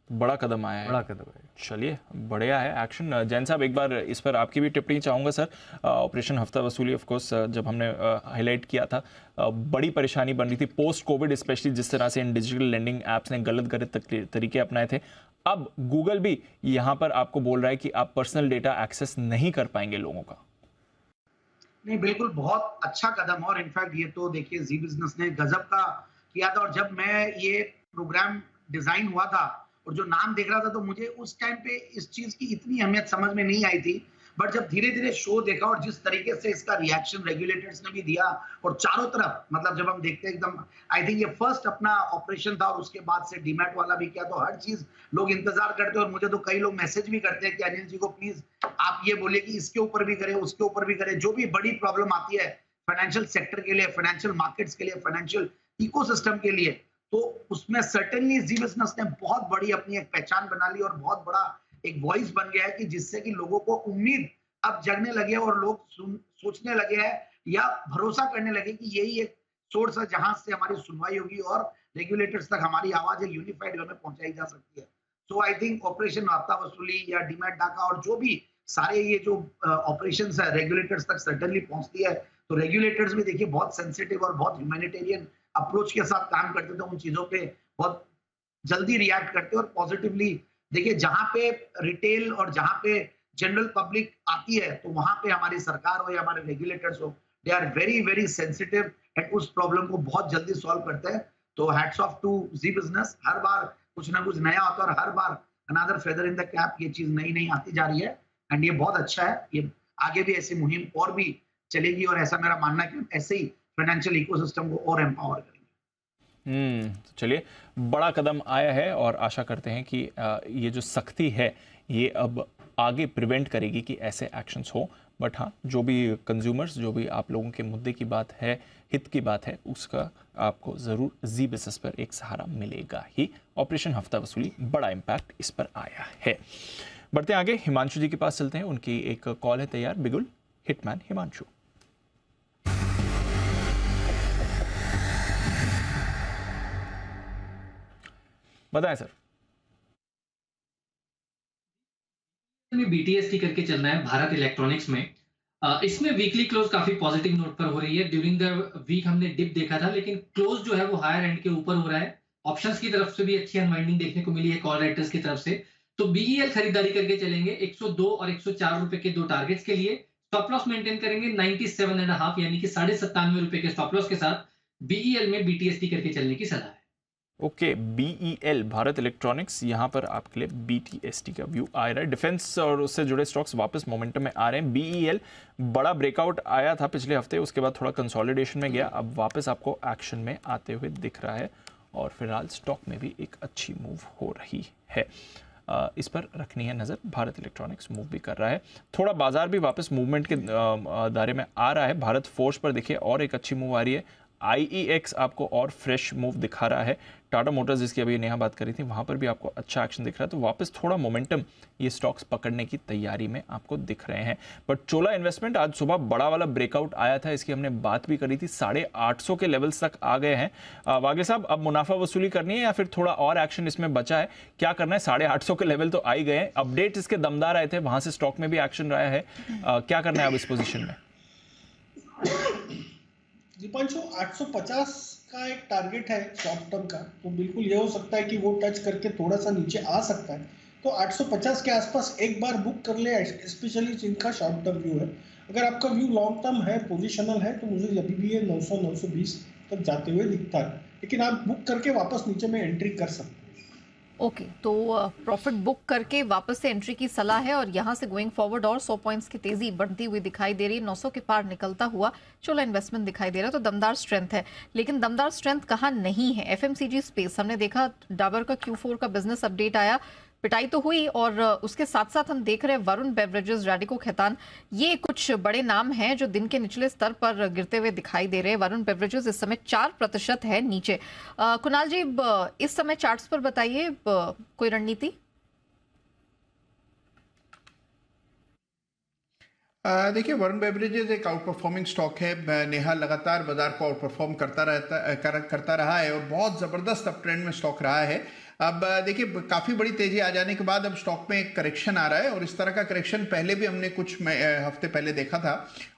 बड़ा कदम आया है, बड़ा कदम है। चलिए, बढ़िया है एक्शन। जैन साहब, एक बार इस पर आपकी भी टिप्पणी चाहूँगा सर। ऑपरेशन हफ्ता वसूली, ऑफ कोर्स, जब हमने हाईलाइट किया था, बड़ी परेशानी बन रही थी पोस्ट कोविड, स्पेशली जिस तरह से इन डिजिटल लेंडिंग ऐप्स ने गलत तरीके अपनाए थे। अब गूगल भी यहाँ पर आपको बोल रहा है कि आप पर्सनल डेटा एक्सेस नहीं कर पाएंगे लोगों का। नहीं, बिल्कुल बहुत अच्छा कदम, और इनफैक्ट ये तो देखिए जी बिजनेस ने गजब का किया था। और जब मैं ये प्रोग्राम डिजाइन हुआ था और जो नाम देख रहा था, तो मुझे उस टाइम पे इस चीज की इतनी अहमियत समझ में नहीं आई थी। बट जब धीरे धीरे शो देखा और जिस तरीके से इसका रिएक्शन रेगुलेटर्स ने भी दिया, और चारों तरफ, मतलब जब हम देखते हैं एकदम, आई थिंक ये फर्स्ट अपना ऑपरेशन था, और उसके बाद से डीमैट वाला भी किया, तो हर चीज लोग इंतजार करते हैं। और मुझे तो कई लोग मैसेज भी करते हैं कि अनिल जी को प्लीज आप ये बोलिए कि इसके ऊपर भी करें, उसके ऊपर भी करें। जो भी बड़ी प्रॉब्लम आती है फाइनेंशियल सेक्टर के लिए, फाइनेंशियल मार्केट्स के लिए, फाइनेंशियल इकोसिस्टम के लिए, तो उसमें सर्टेनली जी बिजनेस ने बहुत बड़ी अपनी एक पहचान बना ली और बहुत बड़ा एक वॉइस बन गया है कि जिससे कि लोगों को उम्मीद अब जगने लगे और लोग सोचने लगे हैं या भरोसा करने लगे कि यही एक सोर्स है जहां से हमारी सुनवाई होगी और रेगुलेटर्स तक हमारी आवाज एक यूनिफाइड वे में पहुंचाई जा सकती है। सो आई थिंक ऑपरेशन हफ्ता वसूली या डीमैट डाका और जो भी सारे ये जो ऑपरेशंस है रेगुलेटर्स तक सर्टेनली पहुंचती है, तो रेगुलेटर्स भी देखिए बहुत सेंसिटिव और बहुत ह्यूमैनिटेरियन अप्रोच के साथ काम करते थे, उन चीजों पे बहुत जल्दी रिएक्ट करते और पॉजिटिवली देखिए जहां पे रिटेल और जहां पे जनरल पब्लिक आती है तो वहां पे हमारी सरकार हो या हमारे रेगुलेटर्स हो, they are very very sensitive and उस प्रॉब्लम को बहुत जल्दी सॉल्व करते हैं। तो hats off to Zee Business, हर बार कुछ ना कुछ नया होता है और हर बार another feather in the cap, ये चीज नई नई आती जा रही है एंड ये बहुत अच्छा है। ये आगे भी ऐसी मुहिम और भी चलेगी और ऐसा मेरा मानना है कि ऐसे ही फाइनेंशियल इकोसिस्टम को और एम्पावर करेंगे। तो चलिए, बड़ा कदम आया है और आशा करते हैं कि ये जो सख्ती है ये अब आगे प्रिवेंट करेगी कि ऐसे एक्शंस हो। बट हाँ, जो भी कंज्यूमर्स, जो भी आप लोगों के मुद्दे की बात है, हित की बात है, उसका आपको ज़रूर जी बिजनेस पर एक सहारा मिलेगा ही। ऑपरेशन हफ्ता वसूली, बड़ा इम्पैक्ट इस पर आया है। बढ़ते आगे, हिमांशु जी के पास चलते हैं, उनकी एक कॉल है तैयार। बिगुल, हिटमैन हिमांशु। बताएं सर। BTST करके चलना है भारत इलेक्ट्रॉनिक्स में। इसमें वीकली क्लोज काफी पॉजिटिव नोट पर हो रही है। ड्यूरिंग द वीक हमने डिप देखा था, लेकिन क्लोज जो है वो हायर एंड के ऊपर हो रहा है। ऑप्शंस की तरफ से भी अच्छी अनवाइंडिंग देखने को मिली है कॉल राइटर्स की तरफ से। तो BEL खरीदारी करके चलेंगे 102 और 104 रुपए के दो टारगेट्स के लिए। स्टॉप लॉस मेंटेन करेंगे 97.5 यानी कि 97.5 रुपए के स्टॉप लॉस के साथ BEL में BTST करके चलने की सलाह है। ओके, BEL भारत इलेक्ट्रॉनिक्स, यहाँ पर आपके लिए BTST का व्यू आ रहा है। डिफेंस और उससे जुड़े स्टॉक्स वापस मोमेंटम में आ रहे हैं। BEL बड़ा ब्रेकआउट आया था पिछले हफ्ते, उसके बाद थोड़ा कंसोलिडेशन में गया, अब वापस आपको एक्शन में आते हुए दिख रहा है और फिलहाल स्टॉक में भी एक अच्छी मूव हो रही है। इस पर रखनी है नज़र। भारत इलेक्ट्रॉनिक्स मूव भी कर रहा है, थोड़ा बाजार भी वापस मूवमेंट के दायरे में आ रहा है। भारत फोर्स पर देखिए और एक अच्छी मूव आ रही है। IEX आपको और फ्रेश मूव दिखा रहा है। टाटा मोटर्स, जिसकी अभी नेहा बात करी थी, वहाँ पर भी आपको अच्छा एक्शन दिख रहा है। तो वापस थोड़ा मोमेंटम ये स्टॉक्स पकड़ने की तैयारी में आपको दिख रहे हैं। बट चोला इन्वेस्टमेंट आज सुबह बड़ा वाला ब्रेकआउट आया था, इसकी हमने बात भी करी थी। 850 के लेवल्स तक आ गए हैं। वागे साहब, अब मुनाफा वसूली करनी है या फिर थोड़ा और एक्शन इसमें बचा है, क्या करना है? 850 के लेवल तो आ ही गए हैं, अपडेट इसके दमदार आए थे, वहां से स्टॉक में भी एक्शन रहा है। क्या करना है अब इस पोजिशन में? दीपांशु, 850 का एक टारगेट है शॉर्ट टर्म का, तो बिल्कुल ये हो सकता है कि वो टच करके थोड़ा सा नीचे आ सकता है। तो 850 के आसपास एक बार बुक कर ले, स्पेशली जिनका शॉर्ट टर्म व्यू है। अगर आपका व्यू लॉन्ग टर्म है, पोजिशनल है, तो मुझे अभी भी ये 900-920 तक जाते हुए दिखता है, लेकिन आप बुक करके वापस नीचे में एंट्री कर सकते हैं। ओके, तो प्रॉफिट बुक करके वापस से एंट्री की सलाह है और यहाँ से गोइंग फॉरवर्ड और 100 पॉइंट्स की तेजी बढ़ती हुई दिखाई दे रही है। 900 के पार निकलता हुआ चोला इन्वेस्टमेंट दिखाई दे रहा है, तो दमदार स्ट्रेंथ है। लेकिन दमदार स्ट्रेंथ कहाँ नहीं है? FMCG स्पेस हमने देखा, डाबर का Q4 का बिजनेस अपडेट आया, पिटाई तो हुई और उसके साथ साथ हम देख रहे हैं वरुण बेवरेजेस, रैडिको खैतान, ये कुछ बड़े नाम हैं जो दिन के निचले स्तर पर गिरते हुए दिखाई दे रहे हैं। वरुण बेवरेजेस इस समय 4% है नीचे। कुणाल जी, इस समय चार्ट्स पर बताइए कोई रणनीति? देखिए, वरुण बेवरेजेस एक आउट परफॉर्मिंग स्टॉक है। नेहा लगातार बाजार को आउट परफॉर्म करता रहा है और बहुत जबरदस्त अप ट्रेंड में स्टॉक रहा है। अब देखिए, काफी बड़ी तेजी आ जाने के बाद अब स्टॉक में एक करेक्शन आ रहा है और इस तरह का करेक्शन पहले भी हमने कुछ हफ्ते पहले देखा था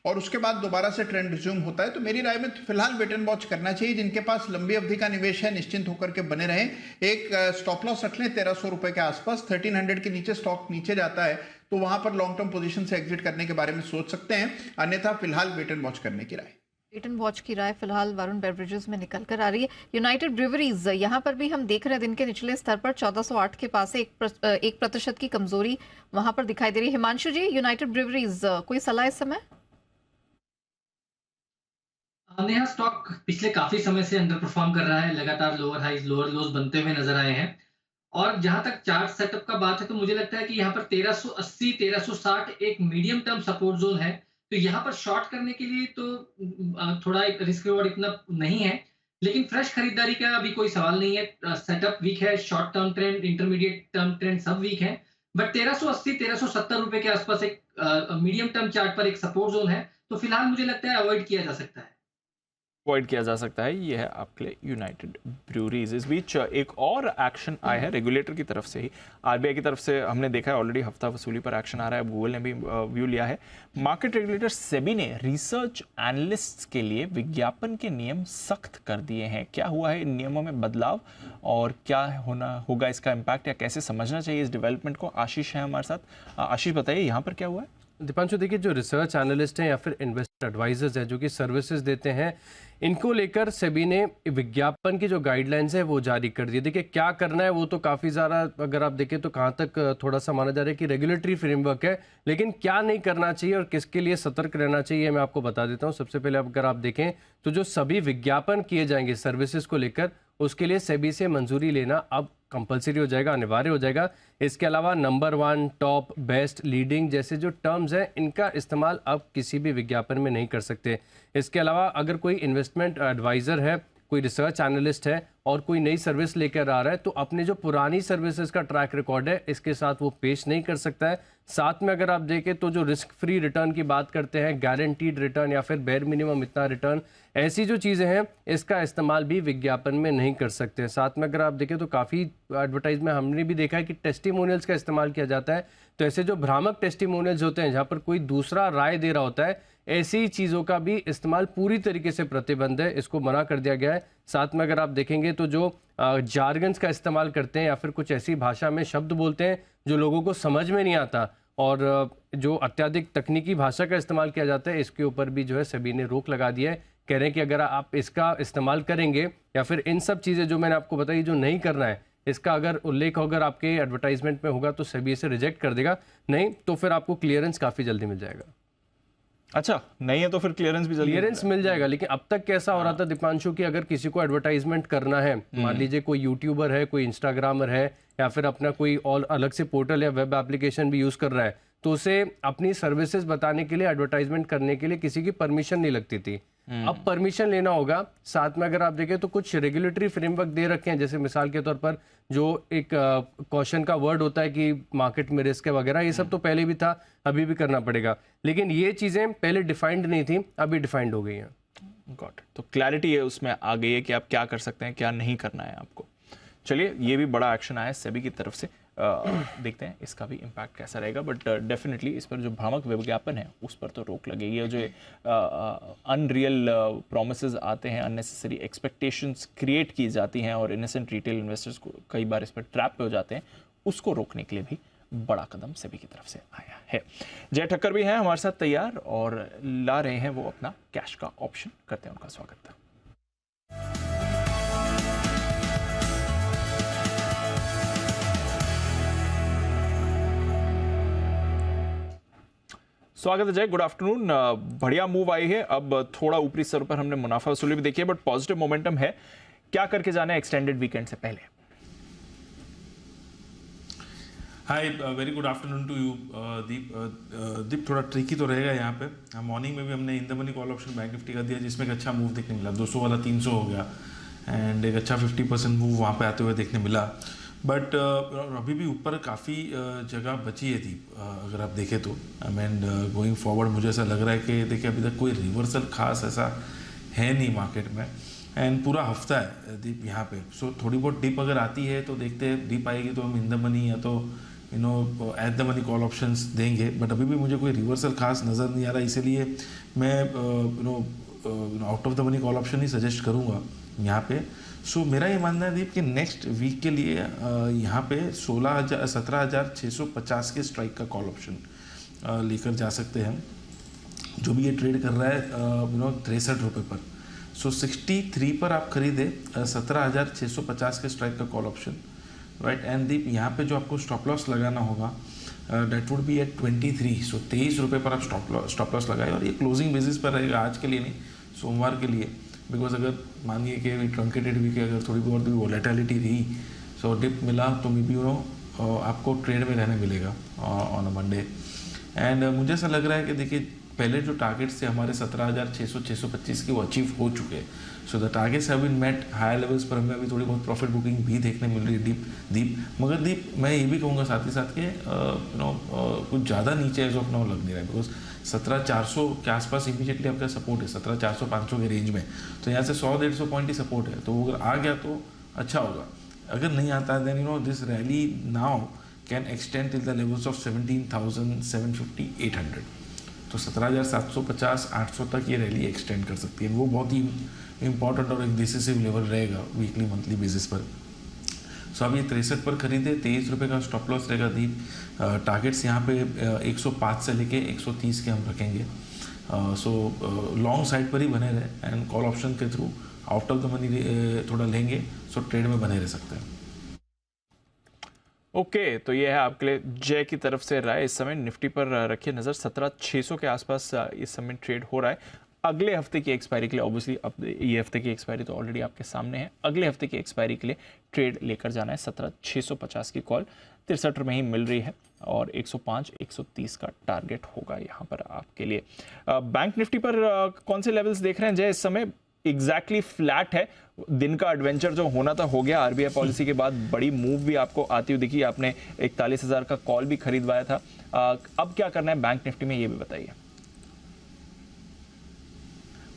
और उसके बाद दोबारा से ट्रेंड रिज्यूम होता है। तो मेरी राय में फिलहाल वेट एंड वॉच करना चाहिए। जिनके पास लंबी अवधि का निवेश है, निश्चिंत होकर के बने रहें। एक स्टॉप लॉस रख लें 1300 रुपए के आसपास। 1300 के नीचे स्टॉक नीचे जाता है तो वहां पर लॉन्ग टर्म पोजीशन से एग्जिट करने के बारे में सोच सकते हैं, अन्यथा फिलहाल वेट एंड वॉच करने की राय। वेट एंड वॉच की राय फिलहाल वरुण बेवरेजेस में निकल कर आ रही है। यूनाइटेड ब्रूवरीज, यहाँ पर भी हम देख रहे हैं दिन के निचले स्तर पर 1408 के पास 1% की कमजोरी वहां पर दिखाई दे रही है। हिमांशु जी, यूनाइटेड ब्रूवरीज कोई सलाह इस समय? नेहा, स्टॉक पिछले काफी समय से अंडर परफॉर्म कर रहा है, लगातार लोअर हाइज लोअर लोज बनते हुए नजर आए हैं। और जहां तक चार्ट सेटअप का बात है तो मुझे लगता है कि यहाँ पर 1380 1360 एक मीडियम टर्म सपोर्ट जोन है। तो यहाँ पर शॉर्ट करने के लिए तो थोड़ा रिस्क रिवॉर्ड इतना नहीं है, लेकिन फ्रेश खरीदारी का अभी कोई सवाल नहीं है। सेटअप वीक है, short term trend, intermediate term trend सब वीक है, बट 1380-1370 रुपए के आसपास एक मीडियम टर्म चार्ट पर एक सपोर्ट जोन है, तो फिलहाल मुझे लगता है अवॉइड किया जा सकता है। अवॉइड किया जा सकता है, ये है आपके लिए यूनाइटेड ब्रूअरीज। इस बीच एक और एक्शन आया है रेगुलेटर की तरफ से ही, आरबीआई की तरफ से हमने देखा है ऑलरेडी हफ्ता वसूली पर एक्शन आ रहा है, गूगल ने भी व्यू लिया है। मार्केट रेगुलेटर सेबी ने रिसर्च एनालिस्ट्स के लिए विज्ञापन के नियम सख्त कर दिए हैं। क्या हुआ है इन नियमों में बदलाव और क्या होगा इसका इम्पैक्ट, या कैसे समझना चाहिए इस डेवलपमेंट को? आशीष है हमारे साथ। आशीष बताइए यहाँ पर क्या हुआ है? दीपांशु, देखिए जो रिसर्च एनालिस्ट हैं या फिर इन्वेस्टर एडवाइजर्स हैं जो कि सर्विसेज देते हैं, इनको लेकर सेबी ने विज्ञापन की जो गाइडलाइंस है वो जारी कर दी। देखिए क्या करना है वो तो काफ़ी ज़्यादा, अगर आप देखें तो कहाँ तक थोड़ा सा माना जा रहा है कि रेगुलेटरी फ्रेमवर्क है, लेकिन क्या नहीं करना चाहिए और किसके लिए सतर्क रहना चाहिए मैं आपको बता देता हूँ। सबसे पहले अगर आप देखें तो जो सभी विज्ञापन किए जाएंगे सर्विसेज को लेकर, उसके लिए सेबी से मंजूरी लेना अब कंपलसरी हो जाएगा, अनिवार्य हो जाएगा। इसके अलावा नंबर 1, टॉप, बेस्ट, लीडिंग जैसे जो टर्म्स हैं इनका इस्तेमाल अब किसी भी विज्ञापन में नहीं कर सकते। इसके अलावा अगर कोई इन्वेस्टमेंट एडवाइज़र है, कोई रिसर्च एनालिस्ट है और कोई नई सर्विस लेकर आ रहा है, तो अपने जो पुरानी सर्विसेज का ट्रैक रिकॉर्ड है इसके साथ वो पेश नहीं कर सकता है। साथ में अगर आप देखें तो जो रिस्क फ्री रिटर्न की बात करते हैं, गारंटीड रिटर्न या फिर बेयर मिनिमम इतना रिटर्न, ऐसी जो चीज़ें हैं इसका इस्तेमाल भी विज्ञापन में नहीं कर सकते। साथ में अगर आप देखें तो काफ़ी एडवर्टाइज में हमने भी देखा है कि टेस्टिमोनियल्स का इस्तेमाल किया जाता है, तो ऐसे जो भ्रामक टेस्टिमोनियल्स होते हैं जहाँ पर कोई दूसरा राय दे रहा होता है, ऐसी चीज़ों का भी इस्तेमाल पूरी तरीके से प्रतिबंध है, इसको मना कर दिया गया है। साथ में अगर आप देखेंगे तो जो जार्गन्स का इस्तेमाल करते हैं या फिर कुछ ऐसी भाषा में शब्द बोलते हैं जो लोगों को समझ में नहीं आता और जो अत्यधिक तकनीकी भाषा का इस्तेमाल किया जाता है, इसके ऊपर भी जो है सेबी ने रोक लगा दी है। कह रहे हैं कि अगर आप इसका इस्तेमाल करेंगे या फिर इन सब चीज़ें जो मैंने आपको बताई जो नहीं करना है, इसका अगर उल्लेख अगर आपके एडवर्टाइजमेंट में होगा तो सेबी इसे रिजेक्ट कर देगा, नहीं तो फिर आपको क्लियरेंस काफ़ी जल्दी मिल जाएगा। अच्छा, नहीं है तो फिर क्लियरेंस भी जल्दी मिल जाएगा। लेकिन अब तक कैसा हो रहा था दीपांशु कि अगर किसी को एडवर्टाइजमेंट करना है, मान लीजिए कोई यूट्यूबर है, कोई इंस्टाग्रामर है या फिर अपना कोई और अलग से पोर्टल या वेब एप्लीकेशन भी यूज़ कर रहा है, तो उसे अपनी सर्विसेज बताने के लिए, एडवर्टाइजमेंट करने के लिए किसी की परमिशन नहीं लगती थी। अब परमिशन लेना होगा। साथ में अगर आप देखें तो कुछ रेगुलेटरी फ्रेमवर्क दे रखे हैं, जैसे मिसाल के तौर पर जो एक क्वेश्चन का वर्ड होता है कि मार्केट में रिस्क है वगैरह, ये सब तो पहले भी था, अभी भी करना पड़ेगा, लेकिन ये चीज़ें पहले डिफाइंड नहीं थी, अभी डिफाइंड हो गई हैं। गॉट, तो क्लैरिटी है उसमें आ गई है कि आप क्या कर सकते हैं, क्या नहीं करना है आपको। चलिए, ये भी बड़ा एक्शन आया सेबी की तरफ से, देखते हैं इसका भी इम्पैक्ट कैसा रहेगा। बट डेफिनेटली इस पर जो भ्रामक विज्ञापन है उस पर तो रोक लगेगी, और जो अनरियल प्रोमिसेस आते हैं, अननेसेसरी एक्सपेक्टेशंस क्रिएट की जाती हैं और इनोसेंट रिटेल इन्वेस्टर्स को कई बार इस पर ट्रैप पे हो जाते हैं, उसको रोकने के लिए भी बड़ा कदम सेबी की तरफ से आया है। जय ठक्कर भी हैं हमारे साथ तैयार और ला रहे हैं वो अपना कैश का ऑप्शन, करते हैं उनका स्वागत। स्वागत है जय, गुड आफ्टरनून। बढ़िया मूव आई है, अब थोड़ा ऊपरी स्तर पर हमने मुनाफा वसूली भी देखी है, बट पॉजिटिव मोमेंटम है। क्या करके जाना है एक्सटेंडेड वीकेंड से पहले? Hi, very good afternoon to you Deep. Deep थोड़ा ट्रिकी तो रहेगा यहाँ पे। मॉर्निंग में भी हमने in the money call option bank Nifty का दिया, जिसमें एक अच्छा मूव देखने मिला, 200 वाला 300 हो गया एंड एक अच्छा 50% मूव वहाँ पे आते हुए देखने मिला। बट अभी भी ऊपर काफ़ी जगह बची है दीप, अगर आप देखें तो। एंड गोइंग फॉरवर्ड मुझे ऐसा लग रहा है कि देखिए अभी तक कोई रिवर्सल खास ऐसा है नहीं मार्केट में, एंड पूरा हफ्ता है दीप यहाँ पे। सो थोड़ी बहुत डिप अगर आती है तो देखते हैं, डिप आएगी तो हम इन द मनी या तो at the money call options देंगे, बट अभी भी मुझे कोई रिवर्सल खास नज़र नहीं आ रहा, इसीलिए मैं out of the money call option he suggest करूँगा यहाँ पे। सो मेरा ये मानना है दीप कि नेक्स्ट वीक के लिए यहाँ पे 17,650 के स्ट्राइक का कॉल ऑप्शन लेकर जा सकते हैं, जो भी ये ट्रेड कर रहा है 63 रुपये पर। सो 63 पर आप खरीदे 17,650 के स्ट्राइक का कॉल ऑप्शन, राइट। एंड दीप यहाँ पे जो आपको स्टॉप लॉस लगाना होगा डेट वुड बी एट 23। सो 23 रुपये पर आप स्टॉप लॉस लगाए, और ये क्लोजिंग बेसिस पर रहेगा, आज के लिए नहीं, सोमवार के लिए। बिकॉज अगर मानिए कि ट्रंकेटेड वीक अगर थोड़ी बहुत भी वॉलेटिलिटी रही, सो डिप मिला तो मे बी आपको ट्रेड में रहने मिलेगा ऑन अ मंडे। एंड मुझे ऐसा लग रहा है कि देखिए पहले जो टारगेट्स थे हमारे 17,600 625 के वो अचीव हो चुके हैं। So the targets have been met. Higher levels पर हमें अभी थोड़ी बहुत प्रॉफिट बुकिंग भी देखने मिल रही है दीप। मगर दीप मैं ये भी कहूँगा साथ ही साथ के कुछ ज़्यादा नीचे एज ऑफ नाउ लग नहीं रहा है, बिकॉज 17,400 के आसपास इमीडिएटली आपका सपोर्ट है, 17,400 500 के रेंज में। तो यहाँ से 100-150 पॉइंट ही सपोर्ट है, तो अगर आ गया तो अच्छा होगा। अगर नहीं आता then this rally now can extend till the levels of 17,750 800। तो 17,750 800 तक ये रैली एक्सटेंड कर सकती है। वो बहुत ही इंपॉर्टेंट और एक डिसिसिव लेवल रहेगा वीकली मंथली बेसिस पर। सो अब ये 63 पर खरीदे, 23 रुपये का स्टॉप लॉस रहेगा दीप। टारगेट्स यहाँ पे 105 से लेके 130 के हम रखेंगे। सो लॉन्ग साइड पर ही बने रहे एंड कॉल ऑप्शन के through out of the money थोड़ा लेंगे, सो ट्रेड में बने रह सकते हैं। ओके, तो ये है आपके लिए जय की तरफ से राय। इस समय निफ्टी पर रखिए नज़र, 17,600 के आसपास इस समय ट्रेड हो रहा है। अगले हफ्ते की एक्सपायरी के लिए ऑब्वियसली अब ये हफ्ते की एक्सपायरी तो ऑलरेडी आपके सामने है, अगले हफ्ते की एक्सपायरी के लिए ट्रेड लेकर जाना है। 17,650 की कॉल 63 में ही मिल रही है और 105 130 का टारगेट होगा यहाँ पर आपके लिए। बैंक निफ्टी पर कौन से लेवल्स देख रहे हैं जय? इस समय एग्जैक्टली फ्लैट है, दिन का एडवेंचर जो होना था हो गया। आरबीआई पॉलिसी के बाद बड़ी मूव भी आपको आती हुई दिखी, आपने 41,000 का कॉल भी खरीदवाया था। अब क्या करना है बैंक निफ्टी में, ये भी बताइए।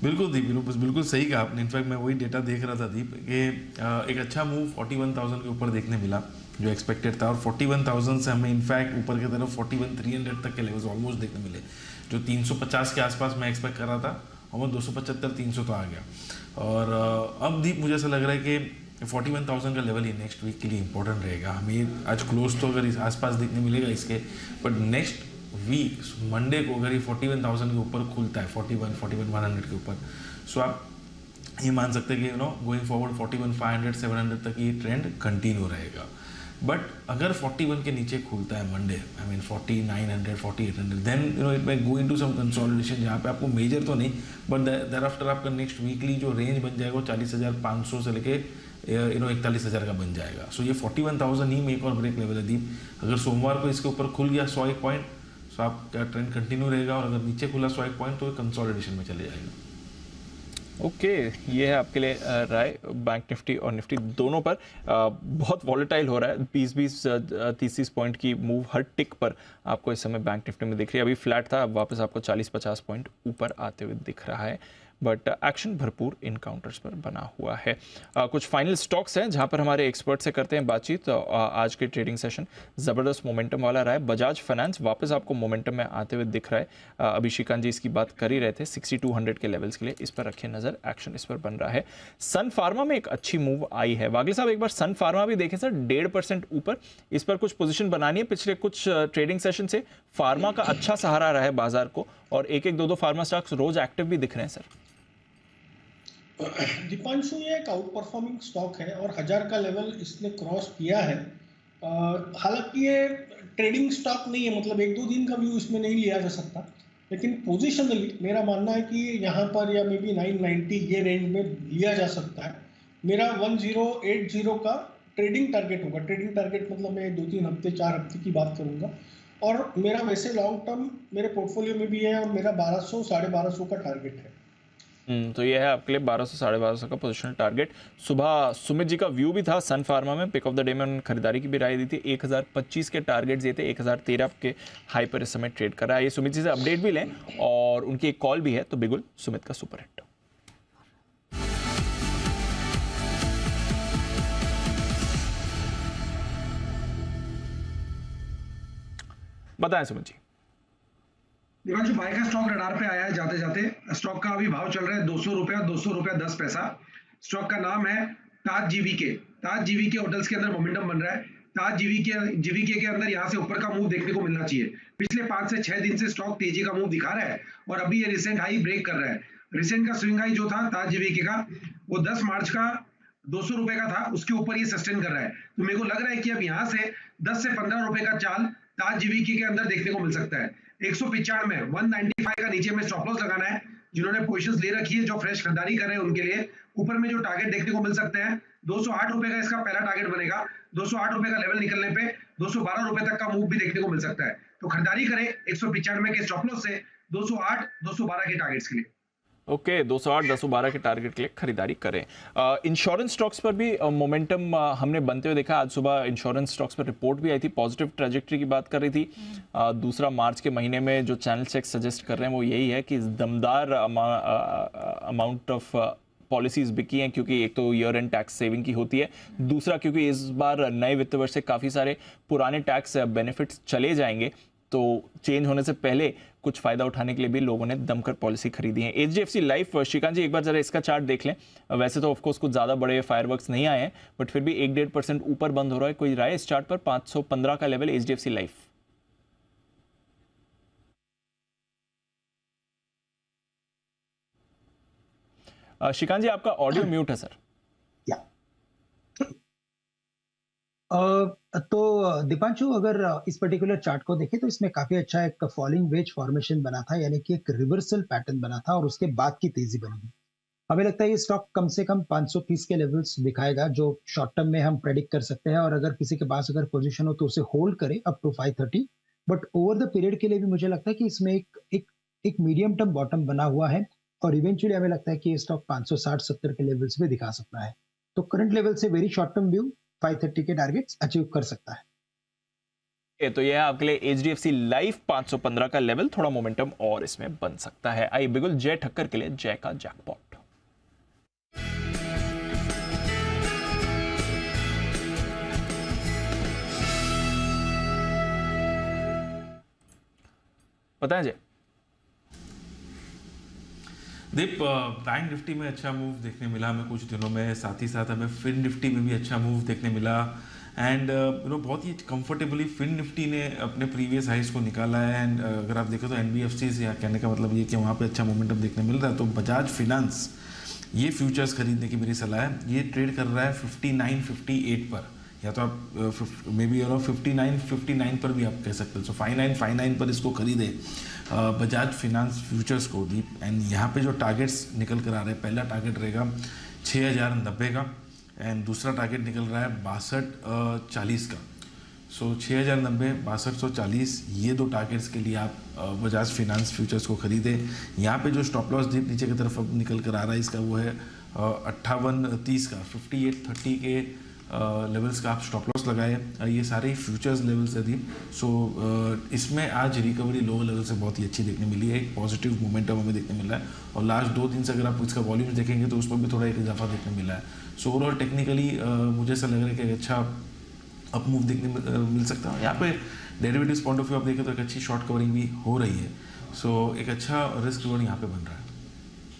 बिल्कुल दीप, बिल्कुल सही कहा आपने। इनफैक्ट मैं वही डेटा देख रहा था दीप कि एक अच्छा मूव 41,000 के ऊपर देखने मिला जो एक्सपेक्टेड था, और 41,000 से हमें इनफैक्ट ऊपर की तरफ 41,300 तक के लेवल्स ऑलमोस्ट देखने मिले। जो 350 के आसपास मैं एक्सपेक्ट कर रहा था और 275-300 तो आ गया। और अब दीप मुझे ऐसा लग रहा है कि 41,000 का लेवल ही नेक्स्ट वीक के लिए इंपॉर्टेंट रहेगा। हमें आज क्लोज तो अगर इस आसपास देखने मिलेगा इसके, बट नेक्स्ट वीक मंडे को अगर ये 41,000 के ऊपर खुलता है, 41,100 के ऊपर, सो आप ये मान सकते हैं कि गोइंग फॉरवर्ड 41,500 700 तक ये ट्रेंड कंटिन्यू रहेगा। बट अगर 41 के नीचे खुलता है Monday, I mean 4900 4800, then it may go into some consolidation जहाँ पे आपको मेजर तो नहीं, बट देयर आफ्टर आपका नेक्स्ट वीकली जो रेंज बन जाएगा वो 40,500 से लेके 41,000 का बन जाएगा। सो ये 41,000 ही में एक और ब्रेक लेवल है दीप। अगर सोमवार को इसके ऊपर खुल गया 101 पॉइंट, सो आपका ट्रेंड कंटिन्यू रहेगा, और अगर नीचे खुला 101 पॉइंट तो कंसोलिडेशन में चले जाएगा। ओके, ये है आपके लिए राय बैंक निफ्टी और निफ्टी दोनों पर। बहुत वॉलेटाइल हो रहा है, 20-20 30-30 पॉइंट की मूव हर टिक पर आपको इस समय बैंक निफ्टी में दिख रही है। अभी फ्लैट था, अब वापस आपको 40-50 पॉइंट ऊपर आते हुए दिख रहा है, बट एक्शन भरपूर इन काउंटर्स पर बना हुआ है। कुछ फाइनल स्टॉक्स हैं जहां पर हमारे एक्सपर्ट से करते हैं बातचीत। आज के ट्रेडिंग सेशन ज़बरदस्त मोमेंटम वाला रहा है। बजाज फाइनेंस वापस आपको मोमेंटम में आते हुए दिख रहा है। अभी श्रीकांत जी इसकी बात कर ही रहे थे 6200 के लेवल्स के लिए, इस पर रखिए नज़र, एक्शन इस पर बन रहा है। सन फार्मा में एक अच्छी मूव आई है। वागले साहब एक बार सन फार्मा भी देखें सर, 1.5% ऊपर, इस पर कुछ पोजिशन बनानी है। पिछले कुछ ट्रेडिंग सेशन से फार्मा का अच्छा सहारा रहा है बाजार को, और 1-1 2-2 फार्मा स्टॉक्स रोज एक्टिव भी दिख रहे हैं सर। दीपांशु, ये एक आउट परफॉर्मिंग स्टॉक है और 1000 का लेवल इसने क्रॉस किया है। हालांकि ये ट्रेडिंग स्टॉक नहीं है, मतलब 1-2 दिन का व्यू इसमें नहीं लिया जा सकता, लेकिन पोजिशनली मेरा मानना है कि यहाँ पर या मे बी 990 ये रेंज में लिया जा सकता है। मेरा 1080 का ट्रेडिंग टारगेट होगा। ट्रेडिंग टारगेट मतलब मैं 2-3 हफ्ते 4 हफ्ते की बात करूँगा, और मेरा वैसे लॉन्ग टर्म मेरे पोर्टफोलियो में भी है, और मेरा 1200 1250 का टारगेट है। तो ये है आपके लिए 1200 1250 का पोजिशनल टारगेट। सुबह सुमित जी का व्यू भी था सन फार्मा में, पिक ऑफ द डे में उन्होंने खरीदारी की भी राय दी थी। 1025 के टारगेट्स ये थे, 1013 के हाई पर इस समय ट्रेड कर रहा है। ये सुमित जी से अपडेट भी लें, और उनकी एक कॉल भी है, तो बिगुल सुमित का सुपर हिट। बताएं सुमित जी। दिवांशु, भाई का स्टॉक रडार पे आया है जाते जाते। स्टॉक का अभी भाव चल रहा है 200 रुपया 10 पैसा। स्टॉक का नाम है ताज जीवीके। ताज जीवीके होटल्स के अंदर मोमेंटम बन रहा है। ताज जीवीके के अंदर यहाँ से ऊपर का मूव देखने को मिलना चाहिए। पिछले 5 से 6 दिन से स्टॉक तेजी का मूव दिखा रहा है, और अभी ये रिसेंट हाई ब्रेक कर रहा है। रिसेंट का स्विंग हाई जो था ताज जीवीके का, वो 10 मार्च का 200 रुपए का था, उसके ऊपर ये सस्टेन कर रहा है। तो मेरे को लग रहा है कि अब यहाँ से 10 से 15 रुपए का चाल ताज जीवीके के अंदर देखने को मिल सकता है। 195 195 का नीचे में स्टॉप लॉस लगाना है। जिन्होंने पोजीशंस ले रखी है, जो फ्रेश खरीदारी कर रहे हैं उनके लिए ऊपर में जो टारगेट देखने को मिल सकते हैं 208 रुपए का इसका पहला टारगेट बनेगा। 208 रुपए का लेवल निकलने पे 212 रुपए तक का मूव भी देखने को मिल सकता है। तो खरीदारी करें 195 के स्टॉप लॉस से 208 212 के टारगेट्स के लिए। ओके 208 212 के टारगेट के लिए खरीदारी करें। इंश्योरेंस स्टॉक्स पर भी मोमेंटम हमने बनते हुए देखा। आज सुबह इंश्योरेंस स्टॉक्स पर रिपोर्ट भी आई थी, पॉजिटिव ट्रेजेक्टरी की बात कर रही थी। दूसरा मार्च के महीने में जो चैनल चेक्स सजेस्ट कर रहे हैं वो यही है कि दमदार अमाउंट ऑफ पॉलिसीज बिकी हैं, क्योंकि एक तो ईयर एंड टैक्स सेविंग की होती है, दूसरा क्योंकि इस बार नए वित्त वर्ष से काफ़ी सारे पुराने टैक्स बेनिफिट्स चले जाएंगे, तो चेंज होने से पहले कुछ फायदा उठाने के लिए भी लोगों ने दमकर पॉलिसी खरीदी है। HDFC लाइफ, श्रीकांत जी एक बार जरा इसका चार्ट देख लें। वैसे तो ऑफकोर्स कुछ ज़्यादा बड़े फायरवर्क्स नहीं आए हैं, बट फिर भी 1-1.5% ऊपर बंद हो रहा है। कोई राय इस चार्ट पर? 515 का लेवल HDFC लाइफ। श्रीकांत जी आपका ऑडियो म्यूट है सर। तो दीपांशु, अगर इस पर्टिकुलर चार्ट को देखें तो इसमें काफी अच्छा एक फॉलिंग वेज फॉर्मेशन बना था, यानी कि एक रिवर्सल पैटर्न बना था और उसके बाद की तेजी बनी। हमें लगता है ये स्टॉक कम से कम 530 के लेवल्स दिखाएगा, जो शॉर्ट टर्म में हम प्रेडिक्ट कर सकते हैं, और अगर किसी के पास अगर पोजीशन हो तो उसे होल्ड करे up to 530। But over the period के लिए भी मुझे लगता है कि इसमें एक मीडियम टर्म बॉटम बना हुआ है, और इवेंचुअली हमें लगता है कि ये स्टॉक 560-70 के लेवल्स भी दिखा सकता है। तो करंट लेवल से वेरी शॉर्ट टर्म व्यू 530 के टारगेट्स अचीव कर सकता है। तो यह आपके लिए HDFC लाइफ 515 का लेवल, थोड़ा मोमेंटम और इसमें बन सकता है। आइए बिल्कुल जय ठक्कर के लिए जय का जैकपॉट। बताएं जय। दीप, बैंक निफ्टी में अच्छा मूव देखने मिला हमें कुछ दिनों में, साथ ही साथ हमें फिन निफ्टी में भी अच्छा मूव देखने मिला। एंड बहुत ही कंफर्टेबली फिन निफ्टी ने अपने प्रीवियस हाइस को निकाला है। एंड अगर आप देखें तो NBFC से कहने का मतलब ये कि वहाँ पे अच्छा मोमेंटम देखने मिल रहा है। तो बजाज फिनांस ये फ्यूचर्स खरीदने की मेरी सलाह है। ये ट्रेड कर रहा है 59-58 पर, या तो आप मे बी 59-59 पर भी आप कह सकते हो। सो 59-59 पर इसको खरीदे बजाज फिनांस फ्यूचर्स को दीप। एंड यहाँ पे जो टारगेट्स निकल कर आ रहे हैं, पहला टारगेट रहेगा 6090 का, एंड दूसरा टारगेट निकल रहा है 6240 का। सो 6090, 6240, ये दो टारगेट्स के लिए आप बजाज फिनांस फ्यूचर्स को खरीदें। यहाँ पे जो स्टॉप लॉस दीप नीचे की तरफ अब निकल कर आ रहा है, इसका वो है 5830 का, 5830 के लेवल्स का आप स्टॉप लॉस लगाए। ये सारे फ्यूचर्स लेवल्स है दीप। सो इसमें आज रिकवरी लो लेवल से बहुत ही अच्छी देखने मिली है, एक पॉजिटिव मोमेंटम हमें देखने मिला है। और लास्ट 2 दिन से अगर आप इसका वॉल्यूम्स देखेंगे तो उस पर भी थोड़ा एक इजाफा देखने मिला है। सो ओवरऑल टेक्निकली मुझे ऐसा लग रहा है कि अच्छा अप मूव देखने मिल सकता है। यहाँ पे डेरिवेटिव्स पॉइंट ऑफ व्यू आप देखें तो एक अच्छी शॉर्ट कवरिंग भी हो रही है। सो एक अच्छा रिस्क रिवॉर्ड यहाँ पे बन रहा है।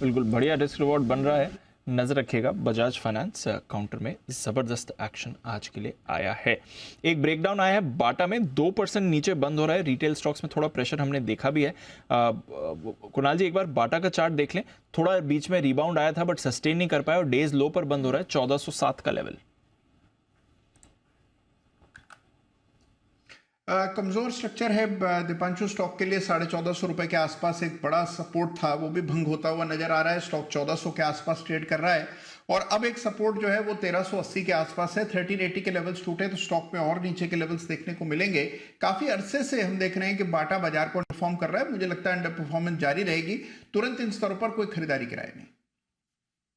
बिल्कुल बढ़िया रिस्क रिवॉर्ड बन रहा है। नजर रखिएगा, बजाज फाइनेंस काउंटर में जबरदस्त एक्शन आज के लिए आया है। एक ब्रेकडाउन आया है बाटा में, 2% नीचे बंद हो रहा है। रिटेल स्टॉक्स में थोड़ा प्रेशर हमने देखा भी है। कुणाल जी एक बार बाटा का चार्ट देख लें। थोड़ा बीच में रिबाउंड आया था बट सस्टेन नहीं कर पाया और डेज लो पर बंद हो रहा है, 1407 का लेवल। कमजोर स्ट्रक्चर है दीपांशु स्टॉक के लिए। 1450 रुपए के आसपास एक बड़ा सपोर्ट था, वो भी भंग होता हुआ नजर आ रहा है। स्टॉक 1400 के आसपास ट्रेड कर रहा है, और अब एक सपोर्ट जो है वो 1380 के आसपास है। 1380 के लेवल्स टूटे तो स्टॉक में और नीचे के लेवल्स देखने को मिलेंगे। काफी अरसे से हम देख रहे हैं कि बाटा बाजार को परफॉर्म कर रहा है। मुझे लगता है अंडर परफॉर्मेंस जारी रहेगी। तुरंत इन स्तरों पर कोई खरीदारी की राय नहीं,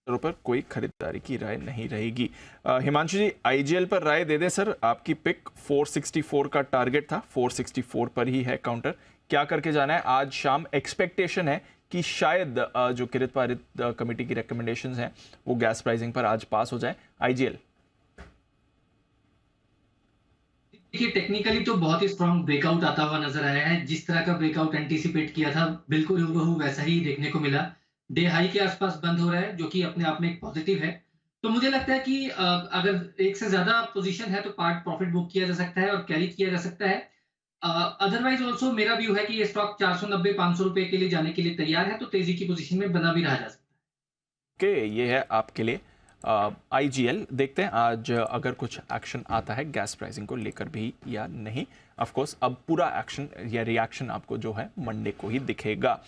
पर कोई खरीदारी की राय नहीं रहेगी। हिमांशु जी IGL पर राय दे दे सर। आपकी पिक 464 का टारगेट था, 464 पर ही है काउंटर। क्या करके जाना है? आज शाम एक्सपेक्टेशन है कि शायद जो किरित पारित कमेटी की रिकमेंडेशंस हैं वो गैस प्राइसिंग पर आज पास हो जाए। IGL देखिए टेक्निकली तो बहुत ही स्ट्रॉन्ग ब्रेकआउट आता हुआ नजर आया है। जिस तरह का ब्रेकआउट एंटीसिपेट किया था बिल्कुल हूबहू वैसा ही देखने को मिला। डे हाई के आसपास बंद हो रहा है, जो कि अपने आप में एक पॉजिटिव है। तो मुझे लगता है कि अगर एक से ज्यादा पोजीशन है तो पार्ट प्रॉफिट बुक किया जा सकता है और कैरी किया जा सकता है। अदरवाइज ऑल्सो मेरा व्यू है कि ये स्टॉक 490-500 रुपए के लिए जाने के लिए तैयार है, तो तेजी की पोजीशन में बना भी रहा जा सकता है। ये है आपके लिए IGL। देखते हैं आज अगर कुछ एक्शन आता है गैस प्राइसिंग को लेकर भी या नहीं। ऑफ कोर्स अब पूरा एक्शन या रिएक्शन आपको जो है मंडे को ही दिखेगा।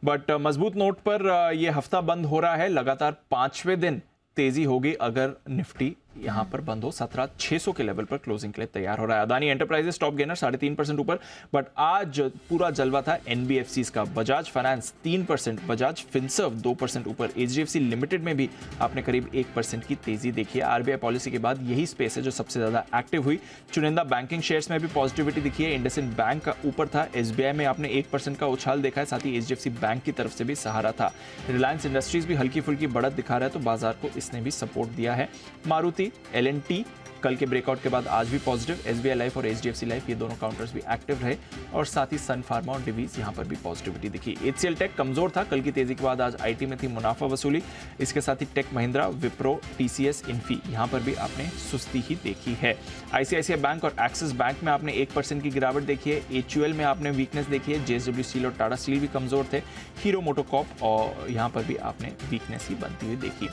बट मजबूत नोट पर ये हफ्ता बंद हो रहा है। लगातार 5वें दिन तेजी होगी अगर निफ्टी यहाँ पर बंद हो 17,600 के लेवल पर क्लोजिंग के लिए तैयार हो रहा है। अदानी एंटरप्राइजेस टॉप गेनर 3.5% ऊपर, बट आज पूरा जलवा था एनबीएफसीज का। बजाज फाइनेंस 3%, बजाज फिनसर्व 2% ऊपर, एचडीएफसी लिमिटेड में भी आपने करीब 1% की तेजी देखी है। आरबीआई पॉलिसी के बाद यही स्पेस है जो सबसे ज्यादा एक्टिव हुई। चुनिंदा बैंकिंग शेयर्स में भी पॉजिटिविटी दिखी है। इंडसइंड बैंक का ऊपर था, एसबीआई में आपने 1% का उछाल देखा है, साथ ही एचडीएफसी बैंक की तरफ से भी सहारा था। रिलायंस इंडस्ट्रीज भी हल्की फुल्की बढ़त दिखा रहा है, तो बाजार को इसने भी सपोर्ट दिया है। मारुति, एल&टी कल के ब्रेकआउट के बाद आज भी पॉजिटिव। एसबीआई लाइफ और एचडीएफसी लाइफ ये दोनों काउंटर्स भी एक्टिव रहे, और साथ ही सन फार्मा और डिवीज यहां पर भी पॉजिटिविटी दिखी। एचसीएल टेक कमजोर था, कल की तेजी के बाद आज आईटी में थी मुनाफा वसूली। इसके साथ ही टेक महिंद्रा, विप्रो, टीसीएस, इन्फी यहां पर भी आपने सुस्ती ही देखी है। आईसीआईसीआई बैंक और एक्सिस बैंक में आपने 1% की गिरावट देखी है। एचयूएल में आपने वीकनेस देखी है। जेएसडब्ल्यू स्टील और टाटा स्टील भी कमजोर थे। हीरो मोटोकॉर्प और यहां पर भी आपने वीकनेस ही बनती हुई देखी।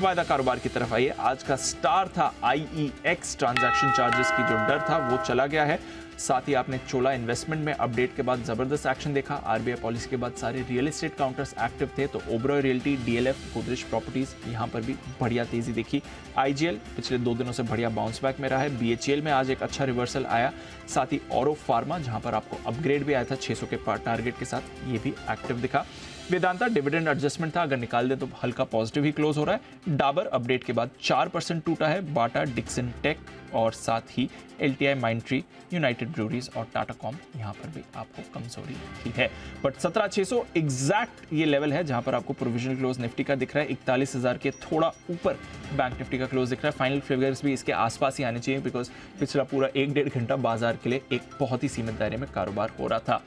वायदा कारोबार की तरफ आइए। आज का स्टार था आईईएक्स, ट्रांजैक्शन चार्जेस की जो डर था वो चला गया है। साथ ही आपने चोला इन्वेस्टमेंट में अपडेट के बाद जबरदस्त एक्शन देखा। आरबीआई पॉलिसी के बाद सारे रियल एस्टेट काउंटर्स एक्टिव थे, तो Oberoi realty, DLF, Godrej properties यहां पर भी बढ़िया तेजी देखी। आईजीएल पिछले 2 दिनों से बढ़िया बाउंस बैक में रहा है। बीएचईएल में आज एक अच्छा रिवर्सल आया। साथ ही ऑरो फार्मा जहां पर आपको अपग्रेड भी आया था 600 के टारगेट के साथ, ये भी एक्टिव दिखा। वेदांता डिविडेंड एडजस्टमेंट था, अगर निकाल दें तो हल्का पॉजिटिव ही क्लोज हो रहा है। डाबर अपडेट के बाद 4% टूटा है। बाटा, डिक्सन टेक और साथ ही एलटीआई, माइंडट्री, यूनाइटेड ब्रूरीज और टाटा कॉम यहां पर भी आपको कमजोरी दिखी है। बट 17,600 एग्जैक्ट ये लेवल है जहां पर आपको प्रोविजनल क्लोज निफ्टी का दिख रहा है। 41,000 के थोड़ा ऊपर बैंक निफ्टी का क्लोज दिख रहा है। फाइनल फिगर्स भी इसके आसपास ही आने चाहिए, बिकॉज पिछला पूरा 1-1.5 घंटा बाजार के लिए एक बहुत ही सीमित दायरे में कारोबार हो रहा था।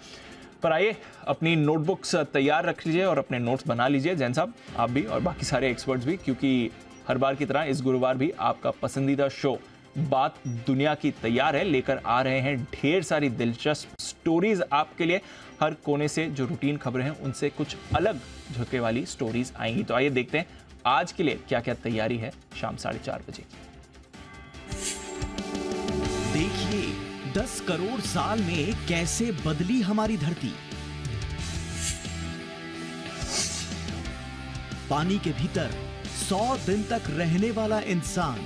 पर आइए अपनी नोटबुक्स तैयार रख लीजिए और अपने नोट्स बना लीजिए। जैन साहब आप भी और बाकी सारे एक्सपर्ट्स भी, क्योंकि हर बार की तरह इस गुरुवार भी आपका पसंदीदा शो बात दुनिया की तैयार है। लेकर आ रहे हैं ढेर सारी दिलचस्प स्टोरीज आपके लिए। हर कोने से जो रूटीन खबरें हैं उनसे कुछ अलग झुके वाली स्टोरीज आएंगी। तो आइए देखते हैं आज के लिए क्या क्या तैयारी है शाम 4:30 बजे की। देखिए 10 करोड़ साल में कैसे बदली हमारी धरती। पानी के भीतर 100 दिन तक रहने वाला इंसान।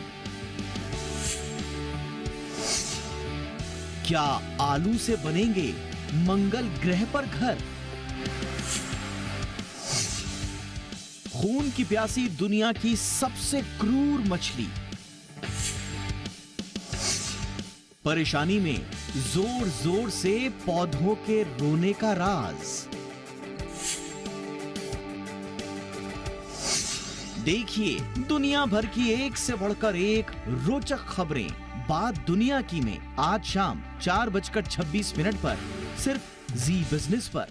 क्या आलू से बनेंगे मंगल ग्रह पर घर? खून की प्यासी दुनिया की सबसे क्रूर मछली। परेशानी में जोर जोर से पौधों के रोने का राज। देखिए दुनिया भर की एक से बढ़कर एक रोचक खबरें बात दुनिया की में आज शाम 4:26 पर सिर्फ जी बिजनेस पर।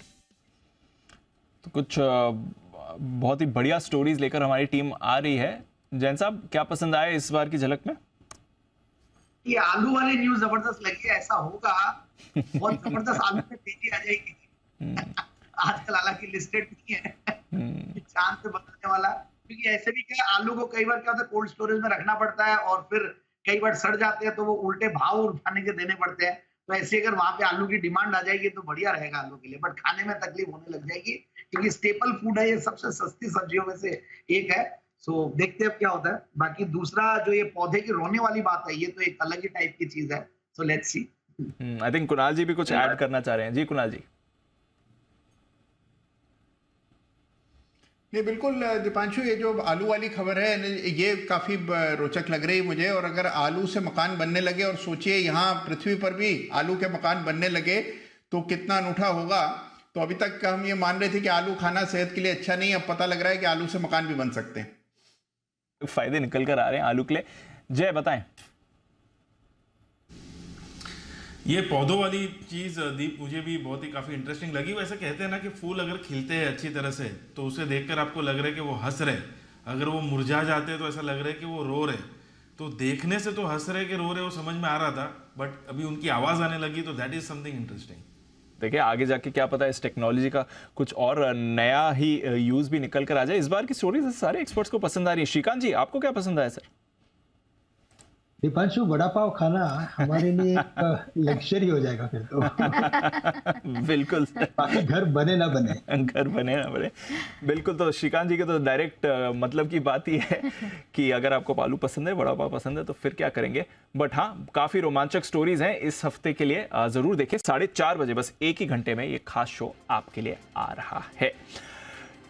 तो कुछ बहुत ही बढ़िया स्टोरीज लेकर हमारी टीम आ रही है। जैन साहब क्या पसंद आया इस बार की झलक में? ये आलू वाली न्यूज जबरदस्त लगी। ऐसा होगा बहुत जबरदस्त आलू में तेजी आ जाएगी। आजकल हालांकि लिस्टेड नहीं है चांद पे बदलने वाला, क्योंकि ऐसे भी क्या आलू को कई बार क्या होता है कोल्ड स्टोरेज में रखना पड़ता है और फिर कई बार सड़ जाते हैं तो वो उल्टे भाव उठाने के देने पड़ते हैं। तो ऐसे अगर वहां पे आलू की डिमांड आ जाएगी तो बढ़िया रहेगा आलू के लिए, बट खाने में तकलीफ होने लग जाएगी क्योंकि स्टेपल फूड है, ये सबसे सस्ती सब्जियों में से एक है। सो देखते हैं क्या होता है। बाकी दूसरा जो ये पौधे की रोने वाली बात है, ये तो एक अलग ही टाइप की चीज है। So let's see. I think Kunal ji भी कुछ ऐड करना चाह रहे हैं। जी कुणाल जी। नहीं बिल्कुल दीपांशु, ये जो आलू वाली खबर है ये काफ़ी रोचक लग रही है मुझे। और अगर आलू से मकान बनने लगे, और सोचिए यहाँ पृथ्वी पर भी आलू के मकान बनने लगे तो कितना अनूठा होगा। तो अभी तक हम ये मान रहे थे कि आलू खाना सेहत के लिए अच्छा नहीं, अब पता लग रहा है कि आलू से मकान भी बन सकते हैं। फायदे निकल कर आ रहे हैं आलू के लिए। जय बताएं। ये पौधों वाली चीज़ दीप मुझे भी बहुत ही काफ़ी इंटरेस्टिंग लगी। वैसे कहते हैं ना कि फूल अगर खिलते हैं अच्छी तरह से तो उसे देखकर आपको लग रहा है कि वो हंस रहे, अगर वो मुरझा जाते हैं तो ऐसा लग रहा है कि वो रो रहे। तो देखने से तो हंस रहे कि रो रहे वो समझ में आ रहा था, बट अभी उनकी आवाज़ आने लगी तो दैट इज़ समथिंग इंटरेस्टिंग। देखिए आगे जाके क्या पता इस टेक्नोलॉजी का कुछ और नया ही यूज़ भी निकल कर आ जाए। इस बार की स्टोरी सारे एक्सपर्ट्स को पसंद आ रही है। श्रीकांत जी आपको क्या पसंद आया सर? दीपांशु, वड़ा पाव खाना हमारे लिए एक लग्जरी हो जाएगा फिर तो। बिल्कुल, बाकी घर बने ना बने। घर बने ना बने, बिल्कुल। तो श्रीकांत जी के तो डायरेक्ट मतलब की बात ही है कि अगर आपको आलू पसंद है, वड़ा पाव पसंद है, तो फिर क्या करेंगे। बट हाँ, काफी रोमांचक स्टोरीज हैं इस हफ्ते के लिए, जरूर देखें। 4:30 बजे, बस एक ही घंटे में ये खास शो आपके लिए आ रहा है।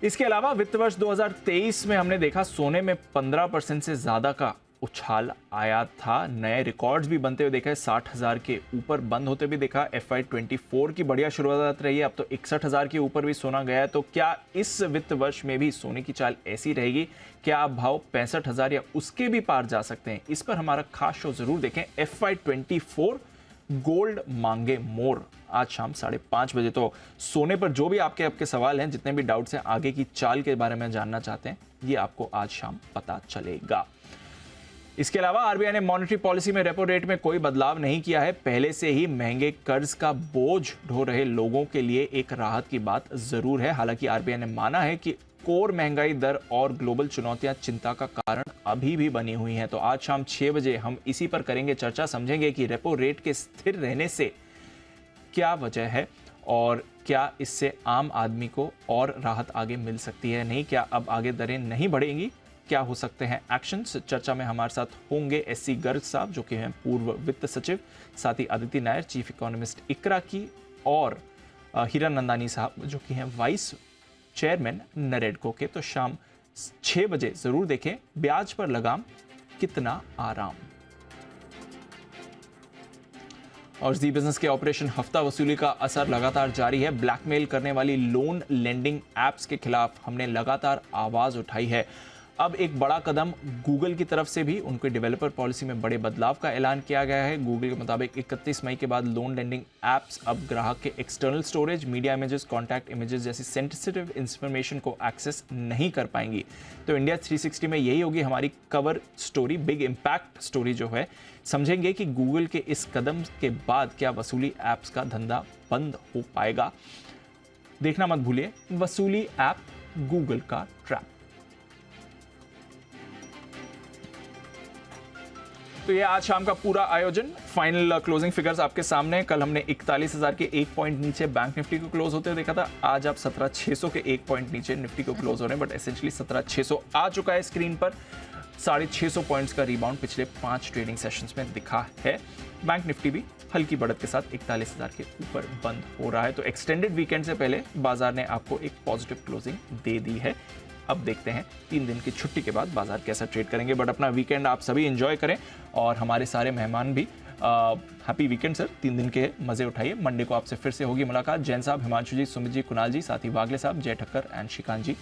इसके अलावा वित्त वर्ष 2023 में हमने देखा सोने में 15% से ज्यादा का उछाल आया था। नए रिकॉर्ड्स भी बनते हुए देखा है, 60,000 के ऊपर बंद होते भी देखा। FY24 की बढ़िया शुरुआत रही है, अब तो 61,000 के ऊपर भी सोना गया है। तो क्या इस वित्त वर्ष में भी सोने की चाल ऐसी रहेगी? क्या भाव 65,000 या उसके भी पार जा सकते हैं? इस पर हमारा खास शो जरूर देखें। FY24 गोल्ड मांगे मोर, आज शाम 5:30 बजे। तो सोने पर जो भी आपके सवाल हैं, जितने भी डाउट्स हैं, आगे की चाल के बारे में जानना चाहते हैं, ये आपको आज शाम पता चलेगा। इसके अलावा आरबीआई ने मॉनेटरी पॉलिसी में रेपो रेट में कोई बदलाव नहीं किया है। पहले से ही महंगे कर्ज का बोझ ढो रहे लोगों के लिए एक राहत की बात जरूर है। हालांकि आरबीआई ने माना है कि कोर महंगाई दर और ग्लोबल चुनौतियां चिंता का कारण अभी भी बनी हुई हैं। तो आज शाम 6 बजे हम इसी पर करेंगे चर्चा, समझेंगे कि रेपो रेट के स्थिर रहने से क्या वजह है और क्या इससे आम आदमी को और राहत आगे मिल सकती है नहीं। क्या अब आगे दरें नहीं बढ़ेंगी? क्या हो सकते हैं एक्शंस? चर्चा में हमारे साथ होंगे SC गर्ग साहब, जो कि हैं पूर्व वित्त सचिव, साथ ही अदिति नायर, चीफ इकोनॉमिस्ट इकरा की, और हीरा नंदानी साहब, जो कि हैं वाइस चेयरमैन नरेडको के। तो शाम 6 बजे जरूर देखें, ब्याज पर लगाम कितना आराम। और जी बिजनेस के ऑपरेशन हफ्ता वसूली का असर लगातार जारी है। ब्लैकमेल करने वाली लोन लेंडिंग एप्स के खिलाफ हमने लगातार आवाज उठाई है। अब एक बड़ा कदम गूगल की तरफ से भी, उनके डेवलपर पॉलिसी में बड़े बदलाव का ऐलान किया गया है। गूगल के मुताबिक 31 मई के बाद लोन लेंडिंग एप्स अब ग्राहक के external storage, media images, contact images जैसी सेंसिटिव इंफॉर्मेशन को एक्सेस नहीं कर पाएंगी। तो इंडिया 360 में यही होगी हमारी cover story, big impact story जो है। समझेंगे कि गूगल के इस कदम के बाद क्या वसूली एप्स का धंधा बंद हो पाएगा। देखना मत भूलिए, वसूली ऐप गूगल का ट्रैप। तो ये आज शाम का पूरा आयोजन। फाइनल क्लोजिंग फिगर्स आपके सामने। कल हमने 41,000 के 1 पॉइंट नीचे बैंक निफ्टी को क्लोज होते हुए देखा था। आज आप 17,600 के 1 पॉइंट नीचे निफ्टी को क्लोज हो रहे हैं, बट एसेंशियली 17,600 आ चुका है स्क्रीन पर। 650 पॉइंट्स का रिबाउंड पिछले 5 ट्रेडिंग सेशंस में दिखा है। बैंक निफ्टी भी हल्की बढ़त के साथ 41,000 के ऊपर बंद हो रहा है। तो एक्सटेंडेड वीकेंड से पहले बाजार ने आपको एक पॉजिटिव क्लोजिंग दे दी है। अब देखते हैं 3 दिन की छुट्टी के बाद बाजार कैसा ट्रेड करेंगे। बट अपना वीकेंड आप सभी एंजॉय करें, और हमारे सारे मेहमान भी हैप्पी वीकेंड सर। 3 दिन के मजे उठाइए। मंडे को आपसे फिर से होगी मुलाकात। जैन साहब, हिमांशु जी, सुमित जी, कुणाल जी, साथ ही वागले साहब, जय ठक्कर एंड श्रीकांत जी,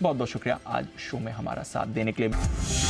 बहुत बहुत शुक्रिया आज शो में हमारा साथ देने के लिए।